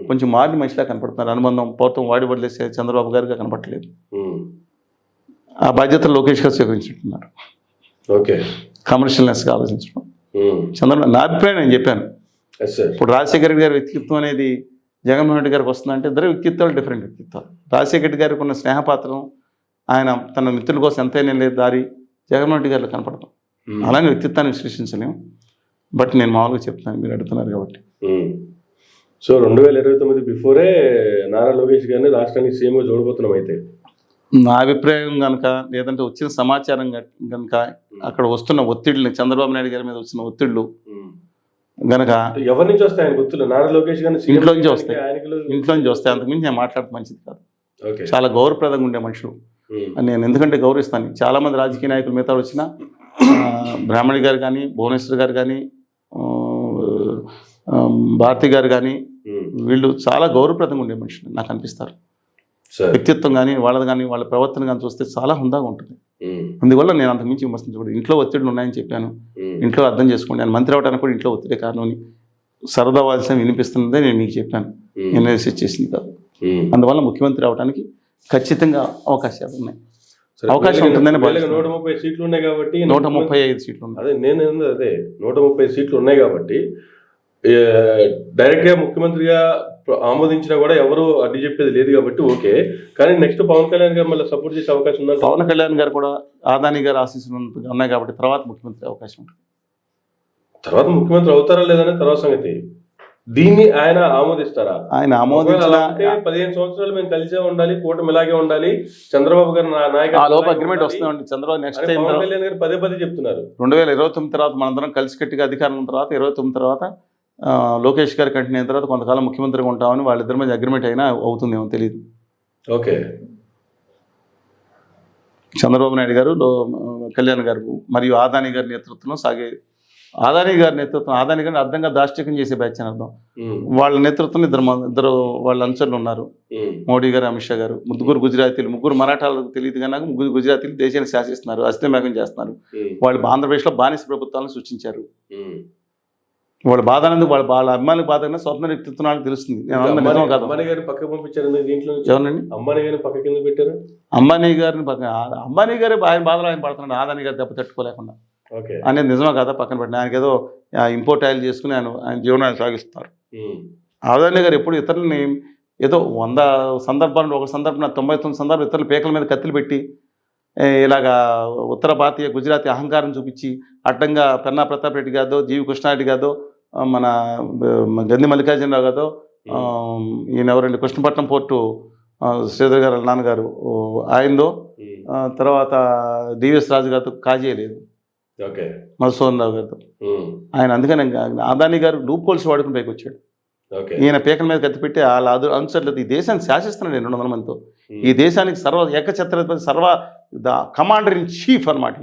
కొంచెం మారిన మనిషిలా కనపడుతున్నారు. అనుబంధం పోతం వాడి వదిలేసే చంద్రబాబు గారిగా కనపడలేదు. ఆ బాధ్యతలు లోకేష్ గారు స్వీకరించుకుంటున్నారు. కమర్షియల్నెస్గా ఆలోచించడం చంద్రబాబు నా అభిప్రాయం నేను చెప్పాను. ఇప్పుడు రాజశేఖర రెడ్డి గారి వ్యక్తిత్వం అనేది జగన్మోహన్ రెడ్డి గారికి వస్తుందంటే ఇద్దరు వ్యక్తిత్వాలు డిఫరెంట్ వ్యక్తిత్వాలు. రాజశేఖర రెడ్డి గారికి ఉన్న స్నేహపాత్రం, ఆయన తన మిత్రుల కోసం ఎంతైనా లేదు దారి జగన్మోహన్ రెడ్డి గారిలో కనపడతాం. అలాగే వ్యక్తిత్వాన్ని విశ్లేషించలేము. బట్ నేను మామూలుగా చెప్తాను, మీరు అడుగుతున్నారు కాబట్టి. సో 2029 బిఫోరే నారా లోకేష్ గారిని రాష్ట్రానికి సీఎంగా చూడబోతున్నాం. అయితే నా అభిప్రాయం కనుక, లేదంటే వచ్చిన సమాచారం కనుక, అక్కడ వస్తున్న ఒత్తిడిని, చంద్రబాబు నాయుడు గారి మీద వచ్చిన ఒత్తిళ్లు గనక ఎవరి నుంచి వస్తాయి ఆయన గుర్తులు? నారా లోకేష్ గారిని ఇంట్లోంచి వస్తాయి. ఇంట్లోంచి వస్తాయి. అంతకుమించి నేను మాట్లాడటం మంచిది కాదు. చాలా గౌరవప్రదంగా ఉండే మనుషులు నేను ఎందుకంటే గౌరవిస్తాను. చాలామంది రాజకీయ నాయకులు మిగతా వచ్చిన బ్రాహ్మణి గారు కానీ, భువనేశ్వర్ గారు కానీ, భారతి గారు కానీ, వీళ్ళు చాలా గౌరవప్రదంగా ఉండే మనుషులు నాకు అనిపిస్తారు. వ్యక్తిత్వం కానీ వాళ్ళది కానీ వాళ్ళ ప్రవర్తన కానీ చూస్తే చాలా హుందాగా ఉంటుంది. అందువల్ల నేను అంతకుమించి విమర్శించకూడదు. ఇంట్లో ఒత్తిడిలు ఉన్నాయని చెప్పాను. ఇంట్లో అర్థం చేసుకోండి. నేను మంత్రి అవడానికి కూడా ఇంట్లో ఒత్తిడి కారణం సరదా వాల్సిన వినిపిస్తున్నదే నేను మీకు చెప్పాను. ఎన్ఎస్ఎస్ చేసింది కాదు. అందువల్ల ముఖ్యమంత్రి అవడానికి ఖచ్చితంగా అవకాశాలు ఉన్నాయి. అవకాశం ఉంటుందని 130 సీట్లు ఉన్నాయి కాబట్టి 135 సీట్లు ఉన్నాయి. అదే 130 సీట్లు ఉన్నాయి కాబట్టి డైరెక్ట్ గా ముఖ్యమంత్రిగా ఆమోదించినా కూడా ఎవరు అడ్డు చెప్పేది లేదు కాబట్టి ఓకే. కానీ నెక్స్ట్ పవన్ కళ్యాణ్ గారు మళ్ళీ సపోర్ట్ చేసే అవకాశం ఉందా? పవన్ కళ్యాణ్ గారు కూడా ఆదాని గారు ఆశీస్సులు ఉన్నాయి కాబట్టి తర్వాత ముఖ్యమంత్రి అవకాశం ఉంటుంది. తర్వాత ముఖ్యమంత్రి అవుతారా లేదనే తర్వాత సంగతి. దీన్ని ఆయన ఆమోదిస్తారా? ఆయన ఆమోదించాలంటే 15 సంవత్సరాలు మేము కలిసే ఉండాలి, కూటమి ఇలాగే ఉండాలి, చంద్రబాబు గారు నాయకత్వం అగ్రిమెంట్ వస్తుందండి. చంద్రబాబు నెక్స్ట్ టైం పవన్ కళ్యాణ్ గారు పదే చెప్తున్నారు 2029 తర్వాత మనందరం కలిసి కట్టిగా అధికారం తర్వాత 29 తర్వాత లోకేష్ గారి కంటిన్యూ అయిన తర్వాత కొంతకాలం ముఖ్యమంత్రిగా ఉంటామని వాళ్ళిద్దరి మధ్య అగ్రిమెంట్ అయినా అవుతుందేమో తెలియదు. ఓకే. చంద్రబాబు నాయుడు గారు, కళ్యాణ్ గారు మరియు ఆదాని గారి నేతృత్వంలో సాగే ఆదాని గారిని అర్థంగా దాష్టికం చేసే బ్యాచ్ అని అర్థం. వాళ్ళ నేతృత్వంలో ఇద్దరు వాళ్ళ అనుచరులు ఉన్నారు. మోడీ గారు, అమిత్ షా గారు, ముగ్గురు గుజరాతీలు, ముగ్గురు మరాఠాలకు తెలియదు కానీ ముగ్గురు గుజరాతీలు దేశాన్ని శాసిస్తున్నారు, అస్థిమేకం చేస్తున్నారు. వాళ్ళు ఆంధ్రప్రదేశ్లో బానిస ప్రభుత్వాలను సృష్టించారు. వాళ్ళ బాధ అనేది వాళ్ళ అభిమానులకు బాధ కన్నా స్వప్న వ్యక్తిత్వానికి తెలుస్తుంది. అంబానీ గారిని పక్కకు పంపించారు దీంట్లో. ఎవరండి అంబానీ గారిని పక్క కింద పెట్టారు? అంబానీ గారు ఆయన బాధలు ఆయన పడుతున్నాడు. ఆదాని గారు దెబ్బ తట్టుకోలేకుండా అనేది నిజమే కదా, పక్కన పెట్టిన ఆయనకి ఏదో ఇంపోర్ట్ ఆయిల్ చేసుకుని ఆయన జీవనాన్ని సాగిస్తున్నారు. ఆదాని గారు ఎప్పుడు ఇతరులని ఏదో 100 సందర్భాలు, ఒక సందర్భం 99 సందర్భం ఇతరుల పేకల మీద కత్తులు పెట్టి ఇలాగా ఉత్తర భారతీయ గుజరాతీ అహంకారం చూపించి అడ్డంగా పెన్నా ప్రతాప్ రెడ్డి గారిదో, జీవి కృష్ణారెడ్డి గారిదో, మన గంది మల్లికార్జునరావు గారిదో ఈయన ఎవరండి కృష్ణపట్నం పోర్టు శ్రీధర్ గారు వాళ్ళ నాన్నగారు ఆయనదో, తర్వాత డివిఎస్ రాజు గారితో కాజీ లేదు ఓకే మధుసూదన్ రావు గారితో. ఆయన అందుకని అదాని గారు లూప్ హోల్స్ వాడుకుని పైకి వచ్చాడు. ఓకే ఈయన పీకల మీద కత్తి పెట్టి వాళ్ళ అనుసరులు ఈ దేశాన్ని శాసిస్తున్నాడు 200 మందితో. ఈ దేశానికి ఏకఛత్రపతి కమాండర్ ఇన్ చీఫ్ అనమాట.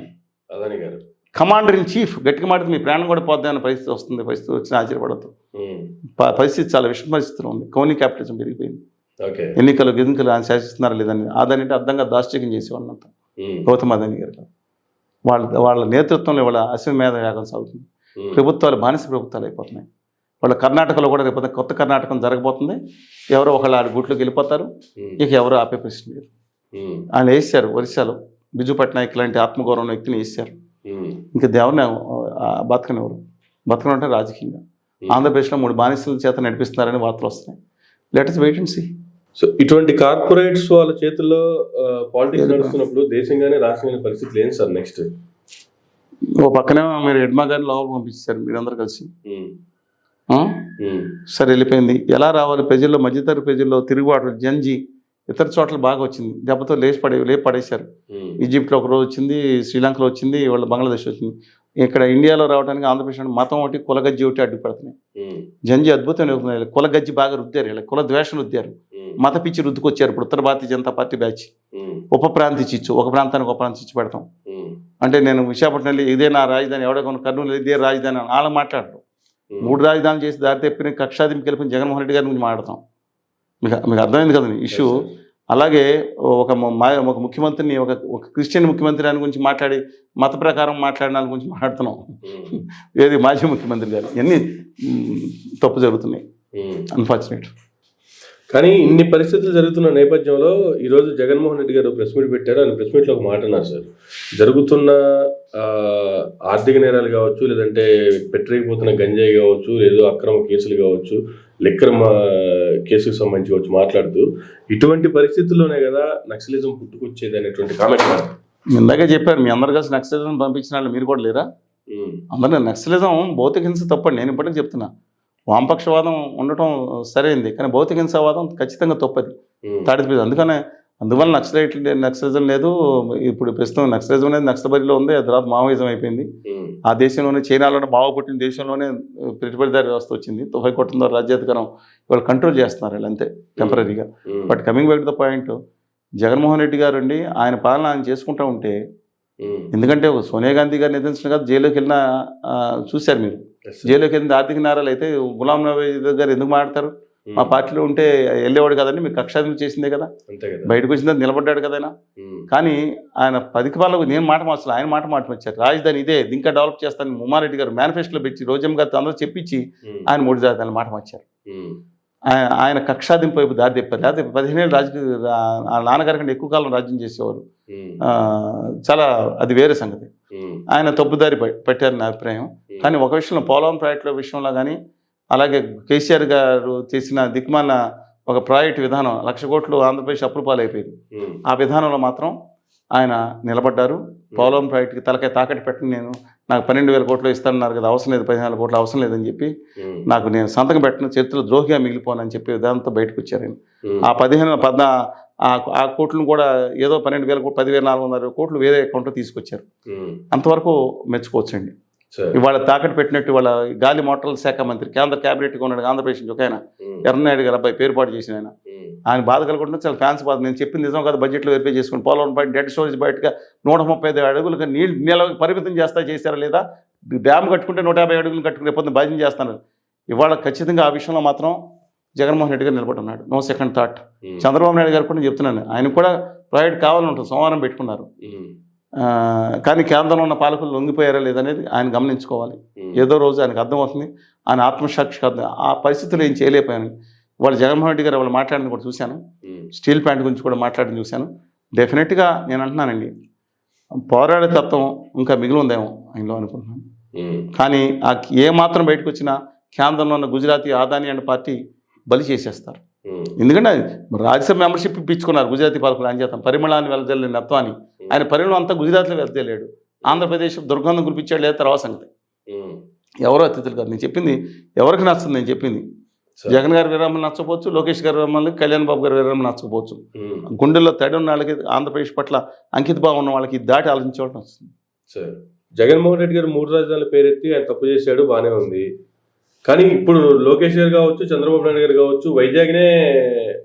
అదాని గారు కమాండర్ ఇన్ చీఫ్ గట్టిగా మాట్లాడితే మీ ప్రాణం కూడా పోద్దామన్న పరిస్థితి వస్తుంది. పరిస్థితి వచ్చిన ఆశ్చర్యపడద్దు. పరిస్థితి చాలా విషమ పరిస్థితిలో ఉంది. కౌనీ క్యాపిటలిజం పెరిగిపోయింది. ఎన్నికలు గిదుకలు ఆయన శాసిస్తున్నారా లేదని అదాని అంటే అర్థంగా దాష్టికం చేసేవాళ్ళంతా. గౌతమ్ అదాని గారు వాళ్ళ నేతృత్వంలో వాళ్ళ అశ్వమేధ యాగం సాగుతుంది. ప్రభుత్వాలు బానిస ప్రభుత్వాలు అయిపోతున్నాయి. వాళ్ళ కర్ణాటకలో కూడా రేపు కొత్త కర్ణాటకం జరగబోతుంది. ఎవరో ఒకళ్ళు ఆడి గుట్లోకి వెళ్ళిపోతారు. ఇక ఎవరు ఆపే ప్రశ్న లేదు. ఆయన వేసారు ఒరిస్సాలో బిజు పట్నాయక్ లాంటి ఆత్మగౌరవం వ్యక్తిని వేసారు. ఇంకా దేవుని బతకనివ్వరు. బతకనంటే రాజకీయంగా. ఆంధ్రప్రదేశ్లో 3 బానిసల చేత నడిపిస్తున్నారని వార్తలు వస్తున్నాయి. Letters wait and see. So ఇటువంటి కార్పొరేట్స్ వాళ్ళ చేతుల్లో పాలిటిక్స్ నడుస్తున్నప్పుడు దేశంగానే రాష్ట్రంగానే పరిస్థితులు ఏంటి సార్ నెక్స్ట్? ఓ పక్కనే మీరు ఎడ్మా గారిని లోపల పంపించారు మీరందరూ కలిసి. సరే వెళ్ళిపోయింది. ఎలా రావాలి ప్రజల్లో, మధ్యతరగతి ప్రజల్లో తిరుగుబాటు జంజీ ఇతర చోట్ల బాగా వచ్చింది. దెబ్బతో లేపు పడేశారు. ఈజిప్ట్లో ఒక రోజు వచ్చింది, శ్రీలంకలో వచ్చింది, వాళ్ళ బంగ్లాదేశ్ వచ్చింది. ఇక్కడ ఇండియాలో రావడానికి ఆంధ్రప్రదేశ్ మతం ఒకటి కులగజ్జి ఒకటి అడ్డుపడుతున్నాయి. జంజీ అద్భుతమైన కులగజ్జి బాగా రుద్దారు. ఇలా కుల ద్వేషం రుద్దారు. మత పిచ్చి రుద్దుకొచ్చారు. ఇప్పుడు ఉత్తర భారతీయ జనతా పార్టీ బ్యాచ్ ఉప ప్రాంతి చిచ్చు, ఒక ప్రాంతానికి ఒక ప్రాంతం చిచ్చు పెడతాం అంటే నేను విశాఖపట్నం ఇదే నా రాజధాని, ఎవడో కొన్ని కర్నూలు ఇదే రాజధాని అని వాళ్ళ మాట్లాడరు. 3 రాజధానులు చేసి దారి తెప్పిన కక్షాదింపు కలిపిన జగన్మోహన్ రెడ్డి గారి గురించి మాట్లాడతాం. మీకు అర్థమైంది కదండి ఇష్యూ. అలాగే ఒక ముఖ్యమంత్రిని ఒక క్రిస్టియన్ ముఖ్యమంత్రి దాని గురించి మాట్లాడి మత ప్రకారం మాట్లాడిన దాని గురించి మాట్లాడుతున్నాం. ఏది మాజీ ముఖ్యమంత్రి గారు. ఇవన్నీ తప్పు జరుగుతున్నాయి. అన్ఫార్చునేట్. కానీ ఇన్ని పరిస్థితులు జరుగుతున్న నేపథ్యంలో ఈరోజు జగన్మోహన్ రెడ్డి గారు ప్రెస్ మీట్ పెట్టారు. ఆయన ప్రెస్ మీట్లో ఒక మాట అన్నారు సార్. జరుగుతున్న ఆర్థిక నేరాలు కావచ్చు, లేదంటే పెట్టరేగిపోతున్న గంజాయి కావచ్చు, లేదు అక్రమ కేసులు కావచ్చు, లిక్కర్ కేసుకు సంబంధించి వచ్చి మాట్లాడుతూ ఇటువంటి పరిస్థితుల్లోనే కదా నక్సలిజం పుట్టుకొచ్చేది అనేటువంటి కామెంట్ ఇందాకే చెప్పారు. మీ అందరు కలిసి నక్సలిజం పంపించిన వాళ్ళు మీరు కూడా లేరా? అందరూ నక్సలిజం భౌతిక హింస తప్పండి. నేను ఇప్పటికీ చెప్తున్నా. వామపక్షవాదం ఉండటం సరైంది, కానీ భౌతిక హింసావాదం ఖచ్చితంగా తప్పది. అందువల్ల నక్సలిజం లేదు. ఇప్పుడు ప్రస్తుతం నక్సలిజం అనేది నక్సల్బరీలో ఉంది. ఆ తర్వాత మావోయిజం అయిపోయింది. ఆ దేశంలోనే చైనాలోనే బాగా పుట్టిన దేశంలోనే పెట్టుబడిదారి వ్యవస్థ వచ్చింది. తుఫై కొట్టడం ద్వారా రాజ్యాధికారం వాళ్ళు కంట్రోల్ చేస్తున్నారు వాళ్ళు అంతే టెంపరీగా. But coming back to the point, Jaganmohan Reddy గారు అండి ఆయన పాలన ఆయన చేసుకుంటూ ఉంటే, ఎందుకంటే సోనియా గాంధీ గారిని ఎదిరించిన కాదు జైల్లోకి వెళ్ళినా చూశారు మీరు. జైల్లోకి వెళ్ళిన ఆర్థిక నేరాలు అయితే గులాం నబీ గారు ఎందుకు మాట్లాడతారు? మా పార్టీలో ఉంటే వెళ్ళేవాడు కదండి, మీకు కక్షాదింపు చేసిందే కదా, బయటకు వచ్చిందా నిలబడ్డాడు కదైనా. కానీ ఆయన 10కి వాళ్ళకు నేను మాట మార్చాలి, ఆయన మాట మార్చారు. రాజధాని ఇదే ఇంకా డెవలప్ చేస్తాను ఉమారెడ్డి గారు మేనిఫెస్టోలో పెట్టి రోజమ్మ గారితో అందరూ చెప్పించి ఆయన 3 రాజధానులు మాట మార్చారు. ఆయన కక్షాదింపు వైపు దారి తెప్పారు. లేకపోతే 15 ఏళ్ళు రాజకీయ నాన్నగారి కంటే ఎక్కువ కాలం రాజ్యం చేసేవారు. చాలా అది వేరే సంగతి. ఆయన తప్పుదారి పెట్టారు నా అభిప్రాయం. కానీ ఒక విషయంలో పోలవరం ప్రాజెక్టుల విషయంలో కానీ, అలాగే కేసీఆర్ గారు చేసిన దిక్మాల ఒక ప్రాజెక్టు విధానం 1,00,000 కోట్లు ఆంధ్రప్రదేశ్ అప్పులు పాలైపోయింది. ఆ విధానంలో మాత్రం ఆయన నిలబడ్డారు. పోలవరం ప్రాజెక్టుకి తలకాయ తాకట్టు పెట్టిన నాకు 12,000 కోట్లు ఇస్తానన్నారు కదా, అవసరం లేదు, 14 కోట్లు అవసరం లేదని చెప్పి నేను సంతకం పెట్టిన చరిత్రలో ద్రోహిగా మిగిలిపోనని చెప్పి విధానంతో బయటకు వచ్చారు ఆయన. ఆ కోట్లను కూడా ఏదో 12,000 కోట్లు 10,400 కోట్లు వేరే అకౌంట్లో తీసుకొచ్చారు. అంతవరకు మెచ్చుకోవచ్చండి. ఇవాళ తాకట్టు పెట్టినట్టు వాళ్ళ గాలి మోటార్ల శాఖ మంత్రి కేంద్ర క్యాబినెట్గా ఉన్నాడు ఆంధ్రప్రదేశ్ నుంచి ఒక ఆయన, ఎర్రనాయుడు గారు అబ్బాయి పేరుపాటు చేసిన ఆయన బాధ కలుగుతుంటే చాలా ఫ్యాన్స్ బాధ. నేను చెప్పింది నిజం కదా, బడ్జెట్లో వెరిఫై చేసుకుని పోలవరం బయట డెడ్ స్టోరేజ్ బయటగా 135 అడుగులుగా నీళ్ళకి పరిమితం చేశారా లేదా, డ్యామ్ కట్టుకుంటే 150 అడుగులు కట్టుకుని రేపు భజన చేస్తాను. ఇవాళ ఖచ్చితంగా ఆ విషయంలో మాత్రం జగన్మోహన్ రెడ్డి గారు నిలబడున్నాడు. No second thought. Chandrababu Naidu గారు కూడా చెప్తున్నాను, ఆయన కూడా ప్రాజెక్ట్ కావాలని ఉంటుంది, సోమవారం పెట్టుకున్నారు. కానీ కేంద్రంలో ఉన్న పాలకులు లొంగిపోయారా లేదనేది ఆయన గమనించుకోవాలి. ఏదో రోజు ఆయనకు అర్థమవుతుంది. ఆయన ఆత్మసాక్షికి అర్థం. ఆ పరిస్థితులు ఏం చేయలేకపోయాను. వాళ్ళు జగన్మోహన్ రెడ్డి గారు వాళ్ళు మాట్లాడిన కూడా చూశాను. స్టీల్ ప్లాంట్ గురించి కూడా మాట్లాడిన చూశాను. డెఫినెట్గా నేను అంటున్నానండి, పోరాడే తత్వం ఇంకా మిగిలి ఉందేమో ఆయనలో అనుకుంటున్నాను. కానీ ఆ ఏ మాత్రం బయటకు వచ్చినా కేంద్రంలో ఉన్న గుజరాతీ అదానీ అనే పార్టీ బలి చేసేస్తారు. ఎందుకంటే రాజ్యసభ మెంబర్షిప్ ఇప్పించుకున్నారు గుజరాతీ పాలకులు. ఆయన చేస్తాం పరిమళాన్ని వెళ్తలేని నత్వాన్ని, ఆయన పరిమళం అంతా గుజరాత్లో వెళ్తలేడు. ఆంధ్రప్రదేశ్ దుర్గంధం కురిపించాడు లేదా తర్వాత సంగతి. ఎవరో అతిథులు కాదు. నేను చెప్పింది ఎవరికి నచ్చుతుంది నేను చెప్పింది. సరే. జగన్ గారి విరామం నచ్చకపోవచ్చు, లోకేష్ గారి విరామాలు, కళ్యాణ్ బాబు గారి విరామం నచ్చకపోవచ్చు. ఉమ్. గుండెల్లో తడి ఉన్న వాళ్ళకి, ఆంధ్రప్రదేశ్ పట్ల అంకిత భావం ఉన్న వాళ్ళకి ఇది దాటి ఆలోచించవడం వస్తుంది. సరే, జగన్మోహన్ రెడ్డి గారు 3 రాజధానుల పేరెత్తి ఆయన తప్పు చేశాడు, బాగానే ఉంది. కానీ ఇప్పుడు లోకేష్ గారు కావచ్చు, చంద్రబాబు నాయుడు గారు కావచ్చు, వైజాగ్నే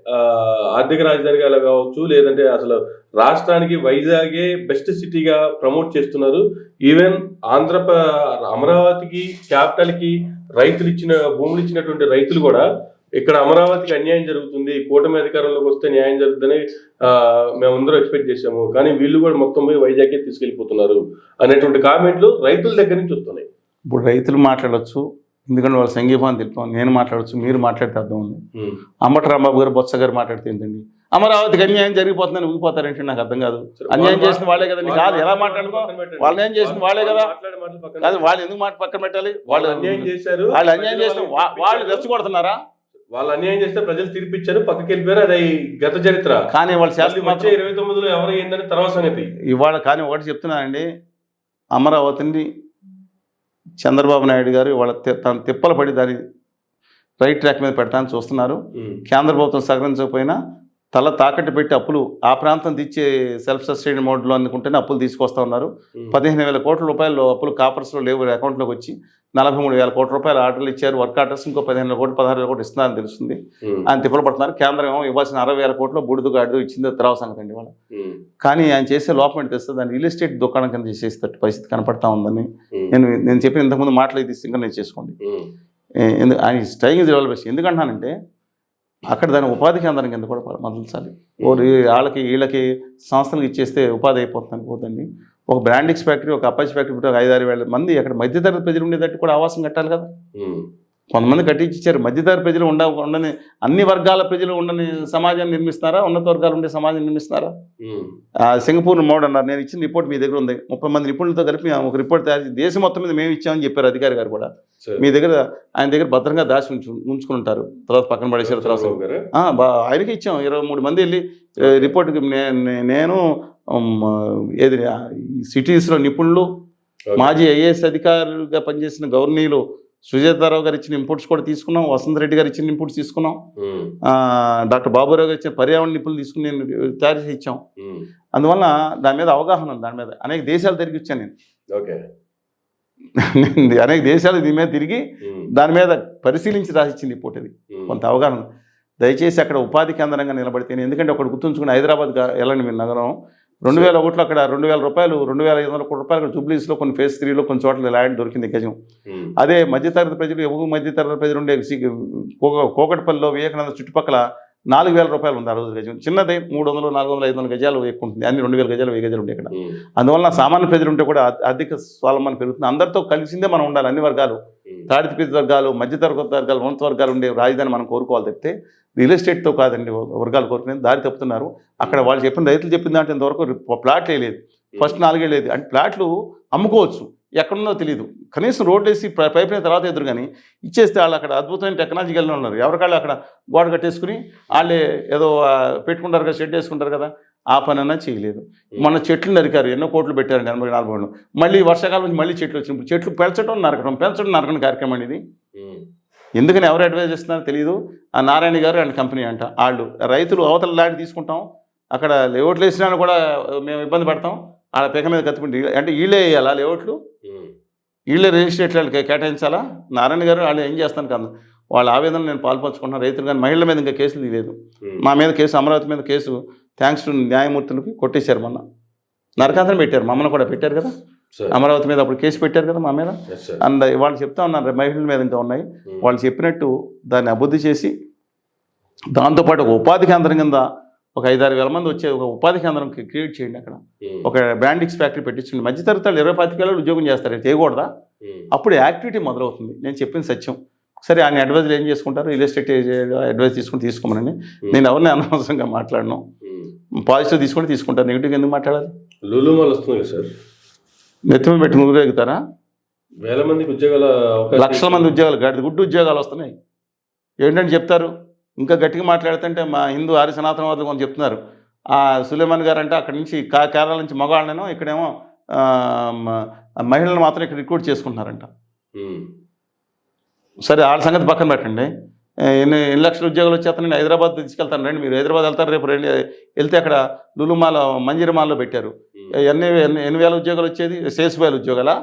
ఆర్థిక రాజధానిగా కావచ్చు, లేదంటే అసలు రాష్ట్రానికి వైజాగే బెస్ట్ సిటీగా ప్రమోట్ చేస్తున్నారు. ఈవెన్ అమరావతికి, క్యాపిటల్కి రైతులు భూములు ఇచ్చినటువంటి రైతులు కూడా ఇక్కడ అమరావతికి అన్యాయం జరుగుతుంది, కూటమి అధికారంలోకి వస్తే న్యాయం జరుగుతుందని మేమందరూ ఎక్స్పెక్ట్ చేశాము. కానీ వీళ్ళు కూడా మొత్తం పోయి వైజాగ్కే తీసుకెళ్లిపోతున్నారు అనేటువంటి కామెంట్లు రైతుల దగ్గర నుంచి వస్తున్నాయి. ఇప్పుడు రైతులు మాట్లాడవచ్చు, ఎందుకంటే వాళ్ళ సంఘీభావం తెలుపుతాం. నేను మాట్లాడవచ్చు, మీరు మాట్లాడితే అర్థం ఉంది. అంబటి రాంబాబు గారు, బొత్స గారు మాట్లాడితే ఏంటండి, అమరావతికి అన్యాయం జరిగిపోతుందని ఊగిపోతారంటే నాకు అర్థం కాదు. అన్యాయం చేసిన వాళ్ళే కదండి. కాదు, ఎలా మాట్లాడుకో, వాళ్ళు ఏం చేసిన వాళ్ళే కదా. కాదు, వాళ్ళు ఎందుకు మాట పక్కన పెట్టాలి? వాళ్ళు అన్యాయం చేశారు, వాళ్ళు అన్యాయం చేసిన వాళ్ళు రెచ్చగొడుతున్నారా? వాళ్ళు అన్యాయం చేస్తే ప్రజలు తీర్పిచ్చారు, పక్కకి వెళ్ళిపోయారు, అది గత చరిత్ర. కానీ వాళ్ళు శాస్త్రం వచ్చే 29లో ఎవరు ఏందని తర్వాత సంగతి ఇవాళ. కానీ ఒకటి చెప్తున్నానండి, అమరావతిని చంద్రబాబు నాయుడు గారు వాళ్ళ తను తిప్పలు పడి దాన్ని రైట్ ట్రాక్ మీద పెట్టడానికి చూస్తున్నారు. కేంద్ర ప్రభుత్వం సహకరించకపోయినా తల తాకట్టు పెట్టి అప్పులు ఆ ప్రాంతం తెచ్చే సెల్ఫ్ సస్టైన్ మోడ్లో అనుకుంటేనే అప్పులు తీసుకొస్తా ఉన్నారు. 15,000 కోట్ల రూపాయలు అప్పులు కాపర్స్లో లేవు, అకౌంట్లోకి వచ్చి 43,000 కోట్ల రూపాయలు ఆర్డర్లు ఇచ్చారు. వర్క్ ఆర్డర్స్ ఇంకో 15,000 కోట్లు 16,000 కోట్లు ఇస్తున్నారని తెలుస్తుంది. ఆయన తిప్పలు పడుతున్నారు. కేంద్రం ఏమో ఇవ్వాల్సిన 60,000 కోట్లు బుడిదు గాడిదు ఇచ్చింది తర్వాత సంగతి అండి వాళ్ళు. కానీ ఆయన చేసే లోపం ఏంటి తెస్తే దాన్ని రియల్ ఎస్టేట్ దుకాణం కింద చేసేటట్టు పరిస్థితి కనపడతా ఉందని నేను చెప్పిన ఇంతకుముందు మాటలు ఇది సింగర్ చేసుకోండి. ఆయన స్టైయింగ్ ఇస్ డెవలప్. ఎందుకంటానంటే అక్కడ దాని ఉపాధి కేంద్రం కింద కూడా మొదలుచాలి. వాళ్ళకి వీళ్ళకి సంస్థలకు ఇచ్చేస్తే ఉపాధి అయిపోతుంది అనుకోదండి. ఒక బ్రాండిక్స్ ఫ్యాక్టరీ, ఒక అపాచీ ఫ్యాక్టరీ పెట్టి 5-6 మంది అక్కడ మధ్యతరగతి ప్రజలు ఉండేటట్టు కూడా ఆవాసం కట్టాలి కదా. కొంతమంది కట్టించారు. మధ్యతరగతి ప్రజలు ఉండని, అన్ని వర్గాల ప్రజలు ఉండని సమాజాన్ని నిర్మిస్తున్నారా? ఉన్నత వర్గాలు ఉండే సమాజం నిర్మిస్తున్నారా? సింగపూర్ మోడ్ అన్నారు. నేను ఇచ్చిన రిపోర్ట్ మీ దగ్గర ఉంది. 30 మంది నిపుణులతో కలిపి ఒక రిపోర్ట్ తయారు చేసి దేశం మొత్తం మీద మేము ఇచ్చామని చెప్పారు అధికారి గారు కూడా. మీ దగ్గర, ఆయన దగ్గర భద్రంగా దాచి ఉంచుకుని ఉంటారు. తర్వాత పక్కన పడేసారు. తర్వాత ఆయనకి ఇచ్చాం. 23 మంది వెళ్ళి రిపోర్ట్కి నేను ఏది సిటీస్లో నిపుణులు, మాజీ ఐఏఎస్ అధికారులుగా పనిచేసిన గవర్నీలు సుజాతారావు గారు ఇచ్చిన ఇన్పుట్స్ కూడా తీసుకున్నాం. వసంత్ రెడ్డి గారు ఇచ్చిన ఇన్పుట్స్ తీసుకున్నాం. డాక్టర్ బాబురావు గారు ఇచ్చిన పర్యావరణ నిపుణులు తీసుకుని నేను తయారు చేసి ఇచ్చాం. అందువల్ల దాని మీద అవగాహన ఉంది. దాని మీద అనేక దేశాలు తిరిగి వచ్చాను నేను. అనేక దేశాలు దీని మీద తిరిగి దాని మీద పరిశీలించి రాసిచ్చింది రిపోర్ట్. అది కొంత అవగాహన. దయచేసి అక్కడ ఉపాధి కేంద్రంగా నిలబడితేనే. ఎందుకంటే ఒకటి గుర్తుంచుకుని హైదరాబాద్ వెళ్ళండి మీరు నగరం. 2001లో అక్కడ 2,000 రూపాయలు, 2,500 కోట్ల రూపాయలు అక్కడ జూబ్లీస్లో కొన్ని ఫేజ్ 3లో కొన్ని చోట్ల ల్యాండ్ దొరికింది గజం. అదే మధ్యతరగతి ప్రజలు, ఎగువ మధ్యతరగతి ప్రజలు ఉండే కోకట్పల్లిలో వివేకానంద చుట్టుపక్కల 4,000 రూపాయలు ఉంది ఆ రోజు గజం. చిన్నదే 300, 400, 500 గజాలు ఎక్కువ ఉంటుంది. అన్ని 2,000 గజాలు, 1,000 గజాలు ఉంటాయి ఇక్కడ. అందువల్ల సామాన్య ప్రజలు ఉంటే కూడా ఆర్థిక స్వావలంబన పెరుగుతుంది. అందరితో కలిసిందే మనం ఉండాలి. అన్ని వర్గాలు, తాడిత వర్గాలు, మధ్యతరగతి వర్గాలు, ఉన్నత వర్గాలు ఉండే రాజధాని మనం కోరుకోవాలి తప్పితే రియల్ ఎస్టేట్తో కాదండి వర్గాలు కోరుకునేది. దారి తప్పుతున్నారు. అక్కడ వాళ్ళు చెప్పిన రైతులు చెప్పిన దాంట్లో ఇంతవరకు ప్లాట్లు లేదు. ఫస్ట్ 4 ఏళ్ళు లేదు. అంటే ప్లాట్లు అమ్ముకోవచ్చు, ఎక్కడుందో తెలియదు. కనీసం రోడ్లు వేసి పైప్ అయిన తర్వాత ఎదురు కానీ ఇచ్చేస్తే వాళ్ళు అక్కడ అద్భుతమైన టెక్నాలజీ కలిగి ఉన్నారు. ఎవరికాళ్ళు అక్కడ గోడ కట్టేసుకుని వాళ్ళే ఏదో పెట్టుకుంటారు కదా, షెడ్ వేసుకుంటారు కదా, ఆ పని అన్నా చేయలేదు. మన చెట్లు నరికారు, ఎన్నో కోట్లు పెట్టారండి 84 మళ్ళీ వర్షాకాలం నుంచి మళ్ళీ చెట్లు వచ్చినప్పుడు చెట్లు పెంచడం నరకడం కార్యక్రమం ఇది. ఎందుకని ఎవరు అడ్వైజ్ చేస్తున్నారో తెలియదు. ఆ నారాయణ గారు అండ్ కంపెనీ అంట. వాళ్ళు రైతులు అవతల ల్యాండ్ తీసుకుంటాం, అక్కడ లేఅవుట్లు వేసినా కూడా మేము ఇబ్బంది పడతాం, వాళ్ళ పెక్క మీద కత్తుకుంటే అంటే వీళ్ళే వేయాలా లేఅవుట్లు, వీళ్ళే రిజిస్ట్రేట్లు వాళ్ళకి కేటాయించాలా? నారాయణ గారు వాళ్ళు ఏం చేస్తాను కాదు. వాళ్ళ ఆవేదన నేను పాల్పంచుకుంటున్నాను. రైతులు కానీ మహిళల మీద ఇంకా కేసులు తీయలేదు. మా మీద కేసు, అమరావతి మీద కేసు థ్యాంక్స్ టు న్యాయమూర్తులకి కొట్టేశారు. మొన్న నరకాంతరం పెట్టారు, మమ్మల్ని కూడా పెట్టారు కదా. అమరావతి మీద అప్పుడు కేసు పెట్టారు కదా మా మీద. అండ్ వాళ్ళు చెప్తా ఉన్నారు మహిళల మీద ఇంకా ఉన్నాయి. వాళ్ళు చెప్పినట్టు దాన్ని అభివృద్ధి చేసి దాంతోపాటు ఒక ఉపాధి కేంద్రం కింద ఒక 5-6 మంది వచ్చే ఒక ఉపాధి కేంద్రం క్రియేట్ చేయండి. అక్కడ ఒక బ్రాండిక్స్ ఫ్యాక్టరీ పెట్టించండి. మధ్యతరగతి 20-25 ఉద్యోగం చేస్తారు. చేయకూడదా? అప్పుడు యాక్టివిటీ మొదలవుతుంది. నేను చెప్పింది సత్యం. సరే, ఆయన అడ్వైజులు ఏం చేసుకుంటారు, రియల్ ఎస్టేట్ అడ్వైజ్ తీసుకోమని నేను ఎవరిని అనవసరంగా మాట్లాడను. పాజిటివ్ తీసుకుంటారు, నెగిటివ్ ఎందుకు మాట్లాడాలి? లూలు మాల్ వస్తుంది కదా సార్, నెత్తిమ పెట్టి ముందు ఎగుతారా? 1,000 మందికి ఉద్యోగాలు, లక్షల మంది ఉద్యోగాలు, గుడ్డు ఉద్యోగాలు వస్తున్నాయి. ఏంటంటే చెప్తారు. ఇంకా గట్టిగా మాట్లాడుతుంటే మా హిందూ ఆర్య సనాతనవాదులు కొంచెం చెప్తున్నారు. సులేమాన్ గారు అంటే అక్కడి నుంచి కేరళ నుంచి మగవాళ్ళనేమో ఇక్కడేమో మహిళలు మాత్రం ఇక్కడ రిక్రూట్ చేసుకుంటున్నారంట. సరే, వాళ్ళ సంగతి పక్కన పెట్టండి. ఎన్ని లక్షల ఉద్యోగాలు వచ్చేస్తానండి, హైదరాబాద్ తీసుకెళ్తాను రండి, మీరు హైదరాబాద్ వెళ్తారు రేపు రండి, వెళ్తే అక్కడ లులుమాల మంజిరమాల్లో పెట్టారు. ఎన్ని వేల ఉద్యోగాలు వచ్చేది, 6,000 ఉద్యోగాలా?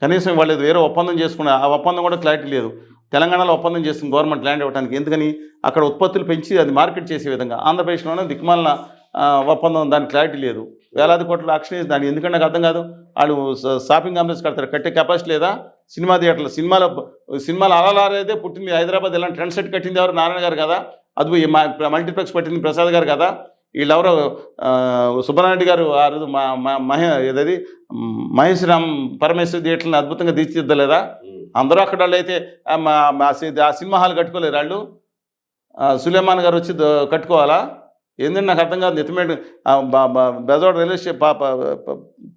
కనీసం వాళ్ళు వేరే ఒప్పందం చేసుకున్న ఆ ఒప్పందం కూడా క్లారిటీ లేదు. తెలంగాణలో ఒప్పందం చేస్తుంది గవర్నమెంట్ ల్యాండ్ ఇవ్వడానికి, ఎందుకని అక్కడ ఉత్పత్తులు పెంచి అది మార్కెట్ చేసే విధంగా. ఆంధ్రప్రదేశ్లోనే దిక్మాలిన ఒప్పందం, దానికి క్లారిటీ లేదు. వేలాది కోట్ల ఆక్షన్ దాన్ని ఎందుకంటే నాకు అర్థం కాదు. వాళ్ళు షాపింగ్ కాంప్లెక్స్ కడతారు, కట్టే కెపాసిటీ లేదా? సినిమా థియేటర్లు, సినిమాలు అలలారేదే పుట్టింది హైదరాబాద్. ఇలాంటి ట్రెండ్ సెట్ కట్టింది ఎవరు? నారాయణ గారు కదా. అది మల్టీప్లెక్స్ పట్టింది ప్రసాద్ గారు కదా. వీళ్ళెవరో సుబ్బనారెడ్డి గారు ఆ రోజు ఏదది మహేష్ రామ్ పరమేశ్వర్ థియేటర్ని అద్భుతంగా తీర్చిదిద్దలేదా? అందరూ అక్కడ వాళ్ళు అయితే ఆ సినిమా హాల్ కట్టుకోలేరు వాళ్ళు. సులేమాన్ గారు వచ్చి కట్టుకోవాలా? ఏంటంటే నాకు అర్థం కాదు. నెత్తిమేట బెజవాడ రైల్వే స్టేషన్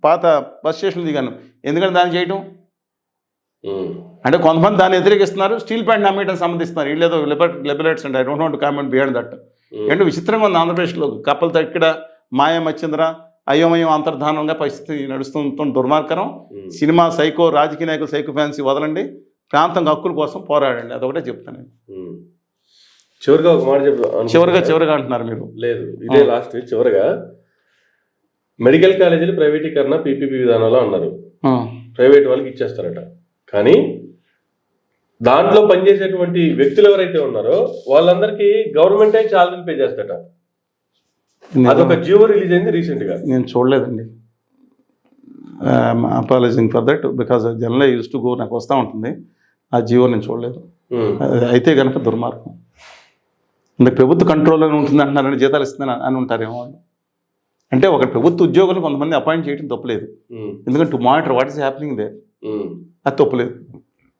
పాత బస్ స్టేషన్ దిగాను, ఎందుకంటే దాన్ని చేయటం అంటే కొంతమంది దాన్ని వ్యతిరేకిస్తున్నారు. స్టీల్ ప్లాంట్ని అమ్మేయడం సంబంధిస్తున్నారు. వీళ్ళేదో లిబరేట్స్ అంటే I don't want to comment beyond that. ఏంటో విచిత్రంగా ఉంది ఆంధ్రప్రదేశ్లో. కప్పలతో ఇక్కడ మాయ మచ్చింద్ర అయోమయం అంతర్ధానంగా పరిస్థితి నడుస్తుంటాం. దుర్మార్గం. సినిమా సైకో, రాజకీయ నాయకులు సైకో ఫ్యాన్సీ వదలండి, ప్రాంతం హక్కుల కోసం పోరాడండి, అదొకటే చెప్తాను నేను. చివరిగా ఒక మాట చెప్పు. చివరిగా అంటున్నారు మీరు. లేదు, ఇదే లాస్ట్. చివరిగా మెడికల్ కాలేజీలు ప్రైవేటీకరణ పీపీపీ విధానంలో అన్నారు, ప్రైవేట్ వాళ్ళకి ఇచ్చేస్తారట. కానీ దాంట్లో పనిచేసేటువంటి వ్యక్తులు ఎవరైతే ఉన్నారో వాళ్ళందరికీ గవర్నమెంటే చాలరీలు పే చేస్తాట. అదొక జియో రిలీజ్ అయింది రీసెంట్ గా. నేను చూడలేదండి. Apologising for that because general use to go, నాకు వస్తూ ఉంటుంది. ఆ జియో నేను చూడలేదు. అయితే కనుక దుర్మార్గం. అంటే ప్రభుత్వ కంట్రోల్లోనే ఉంటుంది అంటున్నారని, జీతాలు ఇస్తుందని అని ఉంటారేమో వాళ్ళు. అంటే ఒక ప్రభుత్వ ఉద్యోగులు కొంతమంది అపాయింట్ చేయడం తప్పలేదు, ఎందుకంటే to monitor what is happening they, అది తప్పలేదు.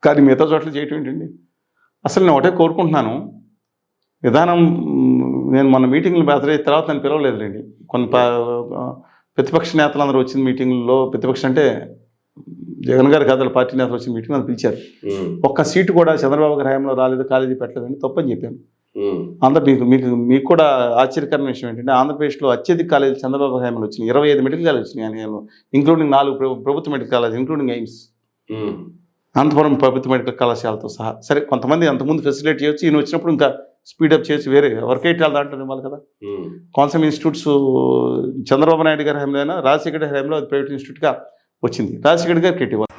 కానీ మిగతా చోట్ల చేయటం ఏంటండి? అసలు నేను ఒకటే కోరుకుంటున్నాను, విధానం. నేను మొన్న మీటింగ్లు బెదరైన తర్వాత నన్ను పిలవలేదులేండి. ప్రతిపక్ష నేతలు అందరూ వచ్చిన మీటింగ్లో, ప్రతిపక్షం అంటే జగన్ గారి కథల పార్టీ నేతలు వచ్చిన మీటింగ్ నన్ను పిలిచారు. ఒక్క సీటు కూడా చంద్రబాబు గారి హయాంలో రాలేదు, కాలేజీ పెట్టలేదని తప్పని చెప్పాను. మీకు కూడా ఆశ్చర్యకరమైన విషయం ఏంటంటే, ఆంధ్రప్రదేశ్లో అత్యధిక కాలేజీలు చంద్రబాబు హయాంలో వచ్చినాయి. 25 మెడికల్ కాలేజ్ వచ్చినాయి, ఇంక్లూడింగ్ 4 ప్రభుత్వ medical college, including AIIMS, Anantapur ప్రభుత్వ మెడికల్ కళాశాలతో సహా. సరే, కొంతమంది అంతకుముందు ఫెసిలిటీ చేయొచ్చు, ఈయన వచ్చినప్పుడు ఇంకా స్పీడప్ చేసి వేరే వర్కైట్ దాంట్లో ఇవ్వాలి కదా. కాన్సమ్ ఇన్స్టిట్యూట్స్ చంద్రబాబు నాయుడు గారి హయాంలో, రాజశేఖర్ గారి హయాంలో అది ప్రైవేట్ ఇన్స్టిట్యూట్గా వచ్చింది. రాజశేఖర్ గారికి ఇవ్వాలి.